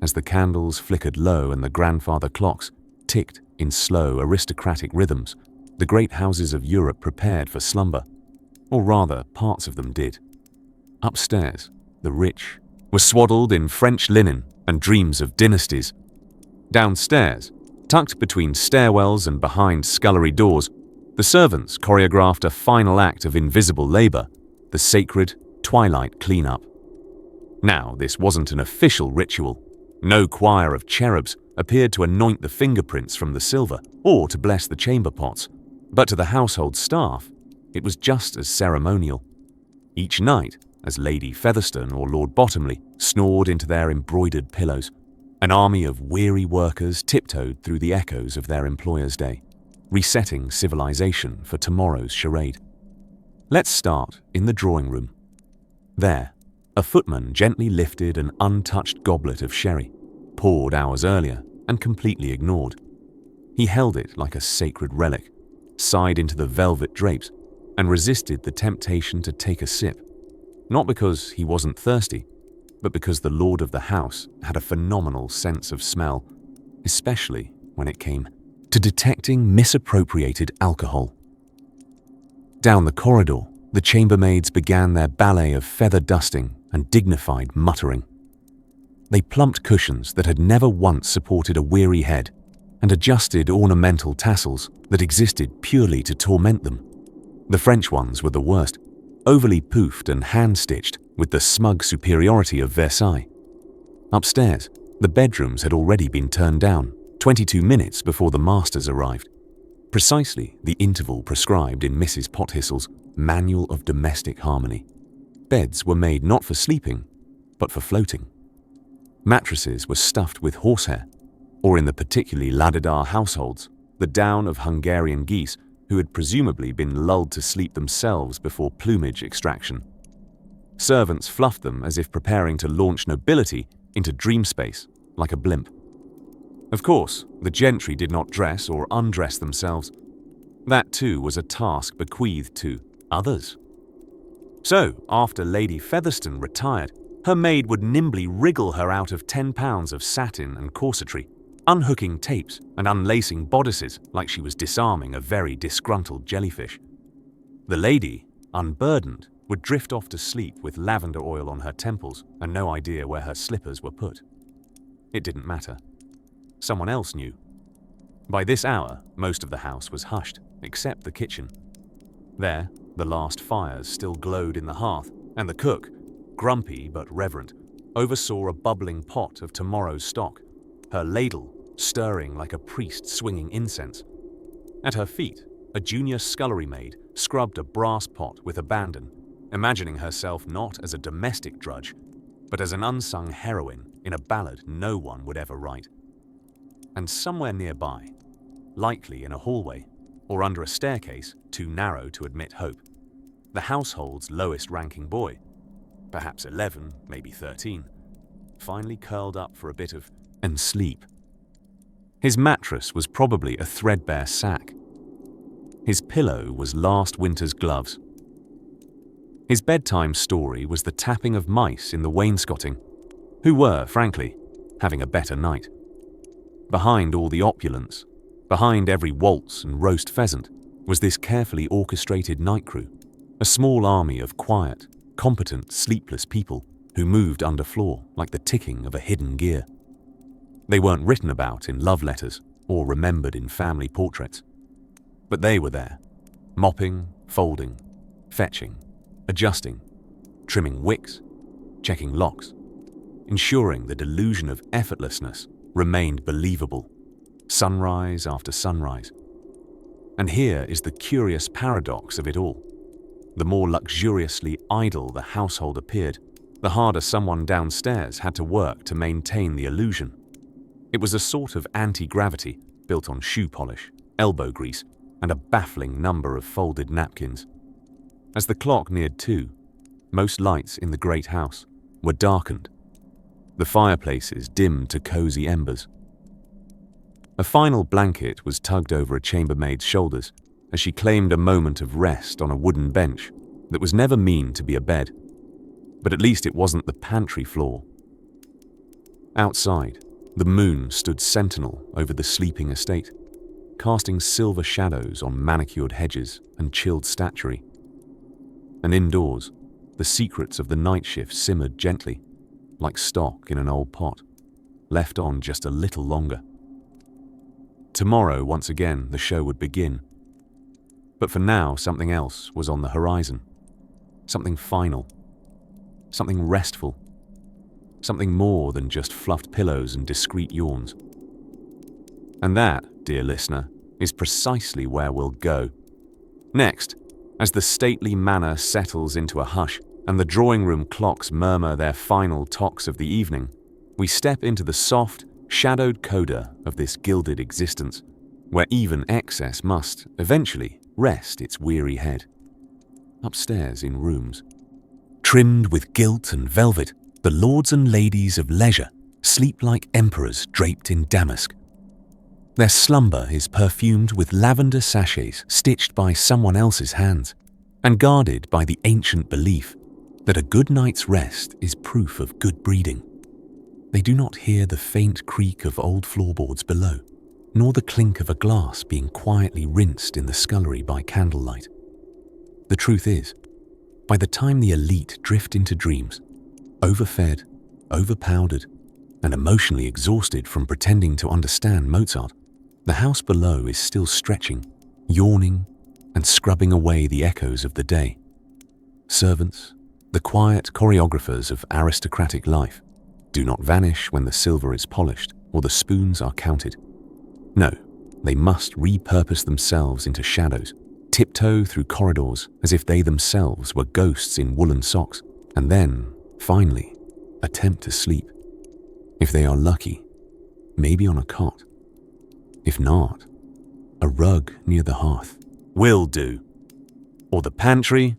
as the candles flickered low and the grandfather clocks ticked in slow aristocratic rhythms. The great houses of Europe prepared for slumber, or rather, parts of them did. Upstairs, the rich were swaddled in French linen and dreams of dynasties. Downstairs, tucked between stairwells and behind scullery doors, the servants choreographed a final act of invisible labor, the sacred twilight cleanup. Now, this wasn't an official ritual. No choir of cherubs appeared to anoint the fingerprints from the silver or to bless the chamber pots, but to the household staff, it was just as ceremonial. Each night, as Lady Featherstone or Lord Bottomley snored into their embroidered pillows, an army of weary workers tiptoed through the echoes of their employer's day, resetting civilization for tomorrow's charade. Let's start in the drawing room. There, a footman gently lifted an untouched goblet of sherry, poured hours earlier and completely ignored. He held it like a sacred relic, sighed into the velvet drapes, and resisted the temptation to take a sip, not because he wasn't thirsty, but because the lord of the house had a phenomenal sense of smell, especially when it came to detecting misappropriated alcohol. Down the corridor, the chambermaids began their ballet of feather dusting and dignified muttering. They plumped cushions that had never once supported a weary head and adjusted ornamental tassels that existed purely to torment them. The French ones were the worst, overly poofed and hand-stitched with the smug superiority of Versailles. Upstairs, the bedrooms had already been turned down 22 minutes before the masters arrived, precisely the interval prescribed in Mrs. Potthistle's Manual of Domestic Harmony. Beds were made not for sleeping, but for floating. Mattresses were stuffed with horsehair, or in the particularly Ladidar households, the down of Hungarian geese who had presumably been lulled to sleep themselves before plumage extraction. Servants fluffed them as if preparing to launch nobility into dream space like a blimp. Of course, the gentry did not dress or undress themselves. That too was a task bequeathed to others. So, after Lady Featherstone retired, her maid would nimbly wriggle her out of 10 pounds of satin and corsetry, unhooking tapes and unlacing bodices like she was disarming a very disgruntled jellyfish. The lady, unburdened, would drift off to sleep with lavender oil on her temples and no idea where her slippers were put. It didn't matter. Someone else knew. By this hour, most of the house was hushed, except the kitchen. There, the last fires still glowed in the hearth, and the cook, grumpy but reverent, oversaw a bubbling pot of tomorrow's stock, her ladle stirring like a priest swinging incense. At her feet, a junior scullery maid scrubbed a brass pot with abandon, imagining herself not as a domestic drudge, but as an unsung heroine in a ballad no one would ever write. And somewhere nearby, likely in a hallway or under a staircase too narrow to admit hope, the household's lowest-ranking boy, perhaps 11, maybe 13, finally curled up for a bit of and sleep. His mattress was probably a threadbare sack. His pillow was last winter's gloves. His bedtime story was the tapping of mice in the wainscoting, who were, frankly, having a better night. Behind all the opulence, behind every waltz and roast pheasant, was this carefully orchestrated night crew, a small army of quiet, competent, sleepless people who moved underfloor like the ticking of a hidden gear. They weren't written about in love letters or remembered in family portraits, but they were there, mopping, folding, fetching, adjusting, trimming wicks, checking locks, ensuring the delusion of effortlessness remained believable, sunrise after sunrise. And here is the curious paradox of it all. The more luxuriously idle the household appeared, the harder someone downstairs had to work to maintain the illusion. It was a sort of anti-gravity built on shoe polish, elbow grease, and a baffling number of folded napkins. As the clock neared 2, most lights in the great house were darkened, the fireplaces dimmed to cozy embers. A final blanket was tugged over a chambermaid's shoulders as she claimed a moment of rest on a wooden bench that was never meant to be a bed, but at least it wasn't the pantry floor. Outside, the moon stood sentinel over the sleeping estate, casting silver shadows on manicured hedges and chilled statuary. And indoors, the secrets of the night shift simmered gently, like stock in an old pot, left on just a little longer. Tomorrow, once again, the show would begin. But for now, something else was on the horizon. Something final. Something restful. Something more than just fluffed pillows and discreet yawns. And that, dear listener, is precisely where we'll go. Next, as the stately manor settles into a hush and the drawing room clocks murmur their final tocks of the evening, we step into the soft, shadowed coda of this gilded existence, where even excess must, eventually, rest its weary head. Upstairs in rooms, trimmed with gilt and velvet, the lords and ladies of leisure sleep like emperors draped in damask. Their slumber is perfumed with lavender sachets stitched by someone else's hands, and guarded by the ancient belief that a good night's rest is proof of good breeding. They do not hear the faint creak of old floorboards below, nor the clink of a glass being quietly rinsed in the scullery by candlelight. The truth is, by the time the elite drift into dreams, overfed, overpowdered, and emotionally exhausted from pretending to understand Mozart, the house below is still stretching, yawning, and scrubbing away the echoes of the day. Servants, the quiet choreographers of aristocratic life, do not vanish when the silver is polished or the spoons are counted. No, they must repurpose themselves into shadows, tiptoe through corridors as if they themselves were ghosts in woolen socks, and then, finally, attempt to sleep. If they are lucky, maybe on a cot. If not, a rug near the hearth will do. Or the pantry,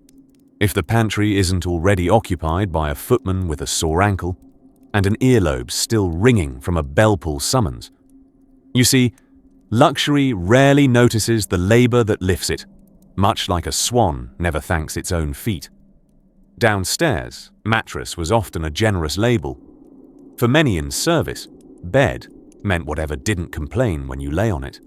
if the pantry isn't already occupied by a footman with a sore ankle, and an earlobe still ringing from a bell-pull summons. You see, luxury rarely notices the labor that lifts it, much like a swan never thanks its own feet. Downstairs, mattress was often a generous label. For many in service, bed meant whatever didn't complain when you lay on it.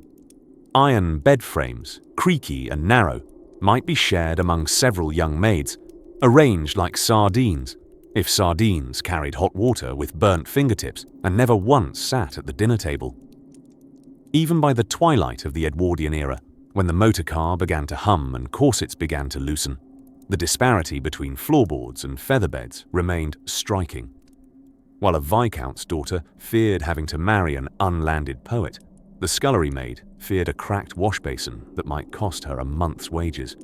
Iron bed frames, creaky and narrow, might be shared among several young maids, arranged like sardines, if sardines carried hot water with burnt fingertips and never once sat at the dinner table. Even by the twilight of the Edwardian era, when the motor car began to hum and corsets began to loosen, the disparity between floorboards and featherbeds remained striking. While a viscount's daughter feared having to marry an unlanded poet, the scullery maid feared a cracked wash basin that might cost her a month's wages.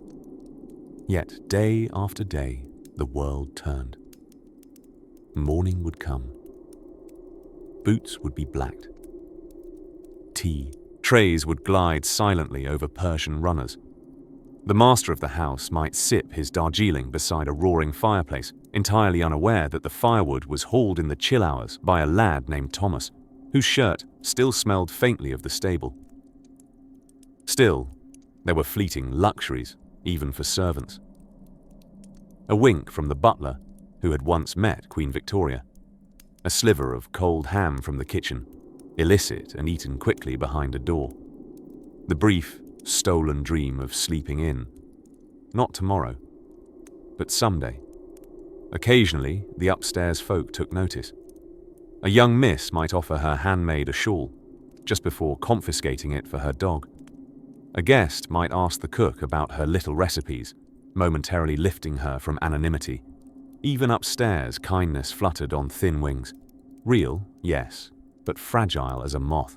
Yet day after day, the world turned. Morning would come. Boots would be blacked. Tea. Trays would glide silently over Persian runners. The master of the house might sip his Darjeeling beside a roaring fireplace, entirely unaware that the firewood was hauled in the chill hours by a lad named Thomas, whose shirt still smelled faintly of the stable. Still, there were fleeting luxuries, even for servants. A wink from the butler, who had once met Queen Victoria. A sliver of cold ham from the kitchen, illicit and eaten quickly behind a door. The brief, stolen dream of sleeping in. Not tomorrow, but someday. Occasionally, the upstairs folk took notice. A young miss might offer her handmaid a shawl, just before confiscating it for her dog. A guest might ask the cook about her little recipes, momentarily lifting her from anonymity. Even upstairs, kindness fluttered on thin wings. Real, yes, but fragile as a moth.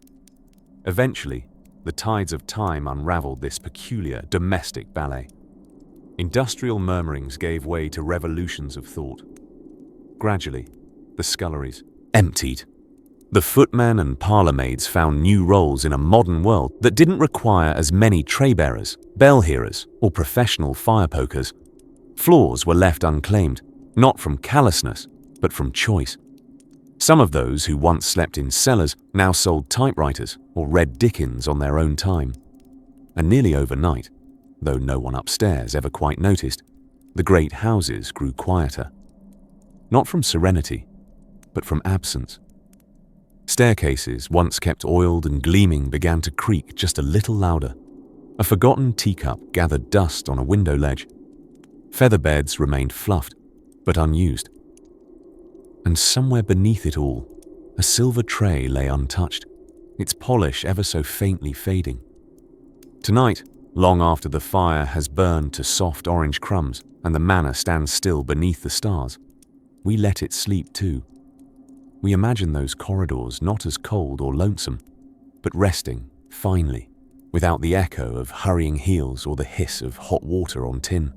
Eventually, the tides of time unraveled this peculiar domestic ballet. Industrial murmurings gave way to revolutions of thought. Gradually, the sculleries emptied. The footmen and parlour-maids found new roles in a modern world that didn't require as many tray-bearers, bell-hearers, or professional fire-pokers. Floors were left unclaimed, not from callousness, but from choice. Some of those who once slept in cellars now sold typewriters or read Dickens on their own time. And nearly overnight, though no one upstairs ever quite noticed, the great houses grew quieter. Not from serenity, but from absence. Staircases, once kept oiled and gleaming, began to creak just a little louder. A forgotten teacup gathered dust on a window ledge. Feather beds remained fluffed, but unused. And somewhere beneath it all, a silver tray lay untouched, its polish ever so faintly fading. Tonight, long after the fire has burned to soft orange crumbs and the manor stands still beneath the stars, we let it sleep too. We imagine those corridors not as cold or lonesome, but resting, finely, without the echo of hurrying heels or the hiss of hot water on tin.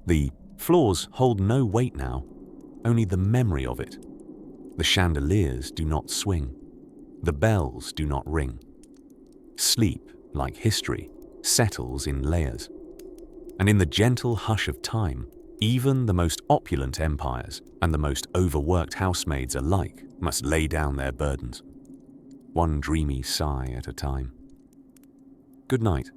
The floors hold no weight now, only the memory of it. The chandeliers do not swing. The bells do not ring. Sleep, like history, settles in layers. And in the gentle hush of time, even the most opulent empires and the most overworked housemaids alike must lay down their burdens, one dreamy sigh at a time. Good night.